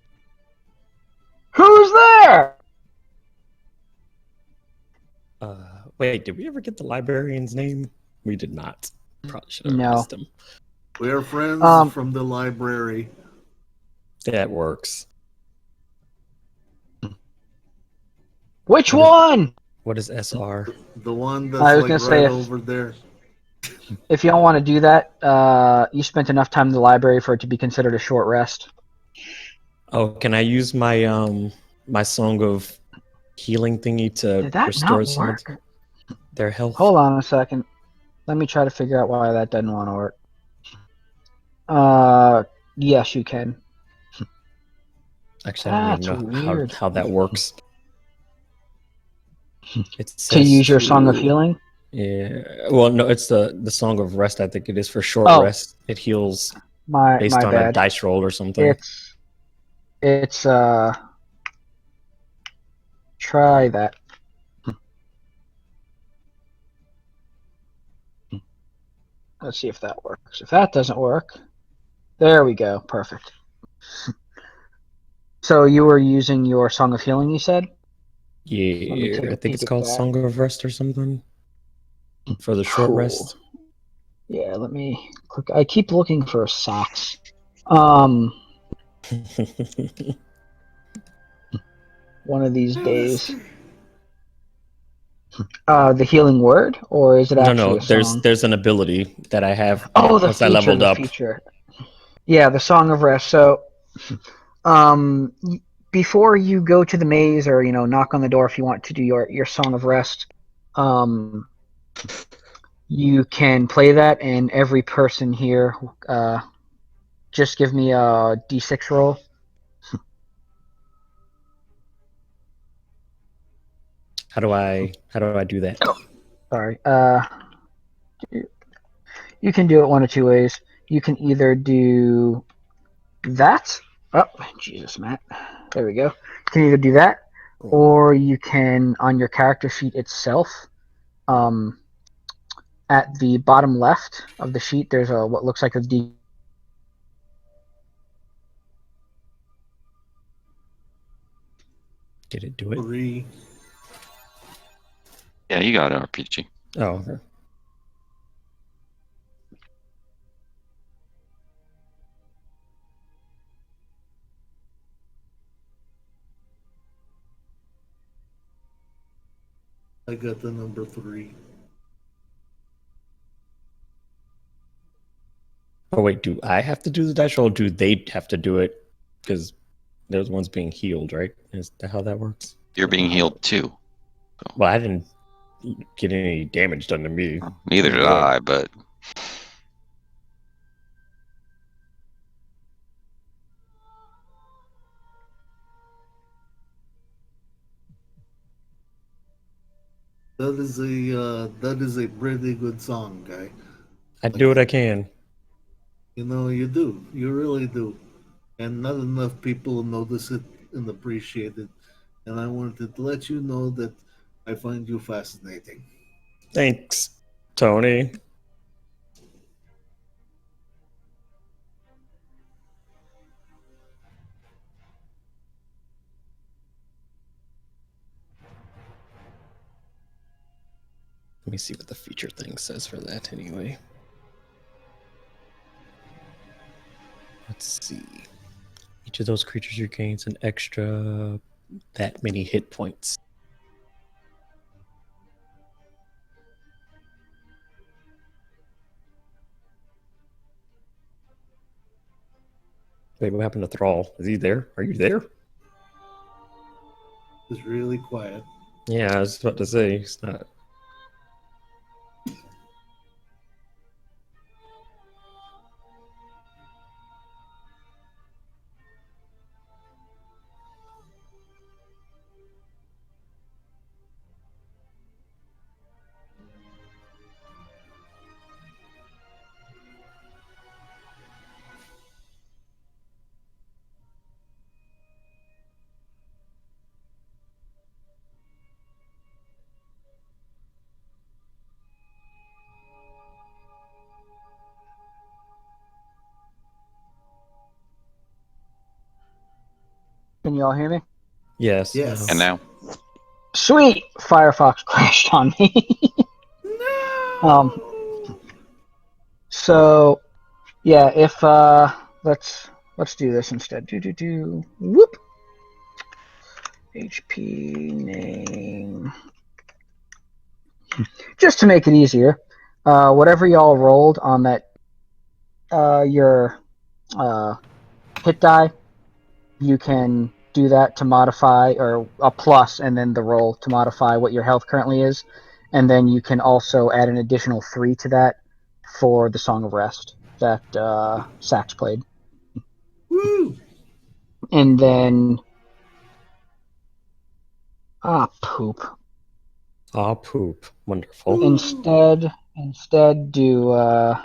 Who's there?
Wait, did we ever get the librarian's name? We did not. Probably should have
No.
asked him.
We are friends from the library.
That works.
Which one?
What is SR?
The one
I was
that's
gonna
like
say
right
if-
over there.
If you don't want to do that, you spent enough time in the library for it to be considered a short rest.
Oh, can I use my my song of healing thingy to
Did that
restore
not
some of
work?
their health?
Hold on a second. Let me try to figure out why that doesn't want to work. Yes, you can.
Actually, I don't even
That's
know
weird.
how that works. It
To
says
use your Song of Healing?
Yeah. Well, no, it's the Song of Rest. I think it is for short
Oh.
rest. It heals
My
based on
bad.
a dice roll or something.
It's try that. Let's see if that works. If that doesn't work, there we go. Perfect. So you were using your Song of Healing, you said?
Yeah,
take a
I think
peek
it's
at
called
that.
Song of Rest or something for the short
Cool.
rest.
Yeah, let me click. I keep looking for socks. One of these days. The healing word, or is it
No,
actually
no.
a song?
There's an ability that I have
Oh, the
once
feature.
I leveled
The
up.
feature. Yeah, the Song of Rest. So, before you go to the maze, or knock on the door if you want to do your Song of Rest, you can play that, and every person here, just give me a d6 roll.
How do I do that?
Sorry. You can do it one of two ways. You can either do that. Oh, Jesus, Matt. There we go. You can either do that, or you can, on your character sheet itself, at the bottom left of the sheet, there's a what looks like a D.
Did it do it?
3.
Yeah, you got it, RPG.
Oh, okay.
I got the number 3.
Oh wait, do I have to do the dice roll? Or do they have to do it? Because they're the ones being healed, right? Is that how that works?
You're being healed too.
Well, I didn't get any damage done to me.
Neither did I, but
That is a pretty good song, guy.
I do what I can.
You do. You really do. And not enough people notice it and appreciate it. And I wanted to let you know that I find you fascinating.
Thanks, Tony. Let me see what the feature thing says for that anyway. Let's see. Each of those creatures regains an extra that many hit points. Wait, what happened to Thrall? Is he there? Are you there?
It's really quiet.
Yeah, I was about to say he's not.
Can you all hear me?
Yes.
Yes.
And now,
Sweet! Firefox crashed on me.
No.
So yeah, if let's do this instead. Whoop. HP name. Just to make it easier, whatever y'all rolled on that your hit die, you can do that to modify, or a plus and then the roll to modify what your health currently is, and then you can also add an additional 3 to that for the Song of Rest that Sax played.
Woo.
And then poop.
Ah, poop. Wonderful.
Instead do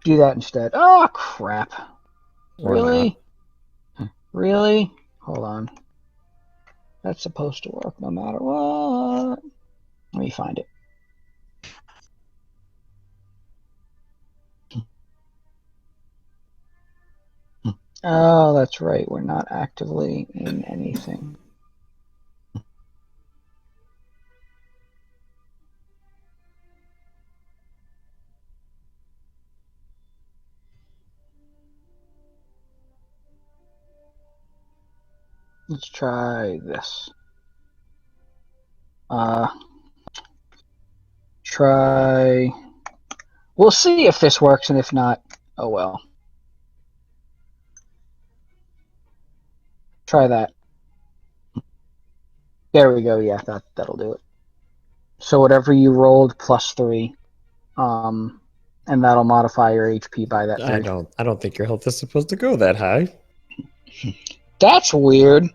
do that instead. Oh crap.
Or not.
Really? Really? Hold on. That's supposed to work no matter what. Let me find it. Oh, that's right. We're not actively in anything. Let's try this. Try. We'll see if this works, and if not, oh well. Try that. There we go. Yeah, that'll do it. So whatever you rolled plus 3, and that'll modify your HP by that 3.
I don't think your health is supposed to go that high.
That's weird.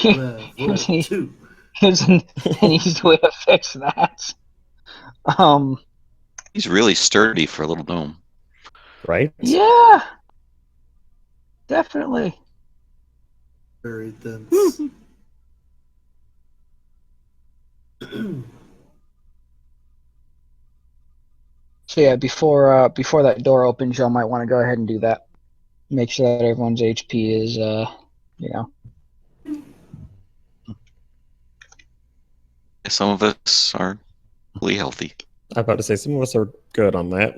Level 2.
Here's an easy way to fix that.
he's really sturdy for a little gnome.
Right?
Yeah, definitely.
Very dense.
So yeah, before that door opens, y'all might want to go ahead and do that. Make sure that everyone's HP is,
Some of us are really healthy.
I'm about to say some of us are good on that.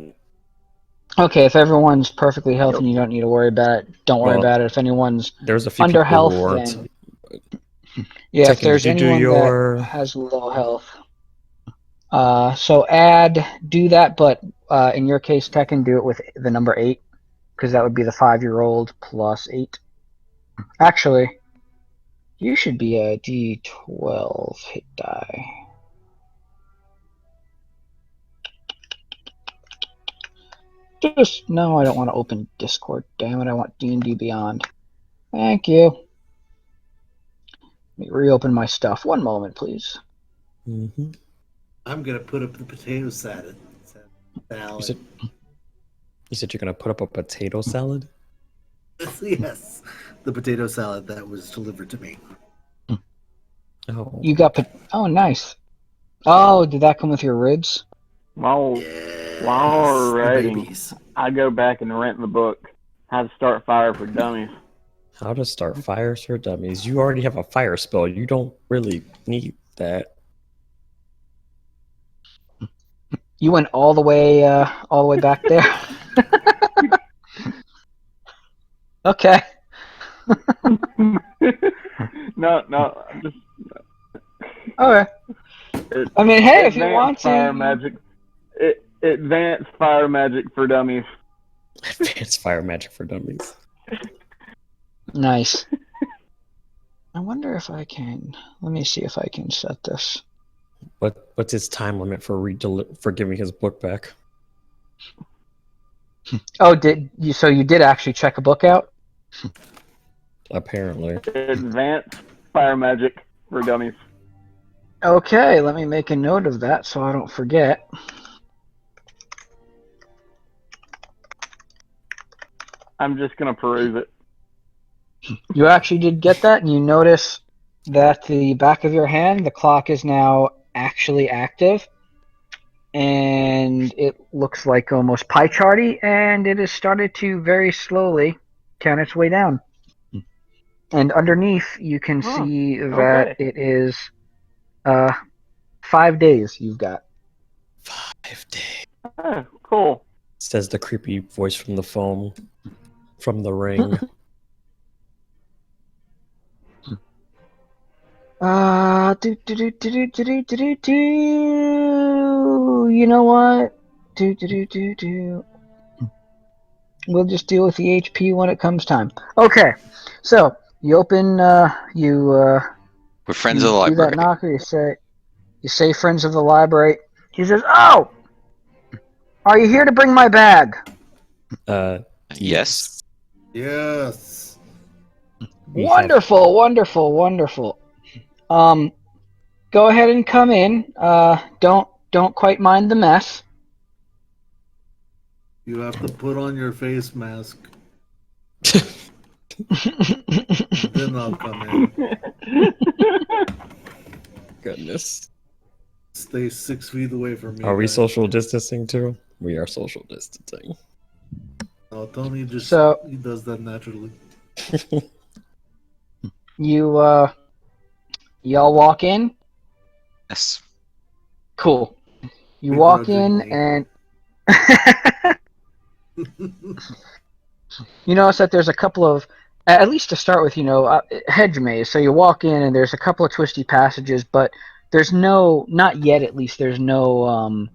Okay, if everyone's perfectly healthy
Yep.
and you don't need to worry about it, don't worry
Well,
about it. If anyone's
There's a few
under
people
health,
who weren't.
then yeah, if
Tekken,
there's
did you do
anyone
your-
that has low health, so do that, but in your case, Tekken, do it with the number 8, because that would be the 5-year-old plus 8. Actually, you should be a D12 hit die. No, I don't want to open Discord. Damn it, I want D&D Beyond. Thank you. Let me reopen my stuff. One moment, please.
Mm-hmm.
I'm gonna put up the potato salad.
You said you're gonna put up a potato salad?
Yes, the potato salad that was delivered to me.
Oh.
You got oh, nice. Oh, did that come with your ribs?
While
Yes,
we're
the
writing,
babies.
I go back and rent the book, How to Start Fire for Dummies.
How to start fires for dummies. You already have a fire spell. You don't really need that.
You went all the way back there. Okay.
No, just
Okay. I mean, hey, if you want
fire
to.
magic. Advanced fire magic for dummies.
Advanced fire magic for dummies.
Nice. I wonder if I can. Let me see if I can set this.
What's his time limit for giving his book back?
Oh, did you? So you did actually check a book out?
Apparently.
Advanced fire magic for dummies.
Okay, let me make a note of that so I don't forget.
I'm just gonna peruse it.
You actually did get that, and you notice that the back of your hand, the clock is now actually active, and it looks like almost pie charty, and it has started to very slowly count its way down. And underneath, you can see that
okay.
it is 5 days you've got.
5 days.
Oh, cool.
Says the creepy voice from the phone, from the ring.
You know what? We'll just deal with the HP when it comes time. Okay, so you open,
We're friends of the
do that
library.
knocker. You say friends of the library. He says, "Oh, are you here to bring my bag?"
Yes.
Yes.
Wonderful, wonderful, wonderful. Go ahead and come in. Don't quite mind the mess.
You have to put on your face mask. Then I'll come in.
Goodness.
Stay 6 feet away from me.
Are we
guys.
social distancing too? We are social distancing.
No, Tony just
So-
he does that naturally.
You y'all walk in.
Yes.
Cool. You walk in
Begrudgingly.
and you notice that there's a couple of, at least to start with, hedge maze. So you walk in and there's a couple of twisty passages, but there's no, not yet at least, there's no,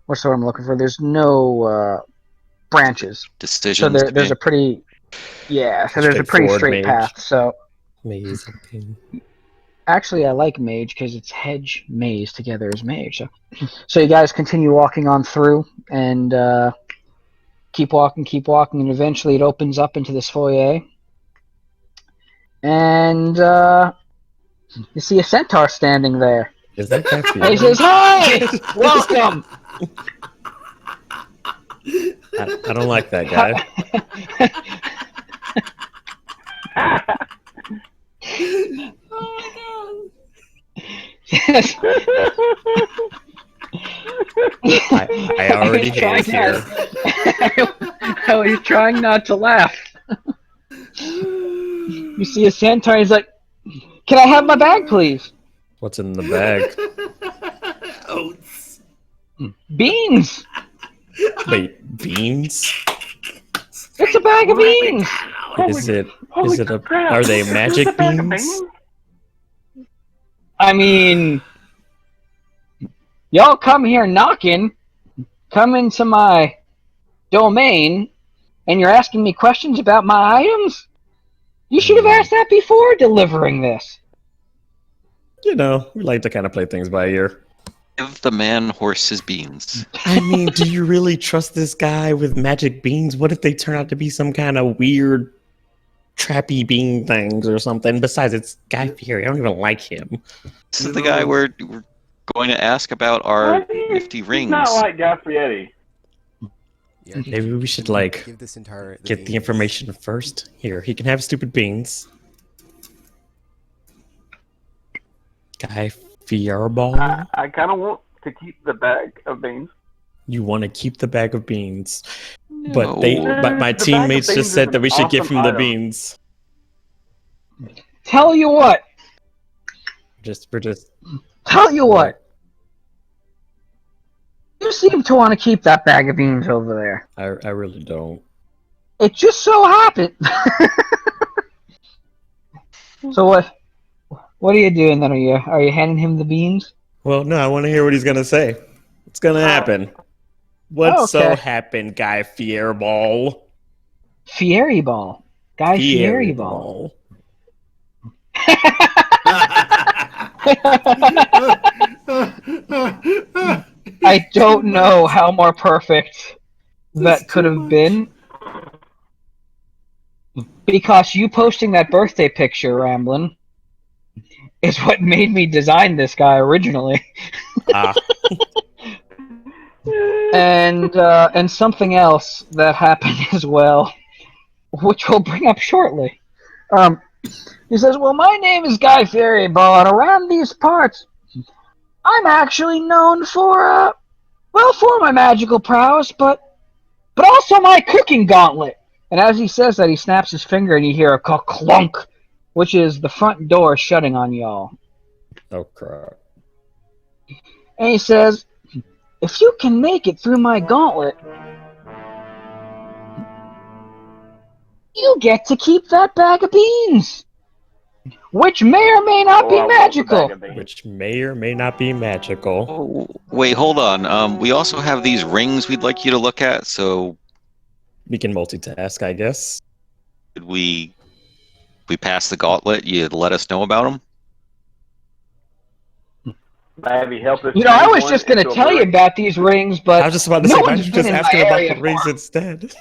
what's the word I'm looking for? There's no branches. So
Decisions.
there's a pretty, so there's a pretty
Straightforward
straight
mage.
path. So
Maze.
actually, I like mage because it's hedge maze together as mage. So you guys continue walking on through and keep walking, and eventually it opens up into this foyer. And you see a centaur standing there.
Is that guy for
And he
you?
says, "Hi! Welcome!"
I don't like that guy.
Yes.
I already hate here.
I was trying not to laugh. You see a centaur, he's like, "Can I have my bag, please?"
What's in the bag?
Oats.
"Beans!
Wait, beans?
It's a bag of beans!"
Is it a?
crap.
Are they magic
There's a bag of
beans?
I mean, y'all come here knocking, come into my domain, and you're asking me questions about my items? You should have asked that before delivering this.
You know, we like to kind of play things by ear.
Give the man horse his beans.
I mean, do you really trust this guy with magic beans? What if they turn out to be some kind of weird, trappy bean things or something? Besides, it's Guy Fieri. I don't even like him.
This is the guy we're going to ask about our nifty rings.
He's not like Guy Fieri.
Yeah,
Maybe we should, like,
give this entire
get the
beans.
information first. Here, he can have stupid beans. Guy Fierball?
I kind of want to keep the bag of beans.
You want to keep the bag of beans. But
No.
my
The bag of
teammates
beans
just
is
said that
an
we should give
awesome
him the
item.
beans.
Tell you what. You seem to want to keep that bag of beans over there.
I really don't.
It just so happened. So what are you doing then? Are you handing him the beans?
Well, no, I want to hear what he's gonna say. What's gonna happen? What's
okay.
so happened, Guy Fierball?
Fieri ball. Guy Fieri ball. I don't know how more perfect that could have been. Because you posting that birthday picture, Ramblin', is what made me design this guy originally.
Ah,
And something else that happened as well, which we'll bring up shortly. He says, "Well, my name is Guy Fairy Ball, and around these parts, I'm actually known for, for my magical prowess, but also my cooking gauntlet. And as he says that, he snaps his finger and you hear a clunk, which is the front door shutting on y'all.
Oh, crap.
And he says, if you can make it through my gauntlet, you get to keep that bag of beans, which may or may not
Oh,
be
I love the
magical.
bag of beans.
Which may or may not be magical.
Oh, wait, hold on. We also have these rings we'd like you to look at. So,
We can multitask, I guess.
did we pass the gauntlet? You'd let us know about them.
Maybe help us.
You know, I
change
was
one
just going to
into a
tell you
brick.
about these rings, but
I was just about to
no
say, why
one's
don't you
been
just
in
ask
my
him about
area
the rings instead?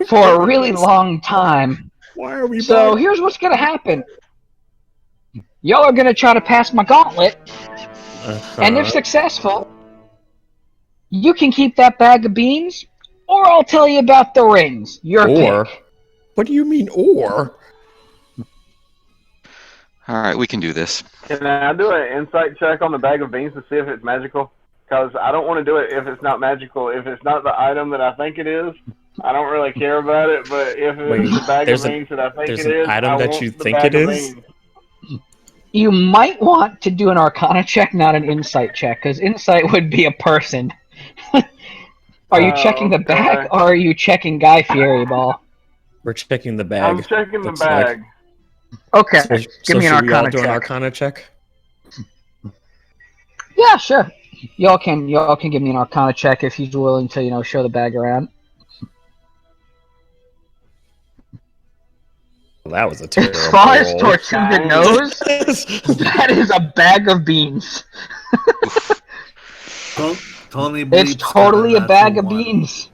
for a really long time.
Why are we
So
buying?
here's what's going to happen. Y'all are going to try to pass my gauntlet, and if successful, you can keep that bag of beans, or I'll tell you about the rings. Your
Or?
pick.
What do you mean, or?
All right, we can do this.
Can I do an insight check on the bag of beans to see if it's magical? Because I don't want to do it if it's not magical. If it's not the item that I think it is, I don't really care about it. But if it's
Wait,
the bag of
there's
beans that I think
there's
it
an
is,
item
I
that
want
you
the
think
bag
it
of
is?
beans.
You might want to do an Arcana check, not an Insight check, because Insight would be a person. Are you checking the bag,
okay.
or are you checking Guy Fieri Ball?
We're checking the bag.
I'm checking the
looks
bag.
like.
Okay,
So
give me an
should we all
Arcana
do an
check.
Arcana check?
Yeah, sure. Y'all can give me an Arcana check if he's willing to, show the bag around.
Well, that was a terrible
As far as
roll.
Tortuga knows, that is a bag of beans.
Tony
It's
Bleep's
totally a
got
bag of
natural one.
beans.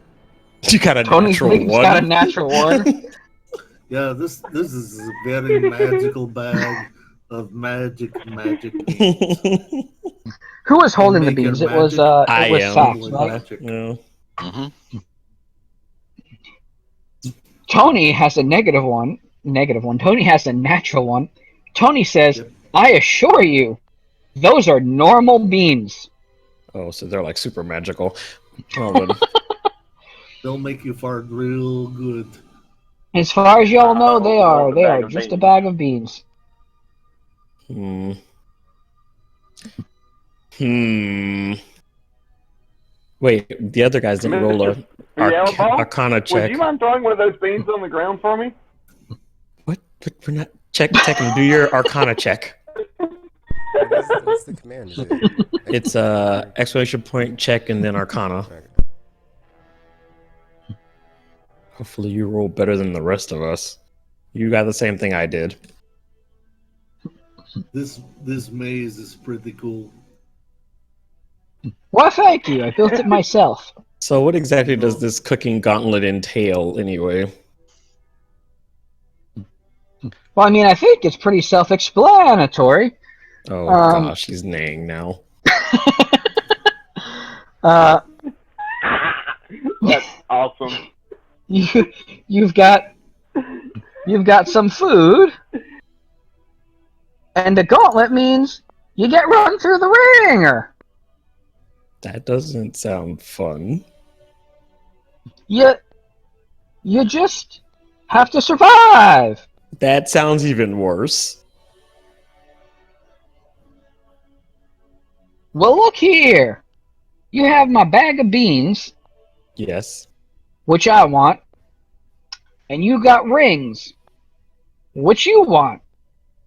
You got a
Tony's
natural
Bleep's
one.
got a natural one.
Yeah, this is a very magical bag of magic beans.
Who was holding the
make your
beans? It was
magic
I
it was
am.
Sax,
Holy
right?
magic.
Yeah.
Mm-hmm.
Tony has a negative one. Tony has a natural one. Tony says,
Yep.
I assure you, those are normal beans.
Oh, so they're like super magical. Well, then.
They'll make you fart real good.
As far as y'all know, they
I
are
want the bag of
just a
beans.
bag of beans.
Wait, the other guys didn't roll a
Yellow ball?
Arcana
Would
check.
you mind throwing one of those beans on the ground for me?
What? We're not checking. Do your Arcana check.
What's the command? Is it
It's exclamation point check and then Arcana.
Okay.
Hopefully you roll better than the rest of us. You got the same thing I did.
This maze is pretty cool.
Well, thank you. I built it myself.
So what exactly does this cooking gauntlet entail anyway?
Well, I mean, I think it's pretty self-explanatory.
Oh gosh, he's neighing now.
Uh,
That's awesome.
you've got some food, and the gauntlet means you get run through the ringer.
That doesn't sound fun.
You just have to survive.
That sounds even worse.
Well, look here. You have my bag of beans,
Yes.
which I want, and you got rings, which you want.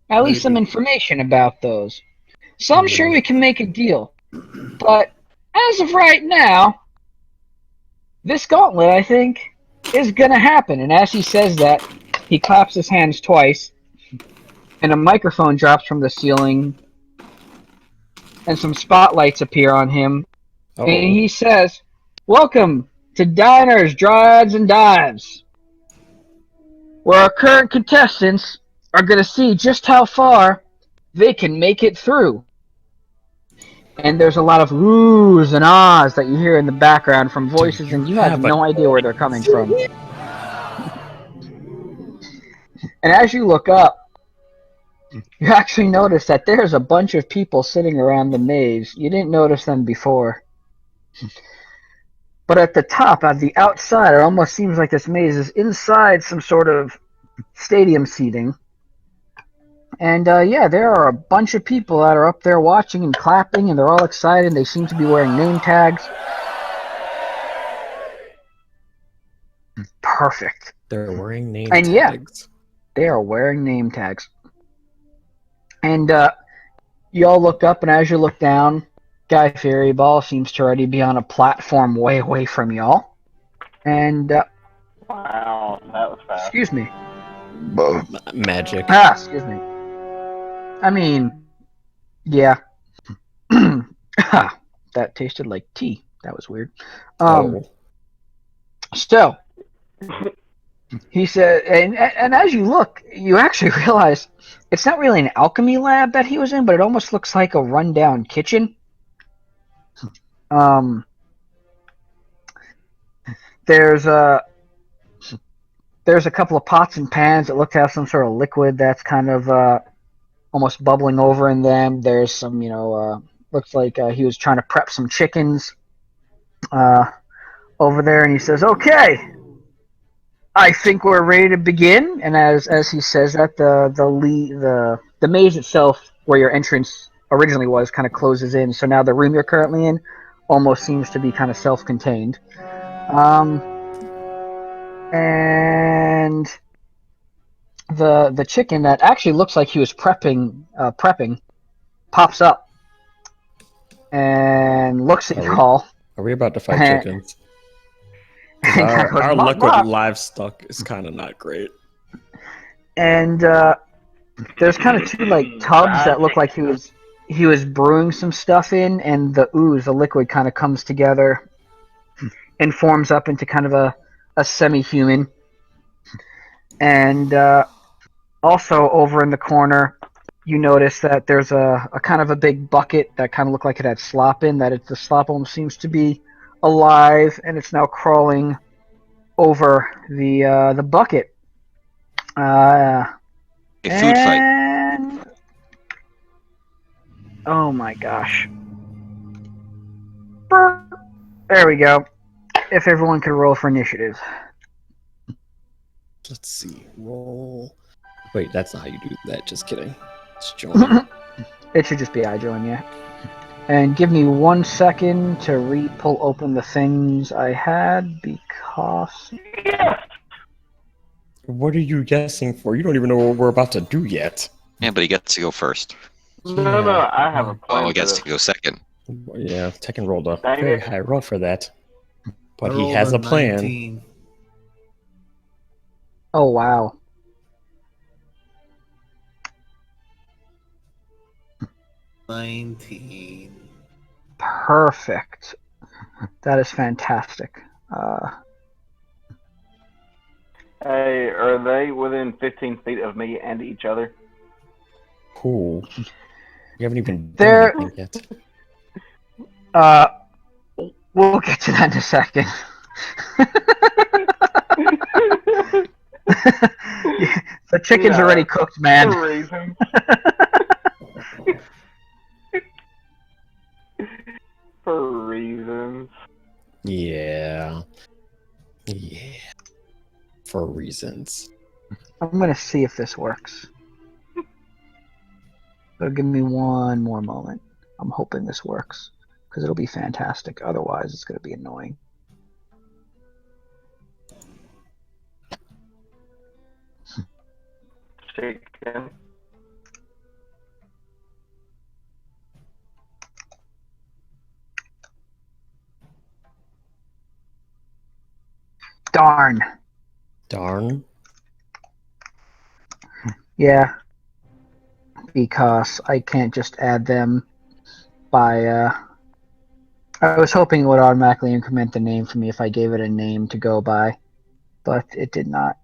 At least some information about those. So I'm sure we can make a deal. But as of right now, this gauntlet, I think, is gonna happen. And as he says that, he claps his hands twice, and a microphone drops from the ceiling, and some spotlights appear on him.
Oh.
And he says, welcome to Diners, Dryads, and Dives, where our current contestants are going to see just how far they can make it through. And there's a lot of oohs and ahs that you hear in the background from voices, and you have no idea where they're coming from. And as you look up, You actually notice that there's a bunch of people sitting around the maze. You didn't notice them before. But at the top, at the outside, it almost seems like this maze is inside some sort of stadium seating. And yeah, there are a bunch of people that are up there watching and clapping, and they're all excited. They seem to be wearing name tags. Perfect.
They're wearing name
And yeah,
tags.
they are wearing name tags. And you all look up, and as you look down, Guy Fairy Ball seems to already be on a platform way away from y'all. And,
Wow, that was fast.
excuse me.
Magic.
Excuse me. I mean, yeah. That tasted like tea. That was weird. So, he said, and as you look, you actually realize it's not really an alchemy lab that he was in, but it almost looks like a rundown kitchen. There's a couple of pots and pans that look to have some sort of liquid that's kind of almost bubbling over in them. There's some, looks like he was trying to prep some chickens over there, and he says, "Okay, I think we're ready to begin." And as he says that, the maze itself, where your entrance originally was, kind of closes in. So now the room you're currently in almost seems to be kind of self-contained. And the chicken that actually looks like he was prepping pops up and looks at y'all.
Are we about to fight chickens? 'Cause our luck with livestock is kind of not great.
And there's kind of two like tubs that look like he was brewing some stuff in, and the ooze, the liquid, kind of comes together and forms up into kind of a semi-human. And also over in the corner, you notice that there's a kind of a big bucket that kind of looked like it had slop in. The slop almost seems to be alive, and it's now crawling over the bucket.
A food fight.
Oh my gosh. There we go. If everyone could roll for initiative.
Let's see. Roll. Wait, that's not how you do that. Just kidding. It's join.
It should just be I join, yeah. And give me 1 second to pull open the things I had, because...
What are you guessing for? You don't even know what we're about to do yet.
Yeah, but he gets to go first.
No, I have a plan.
Oh, he gets to go second.
Yeah, Tekken rolled a
Dang
very
it.
high roll for that. But
I
he
rolled
has a plan.
19.
Oh, wow. Perfect. That is fantastic.
Hey, are they within 15 feet of me and each other?
Cool. You haven't even
There-
done anything yet.
We'll get to that in a second. The chicken's
Yeah.
already cooked, man.
For reasons. For reasons.
Yeah. Yeah. For reasons.
I'm gonna see if this works. So give me one more moment. I'm hoping this works, because it'll be fantastic. Otherwise, it's gonna be annoying.
Chicken.
Darn.
Darn.
Yeah. Because I can't just add them by, I was hoping it would automatically increment the name for me if I gave it a name to go by, but it did not.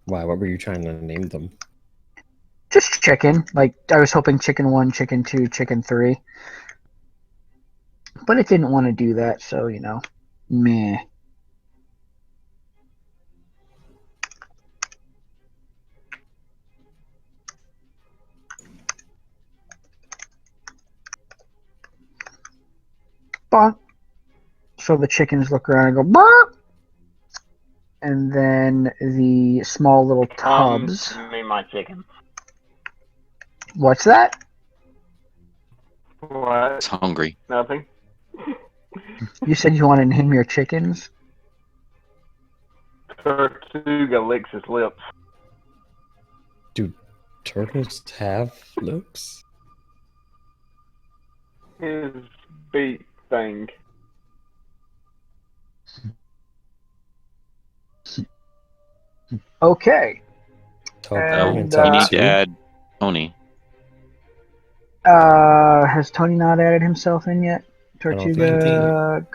Why? What were you trying to name them?
Just chicken. Like, I was hoping chicken 1, chicken 2, chicken 3. But it didn't want to do that, so, Meh. Bonk. So the chickens look around and go bark, and then the small little tubs.
Me, my chicken.
What's that?
What?
It's hungry.
Nothing.
You said you want to name your chickens?
Tortuga licks his lips.
Do turtles have lips?
His beak thing.
Okay.
Totally.
And,
You need to add Tony.
Has Tony not added himself in yet?
don't think
Tortuga.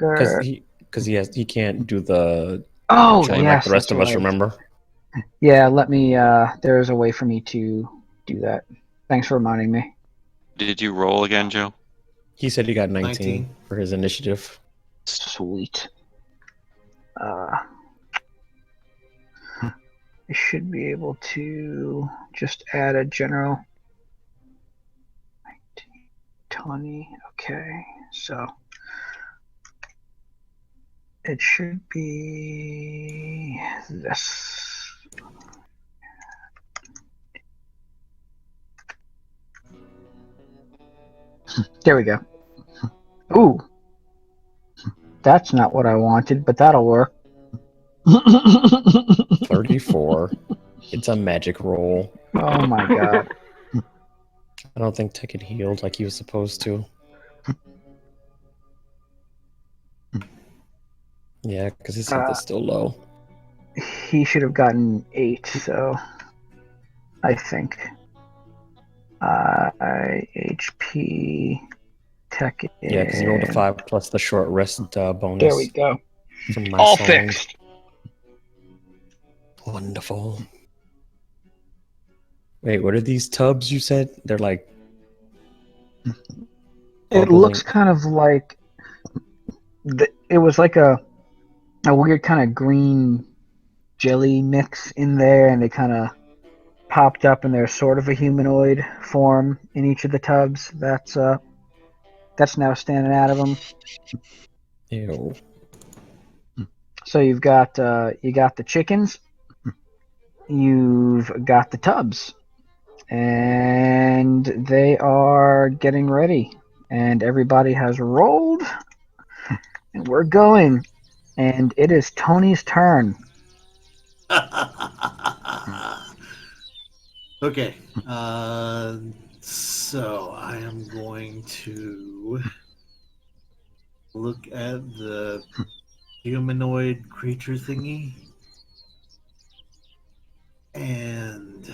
because he can't do the
Oh,
chain
yes,
like the rest
that's
of us.
right.
Remember?
Yeah, let me. There's a way for me to do that. Thanks for reminding me.
Did you roll again, Joe?
He said he got 19
19.
for his initiative.
Sweet. I should be able to just add a general. 19, 20. Okay, so it should be this. There we go. Ooh. That's not what I wanted, but that'll work.
34. It's a magic roll.
Oh my god.
I don't think Tekken healed like he was supposed to. Yeah, because his health is still low.
He should have gotten 8, so I think. HP Tekken.
Yeah, because he rolled a 5 plus the short rest bonus.
There we go.
From my
All
song.
fixed.
Wonderful. Wait, what are these tubs you said? They're like.
It looks kind of like. It was like a weird kind of green jelly mix in there, and they kind of popped up, and there's sort of a humanoid form in each of the tubs. That's now standing out of them.
Ew.
So you've got the chickens, you've got the tubs, and they are getting ready. And everybody has rolled, and we're going. And it is Tony's turn.
Okay. So I am going to look at the humanoid creature thingy and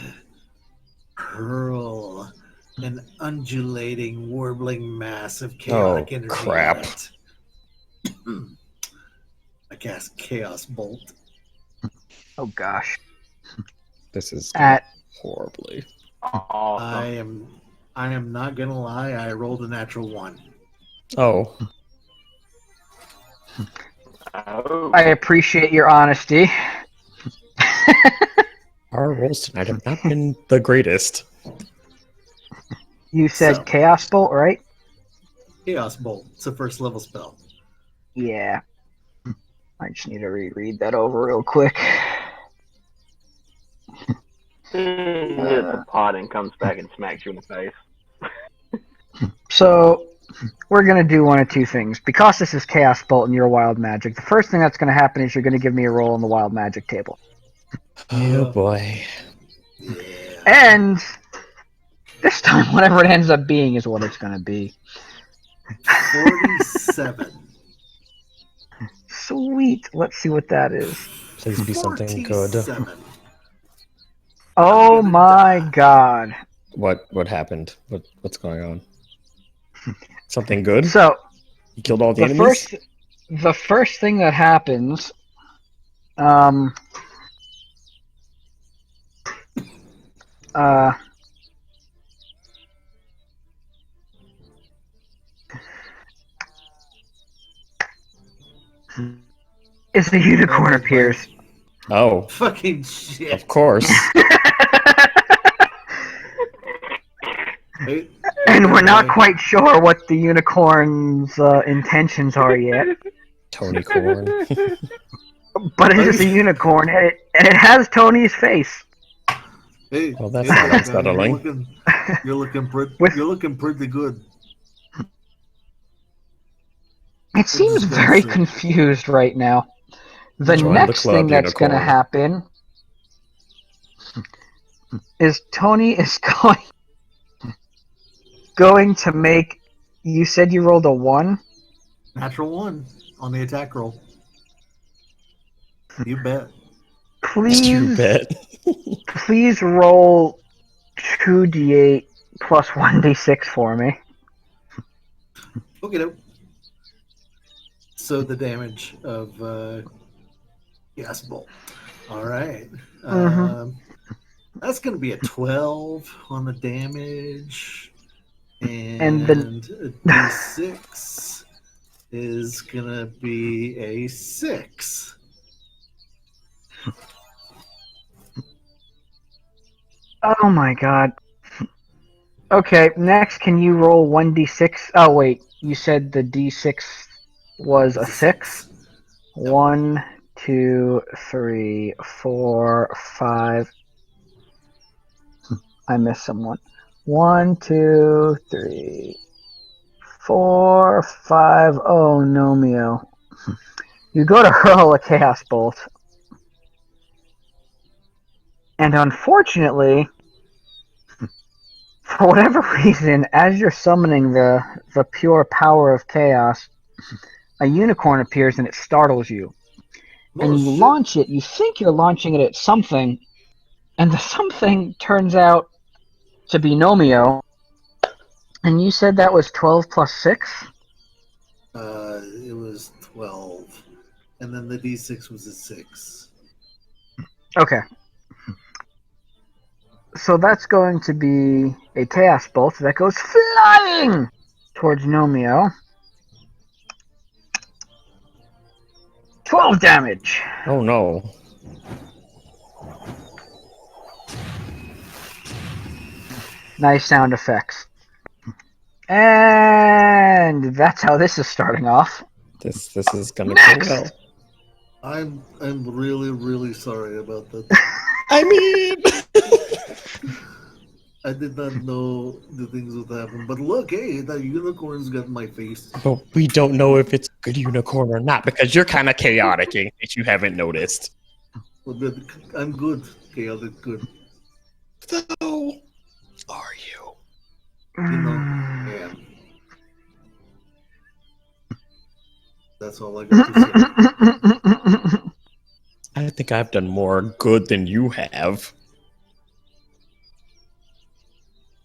hurl an undulating, warbling mass of chaotic energy.
Crap.
At it. I cast Chaos Bolt.
Oh gosh.
This is
At
horribly.
Awesome.
I am not gonna lie, I rolled a natural 1.
Oh.
Oh.
I appreciate your honesty.
Our rolls tonight have not been the greatest.
You said
So.
Chaos Bolt, right?
Chaos Bolt. It's a first level spell.
Yeah. I just need to reread that over real quick.
He hits a pot and comes back and smacks you in the face.
So, we're going to do one of two things. Because this is Chaos Bolt and you're Wild Magic, the first thing that's going to happen is you're going to give me a roll on the Wild Magic table.
Oh boy.
Yeah.
And this time, whatever it ends up being is what it's going to be.
47.
Sweet. Let's see what that is.
Please be something good.
47.
Oh my god.
What happened? What's going on? Something good?
So,
You killed all the enemies?
the first thing that happens, is a unicorn
Alright,
appears.
Oh,
Fucking shit.
of course.
Hey,
And we're not
Mike.
quite sure what the unicorn's intentions are yet.
Tony Corn.
But it is a unicorn, and it has Tony's face.
Hey,
Well, that's
hey,
not
Mike,
unsettling.
you're looking
With-
pretty good.
It seems
just gonna
very
say.
confused right now. The
Join the
next
club,
thing that's going to
unicorn.
happen is Tony is going to make. You said you rolled a 1?
Natural 1 on the attack roll. You bet.
You
Please,
bet.
please roll 2d8 plus 1d6 for me.
Okay, nope. So the damage of gas bolt. All right. That's going to be a 12 on the damage,
And
and a d6 is going to be a 6.
Oh my god. Okay, next, can you roll 1d6? Oh, wait, you said the d6 was a 6? 1, 2, 3, 4, 5. I missed someone. 1, 2, 3, 4, 5. Oh, no, Mio. You go to hurl a chaos bolt. And unfortunately, for whatever reason, as you're summoning the pure power of chaos, a unicorn appears and it startles you. And you launch it, you think you're launching it at something, and the something turns out to be Nomio. And you said that was 12 plus 6?
It was 12. And then the d6 was a 6.
Okay. So that's going to be a chaos bolt that goes flying towards Nomio. 12 damage.
Oh no.
Nice sound effects. And that's how this is starting off.
This is gonna go well.
I'm really, really sorry about that.
I mean,
I did not know the things would happen. But look, hey, that unicorn's got my face.
but we don't know if it's a good unicorn or not because you're kind of chaotic in case you haven't noticed.
Well, I'm good. Chaotic good.
So, are you?
You know, yeah. That's all I got to say.
I think I've done more good than you have.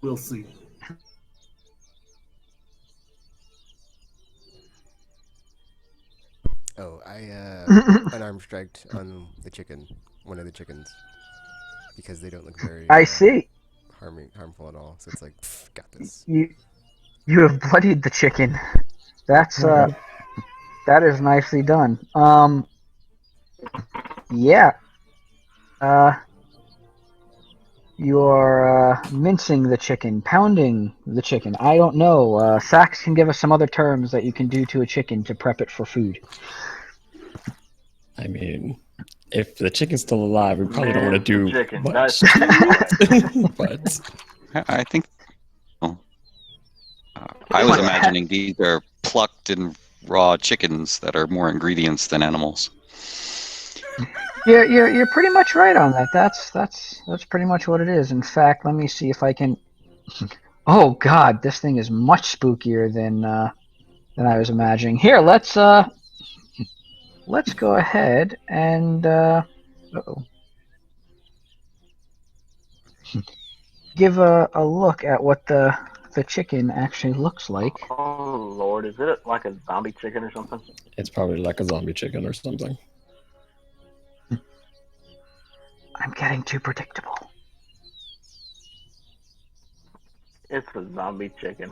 We'll see.
Oh, I unarmed striked on the chicken, one of the chickens, because they don't look very.
I see.
Harmful at all. So it's like, pff, got this.
You have bloodied the chicken. That's that is nicely done. Yeah. You're mincing the chicken, pounding the chicken. I don't know. Sax can give us some other terms that you can do to a chicken to prep it for food.
I mean, if the chicken's still alive, we probably don't want to do
chicken.
much. But
I think. Oh. I was imagining these are plucked and raw chickens that are more ingredients than animals.
You're pretty much right on that. That's pretty much what it is. In fact, let me see if I can. Oh God, this thing is much spookier than I was imagining. Here, let's go ahead and give a look at what the chicken actually looks like.
Oh Lord, is it like a zombie chicken or something?
it's probably like a zombie chicken or something.
I'm getting too predictable.
It's a zombie chicken.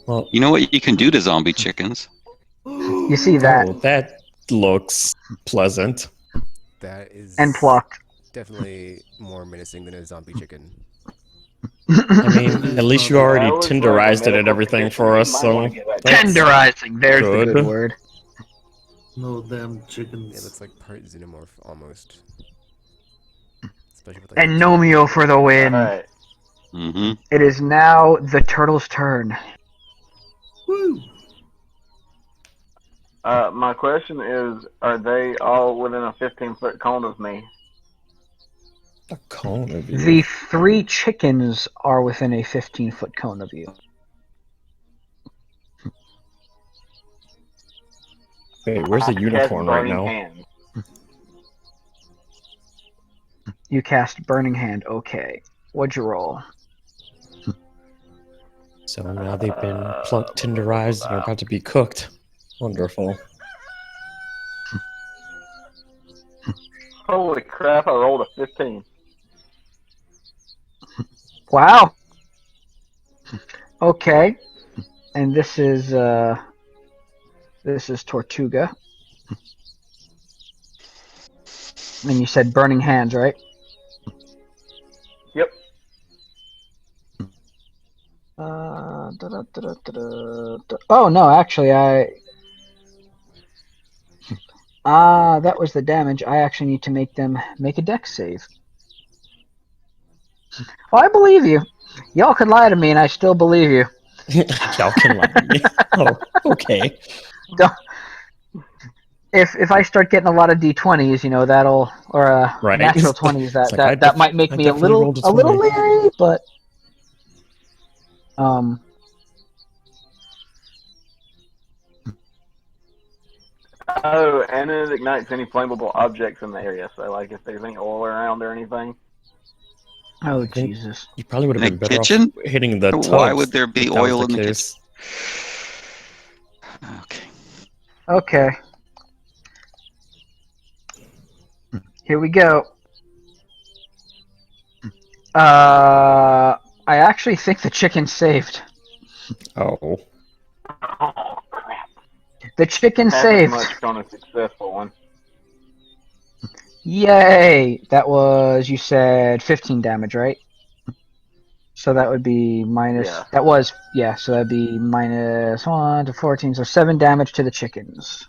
Well,
You know what you can do to zombie chickens?
You see that?
oh, that looks pleasant.
That is
And plucked.
definitely more menacing than a zombie chicken.
I mean, at least you already
That was like a
tenderized it and
medical
everything
condition.
for
You
us,
might
so
wanna get that
that's
Tenderizing. There's the
good.
good word.
No damn
It
chickens.
looks like part xenomorph almost. Especially with like
And Nomeo for the win.
Alright.
Mm-hmm.
It is now the turtle's turn.
Woo!
My question is, are they all within a 15-foot cone of me?
A cone of you.
The 3 chickens are within a 15-foot cone of you.
Wait, where's the
I
unicorn
cast
right
burning
now?
hand.
You cast Burning Hand. Okay. What'd you roll?
So now they've been plucked, tenderized, and are about to be cooked. Wonderful.
Holy crap, I rolled a 15.
Wow. Okay. And this is Tortuga. And you said Burning Hands, right?
Yep.
Oh no, actually that was the damage. I actually need to make them make a dex save. Well, I believe you. Y'all can lie to me and I still believe you.
Y'all can lie to me. Oh, okay.
If I start getting a lot of d20s, you know, that'll or
Right.
natural 20s,
It's like,
that might make
I
me a
definitely rolled a
little
20.
leery, but
Oh, and it ignites any flammable objects in the area. So, like, if there's any oil around or anything.
oh
I think
Jesus.
you probably would have
In
been
the
better
kitchen?
off hitting the tubs.
Why would there be
if that was
oil in the
case.
Okay.
Okay. Here we go. I actually think the chicken's saved.
Oh.
Oh, crap.
The chicken
Half
saved.
as much on a successful one.
Yay! That was, you said 15 damage, right? So that would be minus.
Yeah.
That was, yeah, so that'd be minus 1 to 14, so 7 damage to the chickens.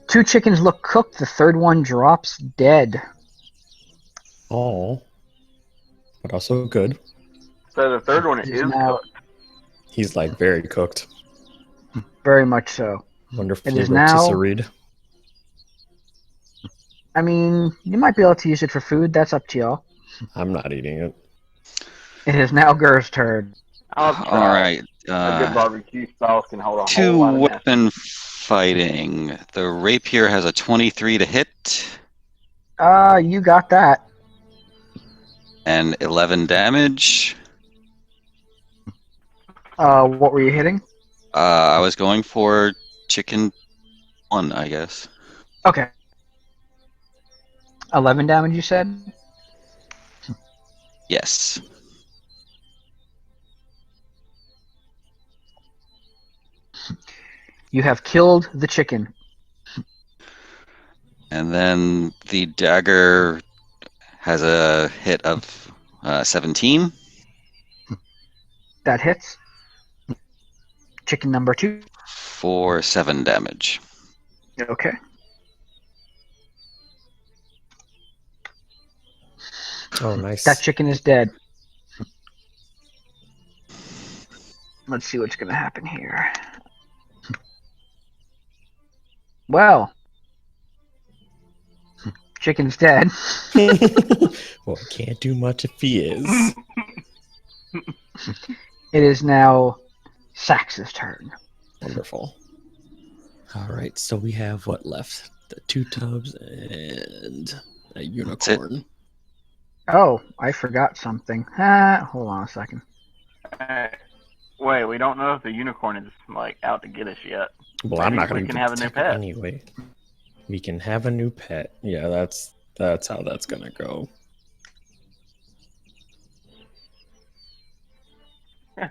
Two chickens look cooked, the third one drops dead.
Oh. But also good.
So the third one
It
is
now
cooked.
He's like very cooked.
very much so.
Wonderfully
It is now-
rotisseried.
I mean, you might be able to use it for food, that's up to y'all.
I'm not eating it.
It is now Gur's turn.
I'll try.
All right.
A good barbecue sauce can hold a whole
Two
lot of mess.
weapon fighting. The rapier has a 23 to hit
You got that.
and 11 damage.
What were you hitting?
I was going for chicken 1, I guess.
Okay. 11 damage, you said?
Yes.
You have killed the chicken.
And then the dagger has a hit of 17.
That hits. Chicken number 2.
For 7 damage.
Okay.
Oh, nice.
That chicken is dead. Let's see what's going to happen here. Well, chicken's dead.
Well, can't do much if he is.
It is now Sax's turn.
Wonderful. All right, so we have what left? The 2 tubs and a unicorn.
Oh, I forgot something. Hold on a second.
Wait, we don't know if the unicorn is like out to get us yet.
Well, I'm not
we
going
can
to
have a new
attack it
pet.
anyway. We can have a new pet. Yeah, that's how that's gonna go.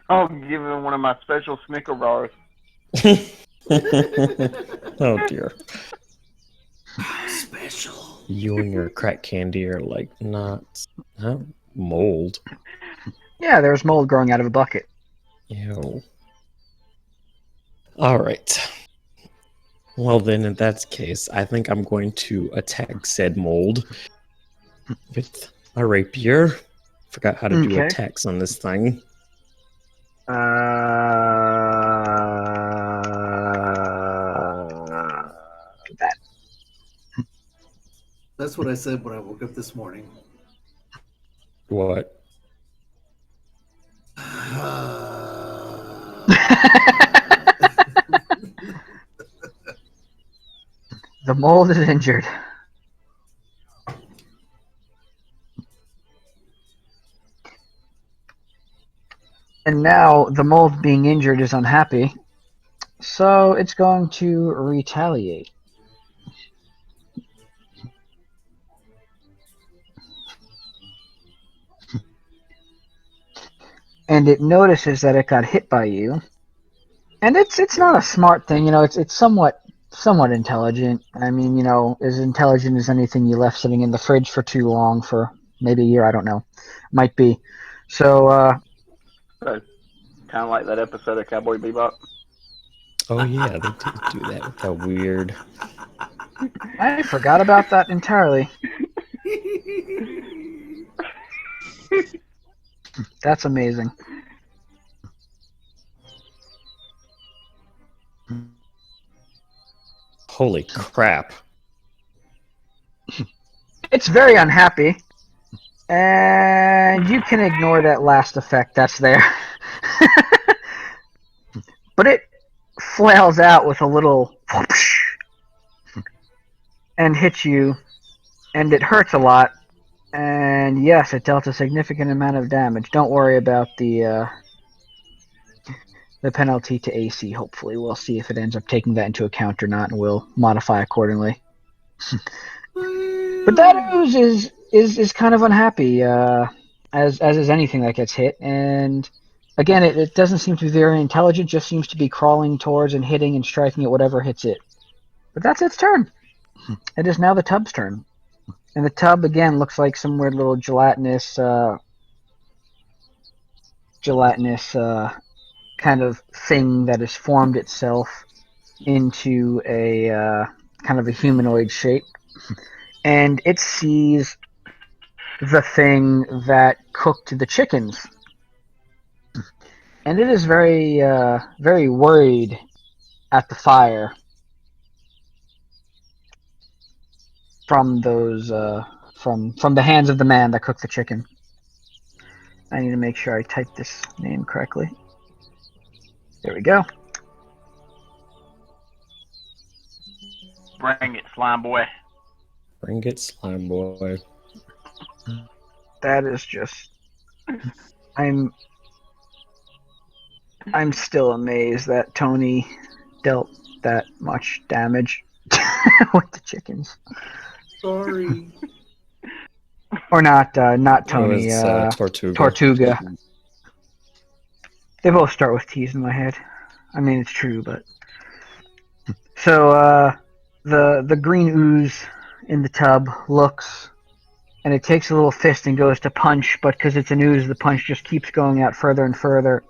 I'll give him one of my special Snicker bars.
Oh dear.
Special.
You and your crack candy are like not mold.
Yeah, there's mold growing out of a bucket.
Ew. All right. Well, then, in that case, I think I'm going to attack said mold with a rapier. Forgot how to do
Okay.
attacks on this thing.
That.
That's what I said when I woke up this morning.
What?
The mold is injured. And now the mold being injured is unhappy, so it's going to retaliate. And it notices that it got hit by you. And it's not a smart thing, it's somewhat intelligent. I mean, as intelligent as anything you left sitting in the fridge for too long, for maybe a year, I don't know. Might be. So,
Kind of like that episode of Cowboy Bebop.
Oh yeah, they did do that with that weird.
I forgot about that entirely. That's amazing.
Holy crap!
It's very unhappy. And you can ignore that last effect that's there. But it flails out with a little whoosh and hits you, and it hurts a lot. And yes, it dealt a significant amount of damage. Don't worry about the penalty to AC. Hopefully, we'll see if it ends up taking that into account or not, and we'll modify accordingly. But that ooze is kind of unhappy, as is anything that gets hit. And again, it doesn't seem to be very intelligent. Just seems to be crawling towards and hitting and striking at whatever hits it. But that's its turn. It is now the tub's turn. And the tub, again, looks like some weird little gelatinous kind of thing that has formed itself into a kind of a humanoid shape. And it sees the thing that cooked the chickens. And it is very, very worried at the fire from those, from the hands of the man that cooked the chicken. I need to make sure I type this name correctly. There we go.
Bring it, slime boy.
Bring it, slime boy.
That is just... I'm still amazed that Tony dealt that much damage with the chickens.
Sorry.
Or not Tony,
Tortuga.
Tortuga. They both start with T's in my head. I mean, it's true, but... So, the green ooze in the tub looks, and it takes a little fist and goes to punch, but because it's an ooze, the punch just keeps going out further and further.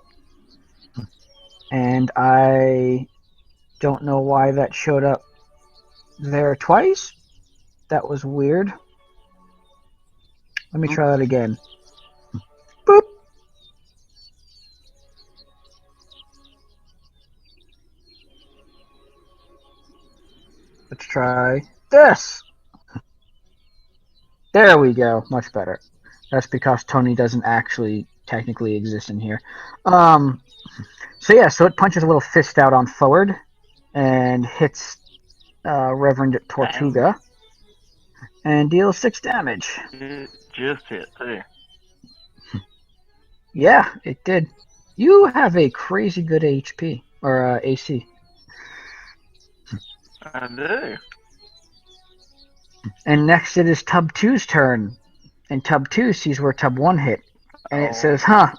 And I don't know why that showed up there twice. That was weird. Let me try that again. Boop. Let's try this. There we go. Much better. That's because Tony doesn't actually technically exist in here. So yeah, so it punches a little fist out on forward and hits Reverend Tortuga and deals 6 damage.
It just hit, too.
Yeah, it did. You have a crazy good HP, or AC.
I do.
And next it is Tub 2's turn. And Tub 2 sees where Tub 1 hit. And it says, huh,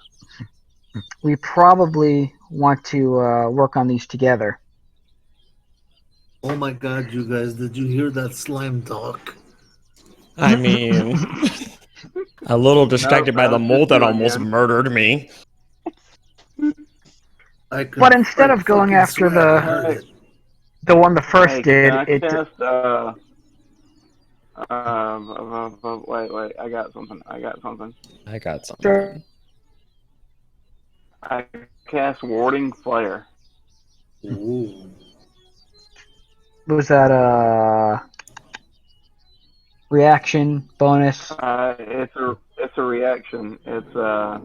we probably want to work on these together.
Oh my god, you guys, did you hear that slime talk?
I mean, a little distracted by the
was
mole
just
that
you
almost
again.
murdered me.
I could
But instead of going
fucking
after
swear I heard it.
the one the first
Hey,
did,
can I
it
cast, wait, I got something.
I got something.
Sure.
I cast Warding Flare.
Ooh.
was that reaction bonus.
It's a reaction. It's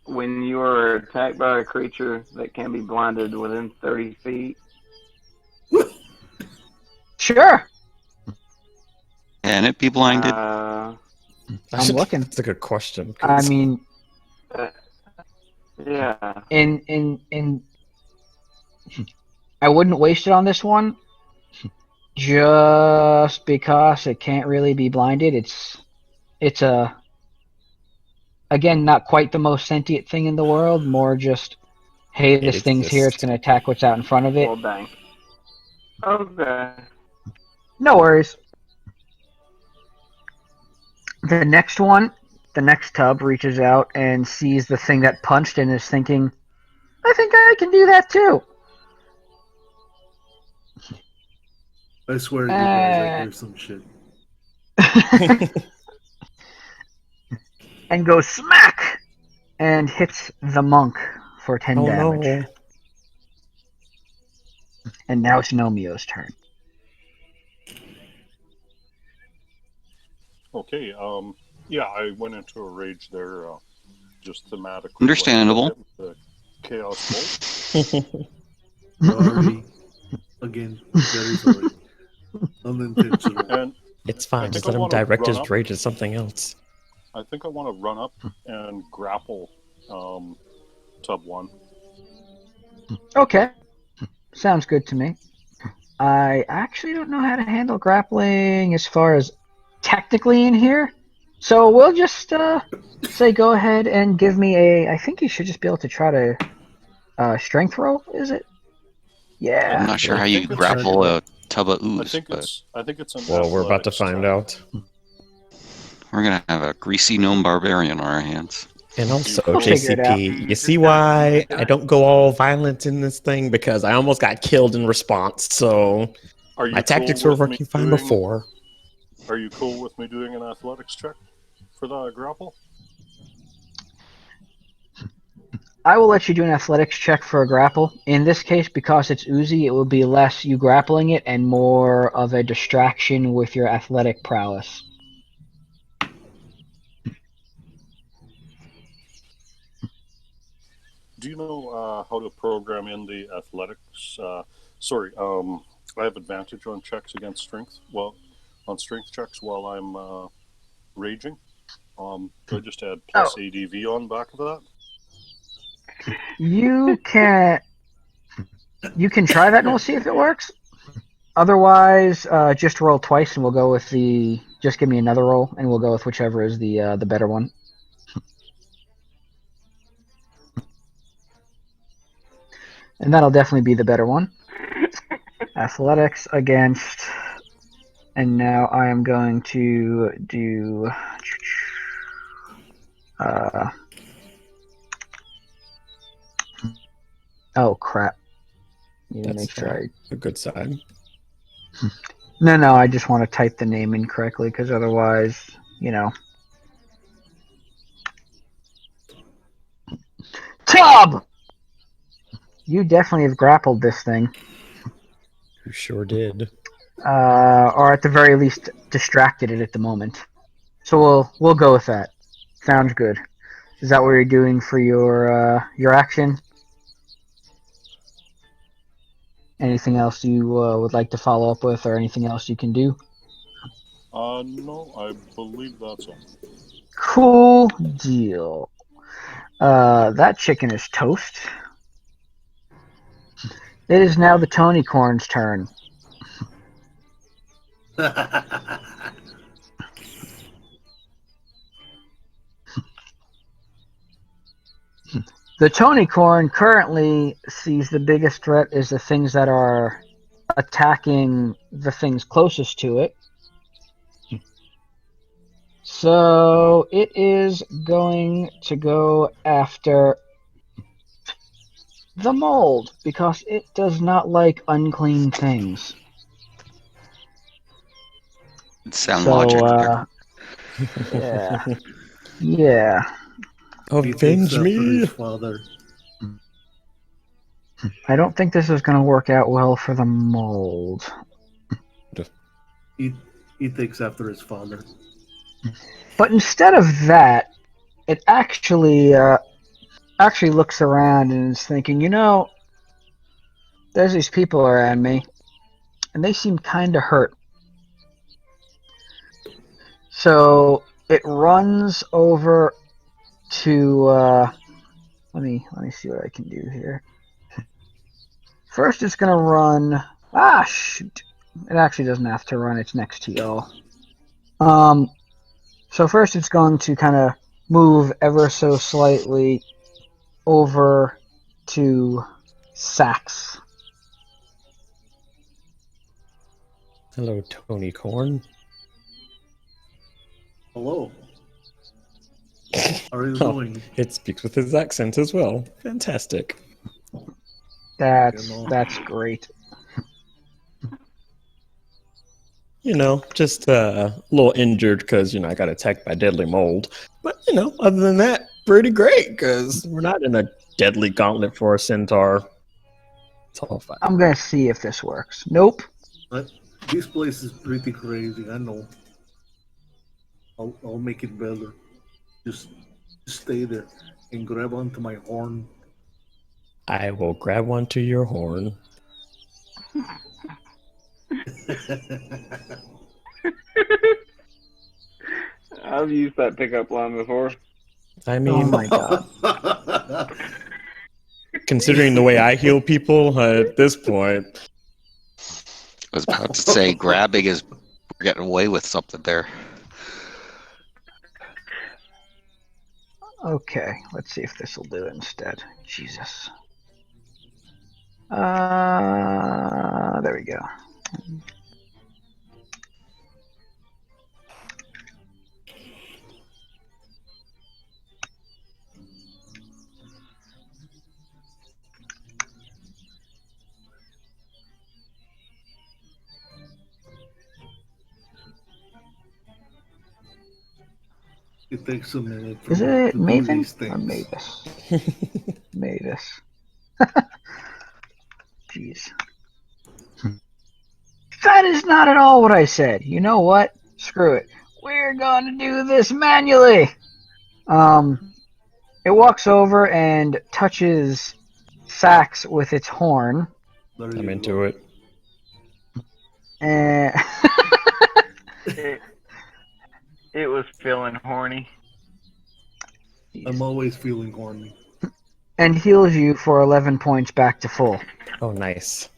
when you are attacked by a creature that can be blinded within 30 feet.
Sure,
Can it be blinded?
I'm looking.
That's a good question.
I mean,
Yeah.
in I wouldn't waste it on this one, just because it can't really be blinded. It's a again not quite the most sentient thing in the world. More just, hey, this thing's here. It's going to attack what's out in front of it.
Well, dang. Okay.
No worries. The next one, the next tub reaches out and sees the thing that punched and is thinking, I think I can do that too.
I swear to you guys, I hear some shit.
And goes smack and hits the monk for 10 damage.
No.
And now it's Nomio's turn.
Okay. Yeah, I went into a rage there, just thematically.
Understandable.
Like, the chaos bolt.
Sorry. Again, very sorry. Unintentional.
And
It's
I
fine.
think
Just
I
let him
wanna
direct
run
his
up.
rage at something else.
I think I want to run up and grapple Tub 1.
Okay. Sounds good to me. I actually don't know how to handle grappling as far as technically in here. So we'll just say go ahead and give me a... I think you should just be able to try to strength roll, is it? Yeah.
I'm not sure
I
how you
think it's-
grapple a tub of
I
ooze,
think
but
it's an
Well, we're about to
athletics
find
check.
out.
we're gonna have a greasy gnome barbarian on our hands.
And also,
We'll
figure it out.
JCP, you see why I don't go all violent in this thing? Because I almost got killed in response, so
Are you
my
cool
tactics were
with me
working fine
doing-
before.
Are you cool with me doing an athletics check for the grapple?
I will let you do an athletics check for a grapple. In this case, because it's oozy, it will be less you grappling it and more of a distraction with your athletic prowess.
Do you know how to program in the athletics? I have advantage on checks against strength. Well, on strength checks while I'm raging. Do I just add plus ADV on back of that?
You can try that and we'll see if it works. Otherwise, just roll twice and we'll go with the... Just give me another roll and we'll go with whichever is the better one. And that'll definitely be the better one. Athletics against... And now I am going to do... oh, crap. Need to
That's
make sure I...
a good sign.
No, I just want to type the name in correctly, because otherwise, you know. Tub! You definitely have grappled this thing.
You sure did.
Or at the very least, distracted it at the moment. So we'll go with that. Sounds good. Is that what you're doing for your action? Anything else you would like to follow up with, or anything else you can do?
No, I believe that's all.
Cool deal. That chicken is toast. It is now the Tony Corn's turn. The Tony Corn currently sees the biggest threat is the things that are attacking the things closest to it. So it is going to go after the mold because it does not like unclean things.
Sound
So,
logic.
yeah. Yeah.
He takes
Avenge
after
me!
his father.
I don't think this is going to work out well for the mold.
He takes after his father.
But instead of that, it actually looks around and is thinking, there's these people around me, and they seem kind of hurt. So it runs over to let me see what I can do here. First, it's gonna run. Ah, shoot! It actually doesn't have to run. It's next to y'all. So first, it's going to kind of move ever so slightly over to Sax.
Hello, Tony Corn.
Hello. How are you
Oh,
doing?
it speaks with his accent as well. Fantastic.
That's great.
Just a little injured because, I got attacked by deadly mold. But, other than that, pretty great because we're not in a deadly gauntlet for a centaur. It's all fine.
I'm gonna see if this works. Nope.
This place is pretty crazy. I know. I'll make it better. Just stay there and grab onto my horn.
I will grab one to your horn.
I've used that pickup line before.
I
Oh
mean,
my god.
considering the way I heal people at this point,
I was about to say, grabbing is we're getting away with something there.
Okay, let's see if this will do it instead. Jesus. There we go.
It takes a minute
Is
to
it
do
Maven
these
or
things.
Mavis? Mavis. Jeez. That is not at all what I said. You know what? Screw it. We're going to do this manually. It walks over and touches Sax with its horn.
There
I'm
you
into
go.
it.
And
It was feeling horny.
I'm always feeling horny.
and heals you for 11 points back to full.
Oh, nice.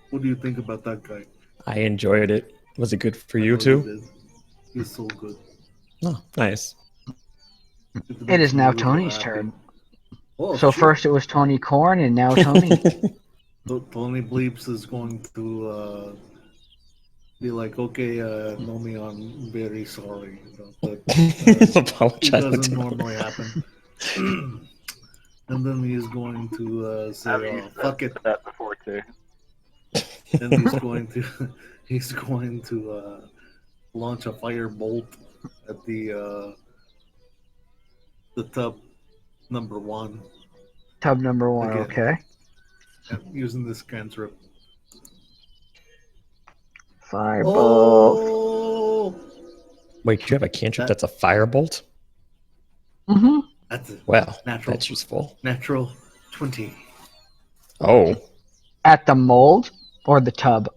What do you think about that guy?
I enjoyed it. Was it good for
I
you
know
too?
did. He's so good.
Oh, nice.
It
makes
is
me
now
real
Tony's
happy.
turn.
Oh,
So
shit.
first it was Tony Corn, and now Tony.
Tony Bleeps is going to be like, okay, Nomi, I'm very sorry. But it
Apologize.
doesn't normally happen. And then he's going to
I've
say,
used
fuck it.
that before too.
And he's going to launch a firebolt at the tub number 1.
Tub number 1,
Again.
okay.
Using this cantrip.
Firebolt.
Oh!
Wait, you have a cantrip that's a firebolt?
Mm-hmm.
That's it.
Well,
Natural.
that's useful.
Natural 20.
Oh,
At the mold or the tub?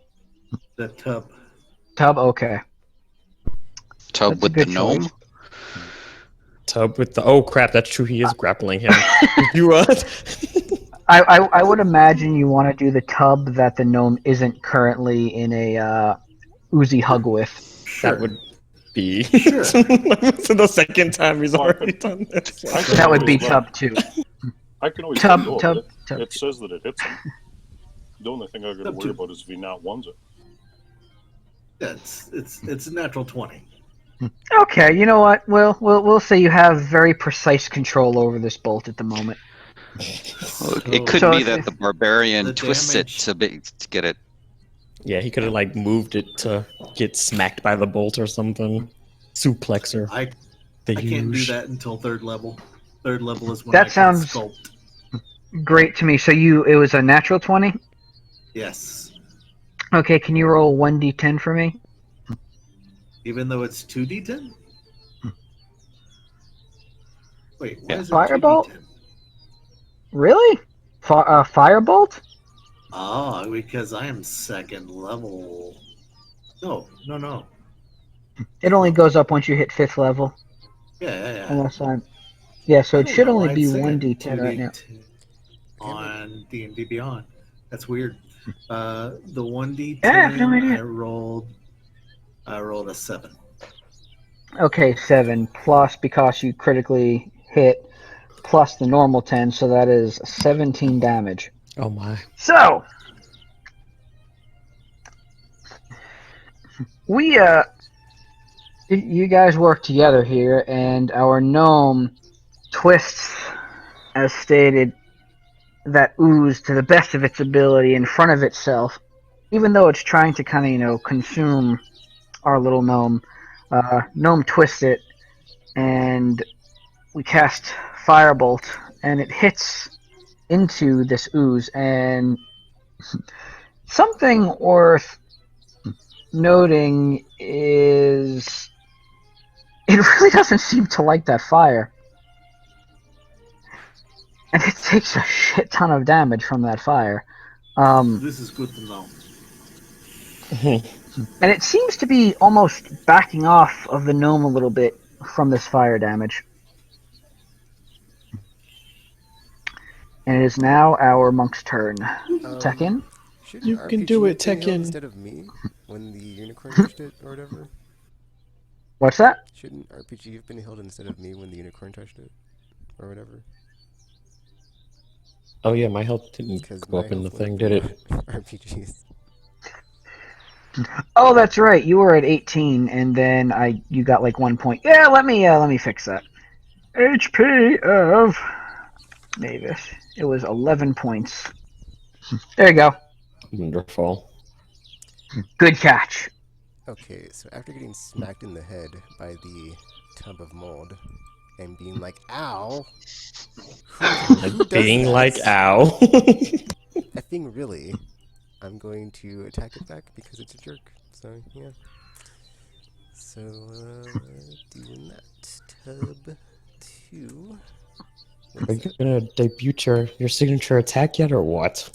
The tub.
Tub, okay.
Tub
That's a
with the
good
gnome.
choice.
tub with the. Oh crap! That's true. He is grappling him. You
I would imagine you want to do the tub that the gnome isn't currently in a oozy hug with.
Sure.
That would be
Sure.
so the second time he's already done this.
I can
That would be
always
Tub 2.
I can always
Tub,
let go
Tub,
of it.
Tub.
It says that it hits him. The only thing I got to
Tub
worry
2.
about is if he not ones it.
Yeah, it's a natural 20.
Okay, you know what? We'll say you have very precise control over this bolt at the moment.
It could
So
be
if-
that the barbarian
the
twists
damage-
it to get it.
Yeah, he could have like moved it to get smacked by the bolt or something. Suplexer.
I
The
can't do
huge.
that until 3rd level. 3rd level is when
That
I
sounds-
can sculpt.
Great to me. So it was a natural 20?
Yes.
Okay, can you roll 1d10 for me?
Even though it's 2d10? Wait, why
Yeah.
is it
Firebolt?
2d10?
Really? Firebolt?
Oh, because I am 2nd level. No.
It only goes up once you hit 5th level.
Yeah.
Unless I'm... Yeah, so
I
it
don't
should
know
only
why
be
it's saying
1d10 right now.
2d10 on D&D Beyond. That's weird. The 1d10
Yeah, I have no idea.
I rolled a 7.
Okay, 7 plus because you critically hit plus the normal 10, so that is 17 damage.
Oh my.
So we you guys work together here, and our gnome twists, as stated, that ooze to the best of its ability in front of itself, even though it's trying to kind of consume our little gnome. Gnome twists it, and we cast Firebolt, and it hits into this ooze. And something worth noting is it really doesn't seem to like that fire. And it takes a shit ton of damage from that fire.
This is good to know.
And it seems to be almost backing off of the gnome a little bit from this fire damage. And it is now our monk's turn. Tekken?
Shouldn't
You can
RPG
do it,
have been healed
Tekken.
instead of me when the unicorn touched it or whatever?
What's that?
Shouldn't RPG have been healed instead of me when the unicorn touched it or whatever?
Oh yeah, my health didn't
Because
go up in the thing, did it?
RPGs.
Oh, that's right. You were at 18, and then you got like 1 point. Yeah, let me fix that. HP of Mavis. It was 11 points. There you go.
Wonderful.
Good catch.
Okay, so after getting smacked in the head by the tub of mold and being like, ow! Who does
Being
that?
like, ow.
Effing really. I'm going to attack it back because it's a jerk. So, yeah. So, doing that. Tub 2.
Are you gonna debut your signature attack yet, or what?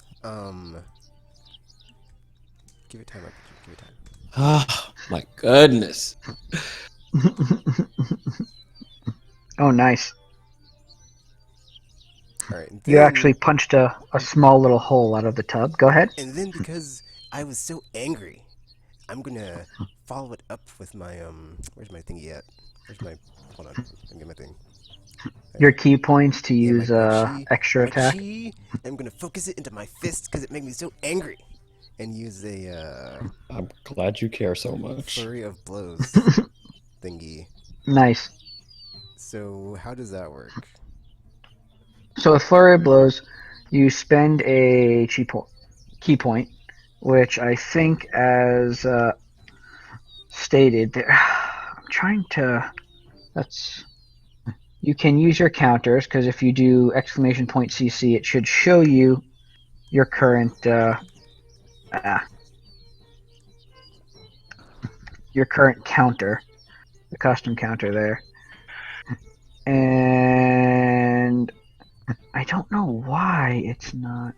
Give it time, RPG. Give it time.
Ah, my goodness.
Oh, nice.
Alright.
You actually punched a small little hole out of the tub. Go ahead.
And then because I was so angry, I'm gonna follow it up with my, where's my thingy at? Hold on. Let me get my thing.
Your key points to
Yeah,
use
chi,
extra
my
attack.
chi, I'm gonna focus it into my fist because it made me so angry. And use a,
I'm glad you care so much.
flurry of blows thingy.
Nice.
So, how does that work?
So with Flurry of Blows, you spend a key point, which I think, as stated, I'm trying to. You can use your counters, because if you do exclamation point CC, it should show you your current counter, the custom counter there. And I don't know why it's not.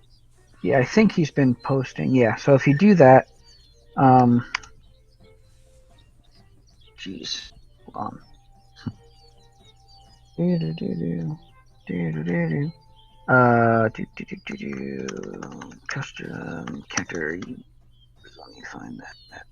Yeah, I think he's been posting. Yeah, so if you do that, jeez, hold on. Custom counter. Let me find that.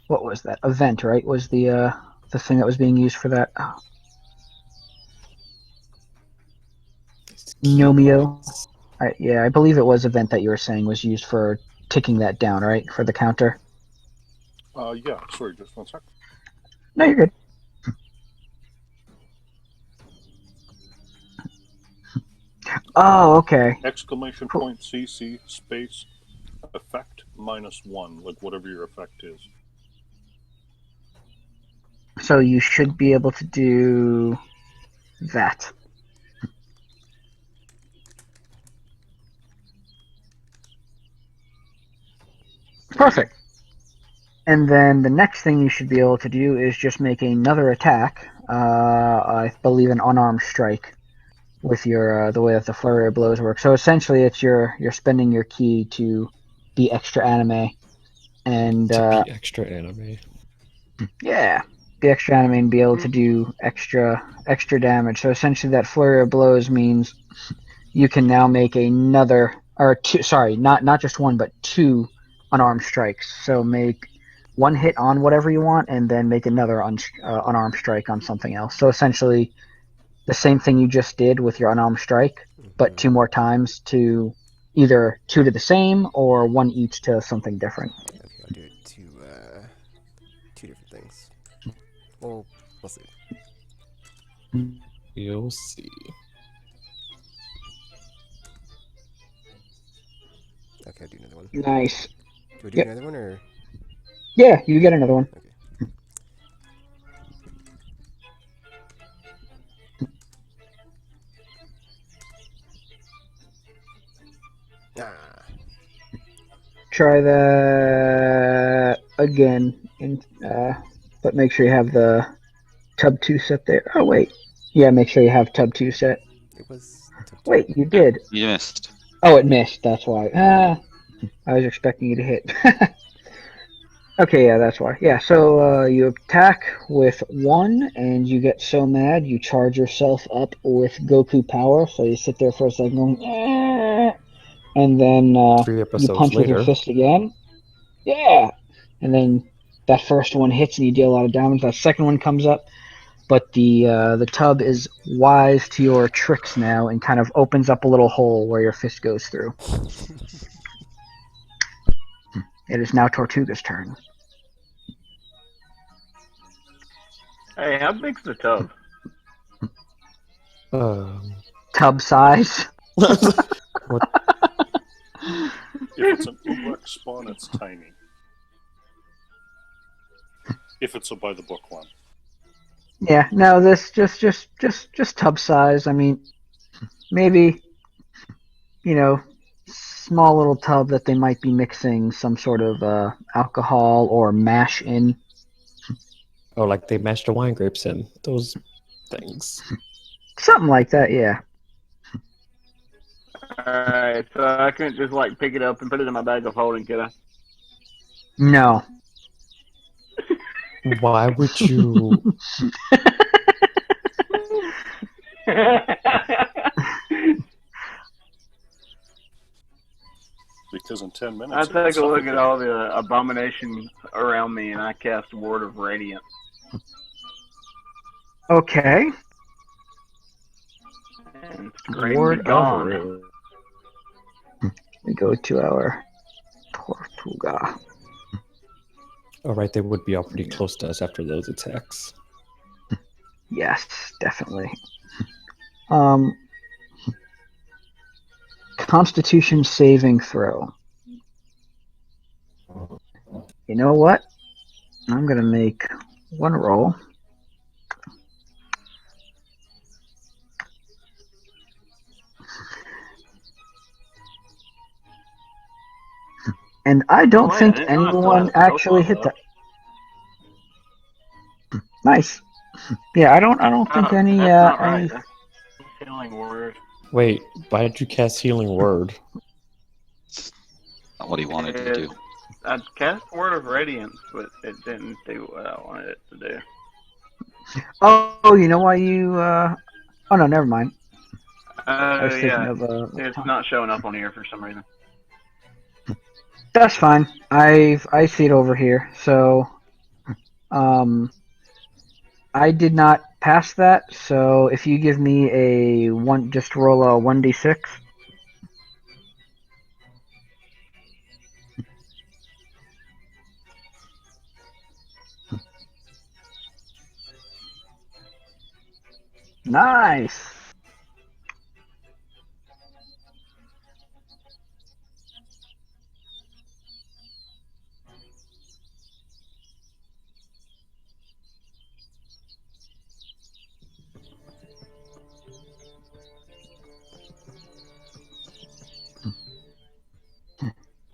What was that? Event, right? Was the thing that was being used for that? Oh. Nomio. Yeah, I believe it was event that you were saying was used for ticking that down, right? For the counter.
Yeah, sorry, just 1 second.
No, you're good. Oh, okay.
Exclamation point CC space effect -1, like whatever your effect is.
So you should be able to do that. Perfect. And then the next thing you should be able to do is just make another attack. I believe an unarmed strike with your the way that the flurry of blows work. So essentially, it's you're spending your key to be extra anime, and
To be extra anime.
yeah, be extra anime and be able to do extra damage. So essentially, that flurry of blows means you can now make another or two. Sorry, not just one, but two unarmed strikes. So make one hit on whatever you want, and then make another unarmed strike on something else. So essentially, the same thing you just did with your unarmed strike, but two more times to either two to the same or one each to something different.
Okay, I'll do it to two different things. Well, we'll see.
You'll see.
Okay, I'll do another one.
Nice.
Do I do another one or?
Yeah, you get another one.
Okay. Ah.
Try that again, but make sure you have the tub 2 set there. Oh, wait. Yeah, make sure you have tub 2 set.
It was.
Wait, you did.
You missed.
Oh, it missed. That's why. I was expecting you to hit. Okay, yeah, that's why. Yeah, so you attack with 1, and you get so mad you charge yourself up with Goku power. So you sit there for a second going, and then
3
you
episodes
punch with your
later.
fist again. Yeah, and then that first one hits and you deal a lot of damage. That second one comes up, but the tub is wise to your tricks now and kind of opens up a little hole where your fist goes through. It is now Tortuga's turn.
Hey, how big's the tub?
Tub size.
What?
If it's an Ubrex spawn, it's tiny. If it's a by the book one.
Yeah, no, this just tub size. I mean, maybe, small little tub that they might be mixing some sort of alcohol or mash in.
Oh, like they mashed the wine grapes in. Those things.
Something like that, yeah.
Alright, so I couldn't just like pick it up and put it in my bag of holding, could I?
No.
Why would you?
Because in 10 minutes.
I take a look at all the abominations around me and I cast Word of Radiance.
Okay.
And scream
Word
be gone.
of We go to our Tortuga.
Alright, they would be all pretty close to us after those attacks.
Yes, definitely. Constitution saving throw. You know what? I'm gonna make one roll. And I don't think anyone actually hit that. Nice. Yeah, I don't think any
That's not right.
any.
That's Healing Word.
Wait, why did you cast Healing Word?
Not what he wanted to do.
I cast Word of Radiance, but it didn't do what I wanted it to do.
Oh, you know why you Oh no, never mind. I was thinking
Yeah.
of
It's
time.
not showing up on here for some reason.
That's fine. I see it over here. So um, I did not pass that. So if you give me a one, just roll a 1d6. Nice.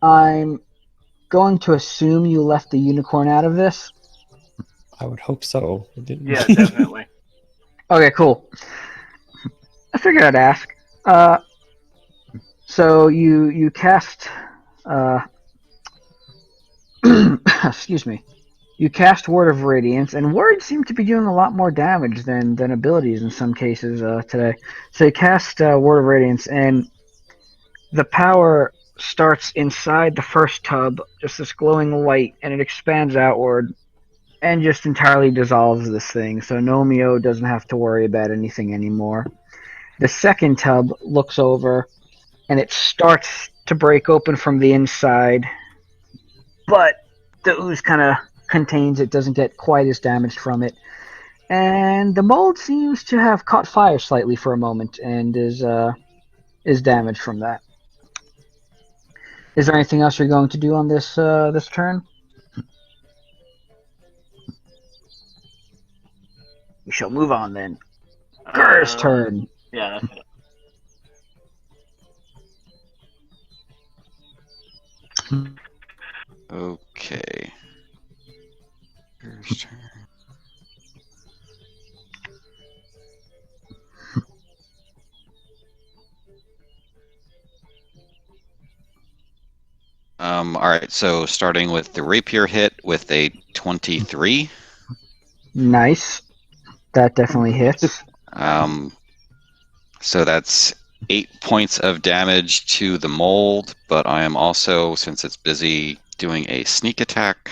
I'm going to assume you left the unicorn out of this.
I would hope so. It didn't-
Yeah, definitely.
Okay, cool. I figured I'd ask. Uh, so you cast. Excuse me. You cast Word of Radiance, and words seem to be doing a lot more damage than abilities in some cases today. So you cast Word of Radiance, and the power starts inside the first tub, just this glowing light, and it expands outward and just entirely dissolves this thing. So Nomio doesn't have to worry about anything anymore. The second tub looks over, and it starts to break open from the inside, but the ooze kind of contains it, doesn't get quite as damaged from it. And the mold seems to have caught fire slightly for a moment and is damaged from that. Is there anything else you're going to do on this turn? We shall move on then. Gur's turn.
Yeah, that's it.
Okay. First turn. All right, so starting with the rapier hit with a 23.
Nice. That definitely hits.
So that's 8 points of damage to the mold, but I am also, since it's busy, doing a sneak attack.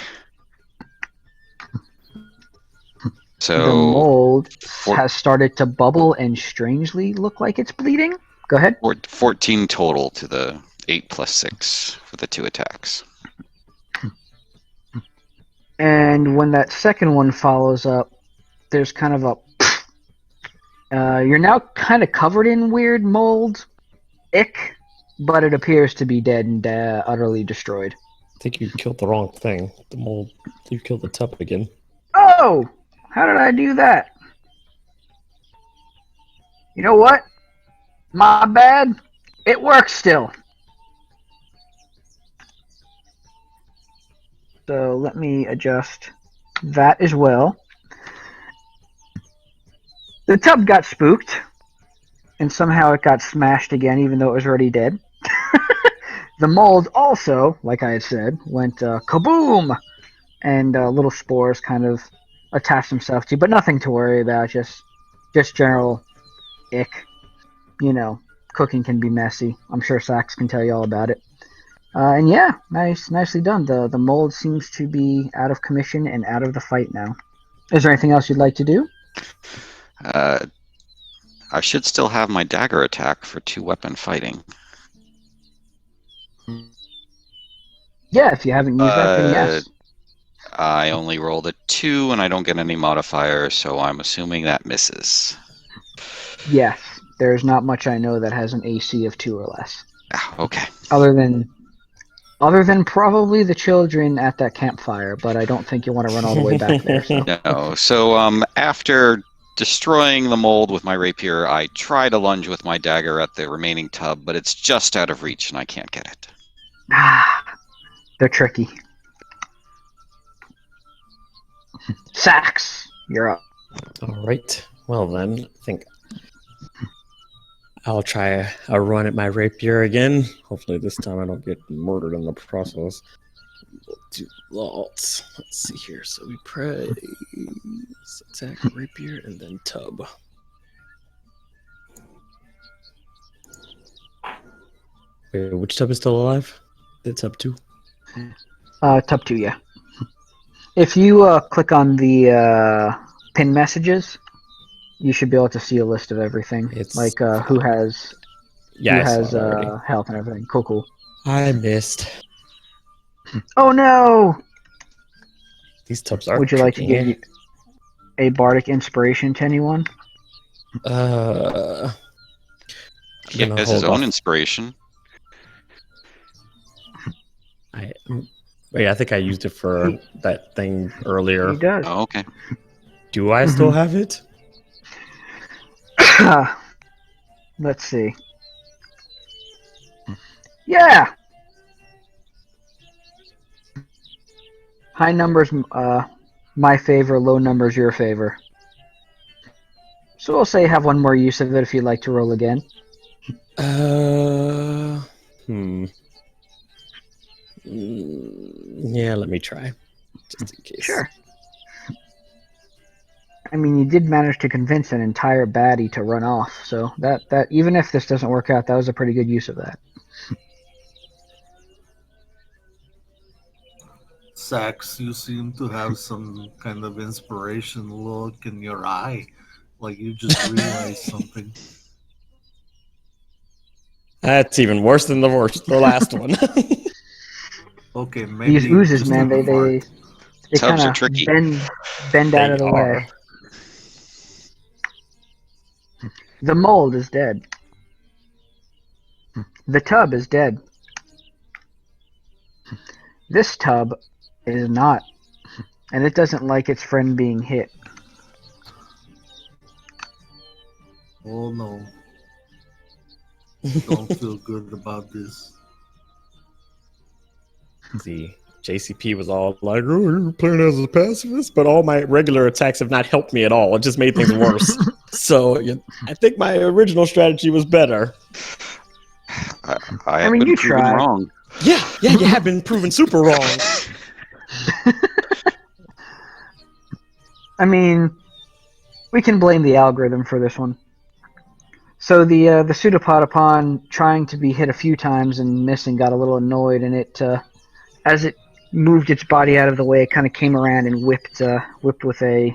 So
The mold
four-
has started to bubble and strangely look like it's bleeding. Go ahead.
14 total to the 8 plus 6 for the 2 attacks.
And when that second one follows up, there's kind of a. You're now kind of covered in weird mold ick, but it appears to be dead and utterly destroyed.
I think you killed the wrong thing. The mold. You killed the tub again.
Oh! How did I do that? You know what? My bad. It works still. So let me adjust that as well. The tub got spooked, and somehow it got smashed again, even though it was already dead. The mold also, like I had said, went kaboom, and little spores kind of attached themselves to, but nothing to worry about. Just general ick. You know, cooking can be messy. I'm sure Sax can tell you all about it. And yeah, nicely done. The mold seems to be out of commission and out of the fight now. Is there anything else you'd like to do?
I should still have my dagger attack for 2-weapon fighting.
Yeah, if you haven't used that, then yes.
I only rolled a 2 and I don't get any modifiers, so I'm assuming that misses.
Yes, there's not much I know that has an AC of 2 or less.
Okay.
Other than probably the children at that campfire, but I don't think you want to run all the way back there. So.
No. So after destroying the mold with my rapier, I try to lunge with my dagger at the remaining tub, but it's just out of reach and I can't get it.
They're tricky. Sax, you're up.
All right. Well then, I think I'll try a run at my rapier again. Hopefully this time I don't get murdered in the process. We'll do lots. Let's see here. So we praise, attack, rapier, and then tub. Wait, which tub is still alive? The tub 2?
Tub 2, yeah. If you click on the pin messages, you should be able to see a list of everything,
It's
like who has
Yeah, I saw it already.
health and everything. Cool.
I missed.
Oh no!
These tubs are
Would you like to
tricky.
give you a bardic inspiration to anyone?
I'm
He
gonna
has his
hold
own
off.
inspiration.
Wait, I think I used it for that thing earlier.
He does.
Oh, okay.
Do I still have it?
Let's see. Yeah. High numbers, my favor. Low numbers, your favor. So we'll say have one more use of it if you'd like to roll again.
Yeah, let me try. Just in case.
Sure. I mean, you did manage to convince an entire baddie to run off, so that even if this doesn't work out, that was a pretty good use of that.
Sax, you seem to have some kind of inspiration look in your eye, like you just realized something.
That's even worse than the last one.
Okay, maybe
These oozes,
just
man,
have a
they
fart.
Tubs
kind
are
of
tricky.
bend out
They
of the
are.
way. The mold is dead. The tub is dead. This tub is not, and it doesn't like its friend being hit.
Oh no. Don't feel good about this.
See, JCP was all like, "Oh, you're playing as a pacifist," but all my regular attacks have not helped me at all. It just made things worse. So I think my original strategy was better.
I have
mean,
been
you
proven
tried.
wrong.
Yeah, you have been proven super wrong.
I mean, we can blame the algorithm for this one. So the pseudopod, upon trying to be hit a few times and missing, got a little annoyed, and it as it moved its body out of the way, it kind of came around and whipped with a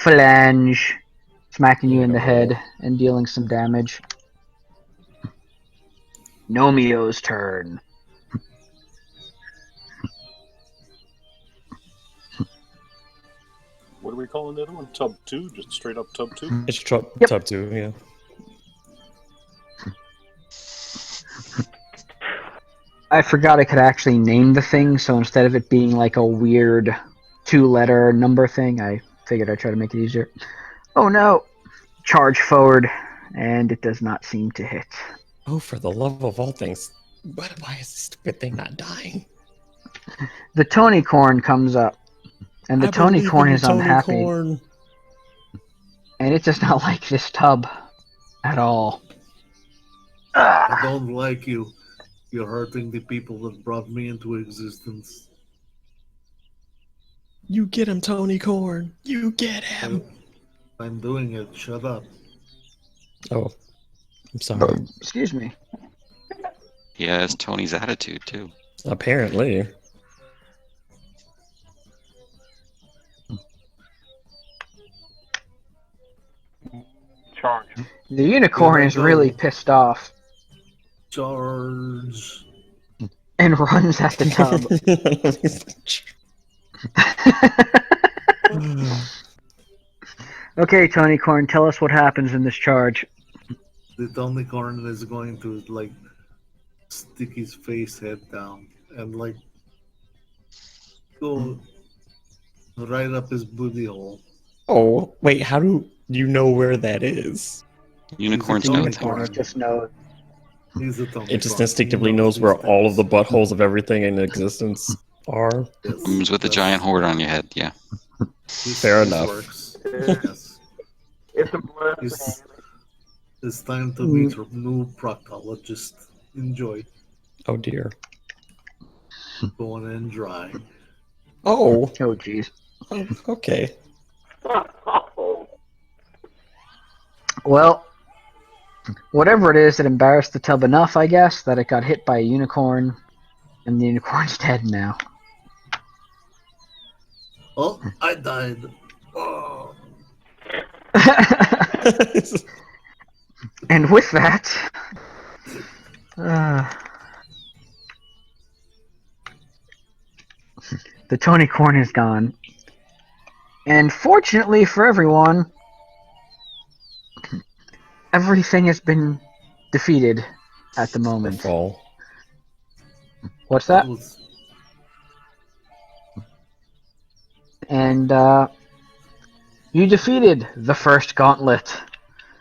phalange, smacking you in the head and dealing some damage. Nomio's turn.
What are we calling the other one? Tub 2? Just straight up Tub 2?
It's
Yep.
tub 2, yeah.
I forgot I could actually name the thing, so instead of it being like a weird 2-letter number thing, I figured I'd try to make it easier. Oh no! Charge forward, and it does not seem to hit.
Oh, for the love of all things. Why is this stupid thing not dying?
The Tony Corn comes up, and the
I
Tony
believe
Corn
in
is
Tony
unhappy,
Corn.
and it does not like this tub at all.
I don't like you. You're hurting the people that brought me into existence.
You get him, Tony Corn. You get him.
I'm doing it. Shut up.
Oh, I'm sorry.
Excuse me.
He has Tony's attitude too.
Apparently.
Charge.
The unicorn is really pissed off
Charge.
and runs at the tub. Okay, Tony Corn, tell us what happens in this charge.
The Tony Corn is going to like stick his face head down and like go right up his booty hole.
Oh, wait, how do you know where that is?
Unicorns
He's a
know
Tony
things.
Corn.
It just knows.
He's a Tony
It just
Corn.
instinctively
He
knows where
these
all of the
things.
buttholes of everything in existence are.
Yes,
Comes with a
that's-
giant horde on your head. Yeah.
Fair enough.
Works.
Yeah.
Yes.
It's a blessing.
It's time to meet your new proctologist. Enjoy.
Oh dear.
Going in dry.
Oh,
Oh, jeez.
okay.
Well, Whatever it is, it embarrassed the tub enough, I guess, that it got hit by a unicorn, and the unicorn's dead now.
Oh, I died. Oh.
And with that, the Tony corn is gone. And fortunately for everyone, everything has been defeated at the moment.
Fall.
What's that?
Was-
And you defeated the first gauntlet.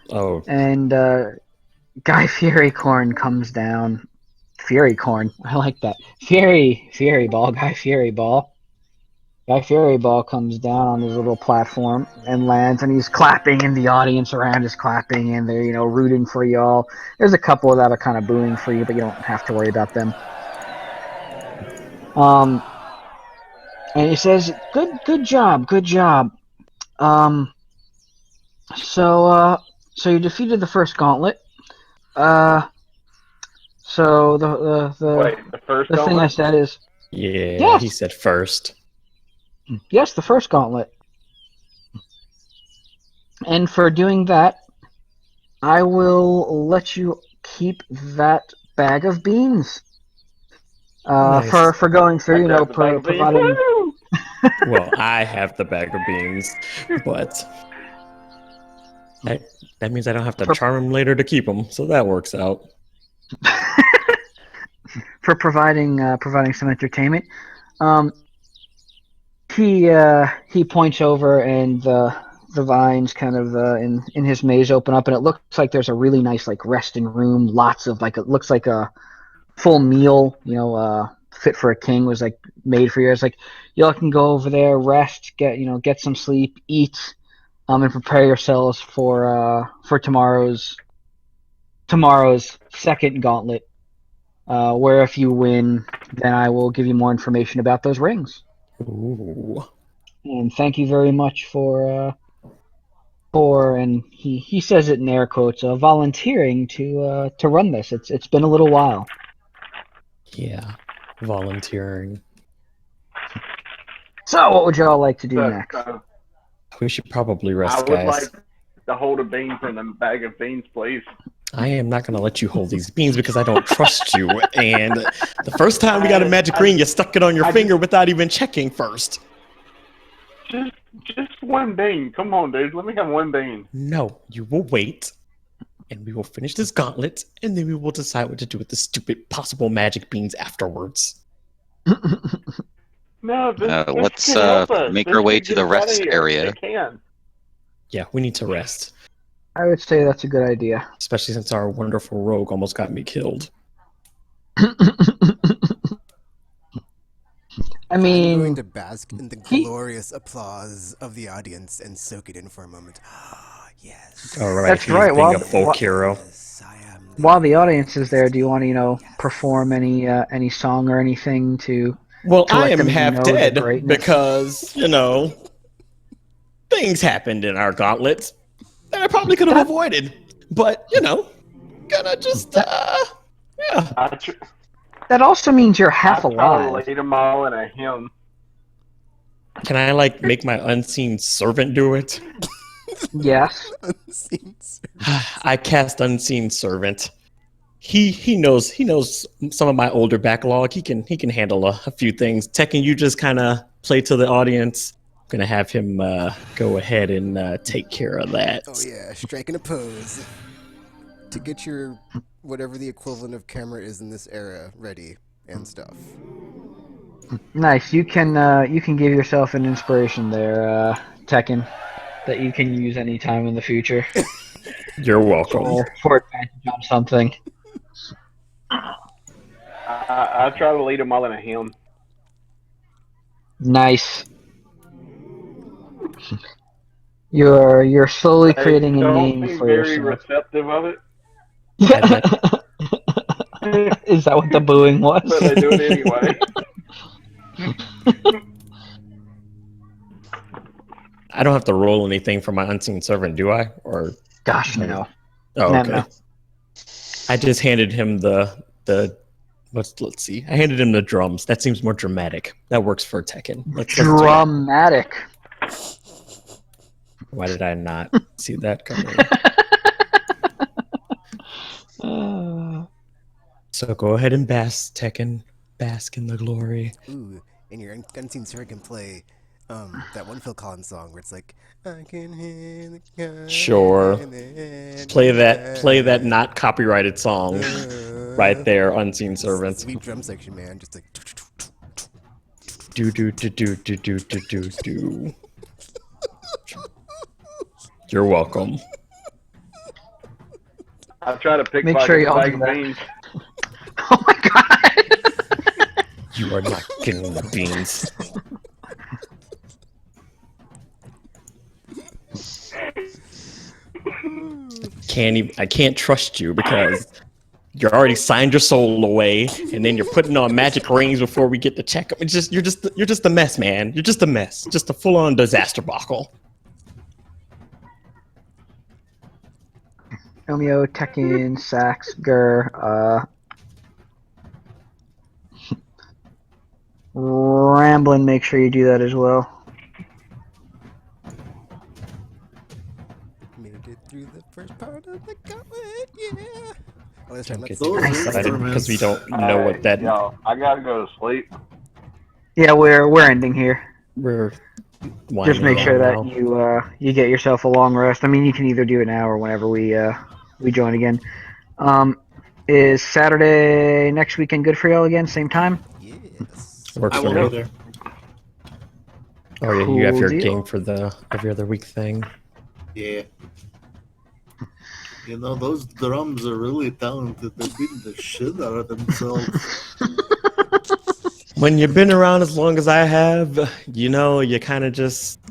Oh,
And Guy Furycorn comes down. Furycorn, I like that. Fury Ball, Guy Fury Ball. Guy Fury Ball comes down on his little platform and lands, and he's clapping, and the audience around is clapping, and they're, rooting for y'all. There's a couple that are kind of booing for you, but you don't have to worry about them. And he says, "Good job. So you defeated the first gauntlet. So the
Wait, the first
the thing I
gauntlet?
said is,
yeah,
Yes.
he said first.
yes, the first gauntlet. And for doing that, I will let you keep that bag of beans.
Nice.
For going through,
I grabbed the bag of beans.
providing.
Woo!
Well, I have the bag of beans, but that means I don't have to charm him later to keep them, so that works out.
For providing some entertainment. He points over, and the vines kind of in his maze open up, and it looks like there's a really nice resting room. Lots of it looks like a full meal, fit for a king, was made for you. It's y'all can go over there, rest, get some sleep, eat, and prepare yourselves for tomorrow's second gauntlet. Where if you win, then I will give you more information about those rings.
Ooh.
And thank you very much for and he says it in air quotes, volunteering to run this. It's been a little while.
Yeah, volunteering.
So what would y'all like to do
So,
next?
We should probably
I
rest,
would
guys.
like to hold a bean from the bag of beans, please.
I am not going to let you hold these beans because I don't trust you. And the first time we got a magic ring, you stuck it on your finger without even checking first.
Just one bean. Come on, dude. Let me have one bean.
No, you will wait, and we will finish this gauntlet, and then we will decide what to do with the stupid possible magic beans afterwards.
No, this
Let's
can help us.
make
This
our way
can
to
get
the
us out of
rest
here.
area.
It can.
Yeah, we need to rest,
I would say that's a good idea.
especially since our wonderful rogue almost got me killed.
I
I'm going
mean,
to bask in the glorious applause of the audience and soak it in for a moment. Yes.
All right,
That's
he's
right,
being
well,
a folk hero.
Yes, I am
while the audience is there, do you want to perform any song or anything to
Well,
to
I
let
am
them
half
know the
dead
greatness?
because, things happened in our gauntlets that I probably could have avoided. But, gonna just, yeah.
That also means you're half
I try to
alive.
lead them all in a hymn.
Can I, make my unseen servant do it?
Yes.
Unseen
I cast Unseen Servant. He knows some of my older backlog. He can handle a few things. Tekken, you just kind of play to the audience. I'm gonna have him go ahead and take care of that.
Oh yeah, striking a pose to get your whatever the equivalent of camera is in this era ready and stuff.
Nice. You can give yourself an inspiration there, Tekken, that you can use anytime in the future
You're welcome.
for advantage on something.
I try to lead them all in a hymn.
Nice. You're slowly creating a
Don't
name
seem
for
very
yourself.
receptive of it,
Is that what the booing was?
but they do it anyway.
I don't have to roll anything for my Unseen Servant, do I? Or
Gosh, no.
oh,
No,
okay.
no.
I just handed him the let's see. I handed him the drums. That seems more dramatic. That works for Tekken. Let's do that.
Dramatic.
Why did I not see that coming? So go ahead and bask, Tekken. Bask in the glory.
Ooh, and your unseen servant can play that one Phil Collins song where it's like, I can hear the gun.
Sure. Play that not copyrighted song right there, Unseen Servant.
Sweet drum section, man. Just like.
Do do do do do do do do do. You're welcome.
I've tried to pick
Make sure y'all
bag
do
of
that.
beans.
Oh my god!
You are not getting the beans. I can't trust you because you already signed your soul away, and then you're putting on magic rings before we get to check them. You're just a mess, man. You're just a mess. Just a full-on disaster buckle.
Romeo, Tekken, Sax, Gur, Ramblin', make sure you do that as well.
Made it through the first part of the gauntlet, yeah. Oh, that's right.
Don't get
Let's
too
Those
excited because we don't know what
Alright,
that.
Y'all, I gotta go to sleep.
Yeah, we're ending here.
We're
Just make sure that
now.
you get yourself a long rest. I mean, you can either do it now or whenever we join again. Is Saturday next weekend good for y'all again? Same time?
Yes.
Works
I
for
will be
me.
there.
Oh yeah, you have
Cool
your
deal.
game for the every other week thing.
Yeah. You know, those drums are really talented. They're beating the shit out of themselves.
When you've been around as long as I have, you know, you kind of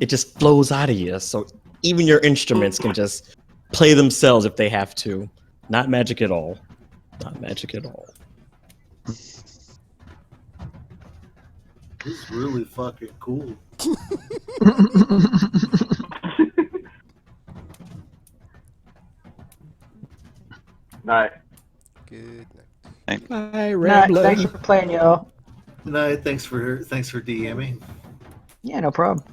it just flows out of you. So even your instruments can just play themselves if they have to. Not magic at all. Not magic at all.
This is really fucking cool.
Night.
Good night.
Bye,
Nah,
Rambler.
thanks for playing, y'all.
No, thanks for DMing.
Yeah, no problem.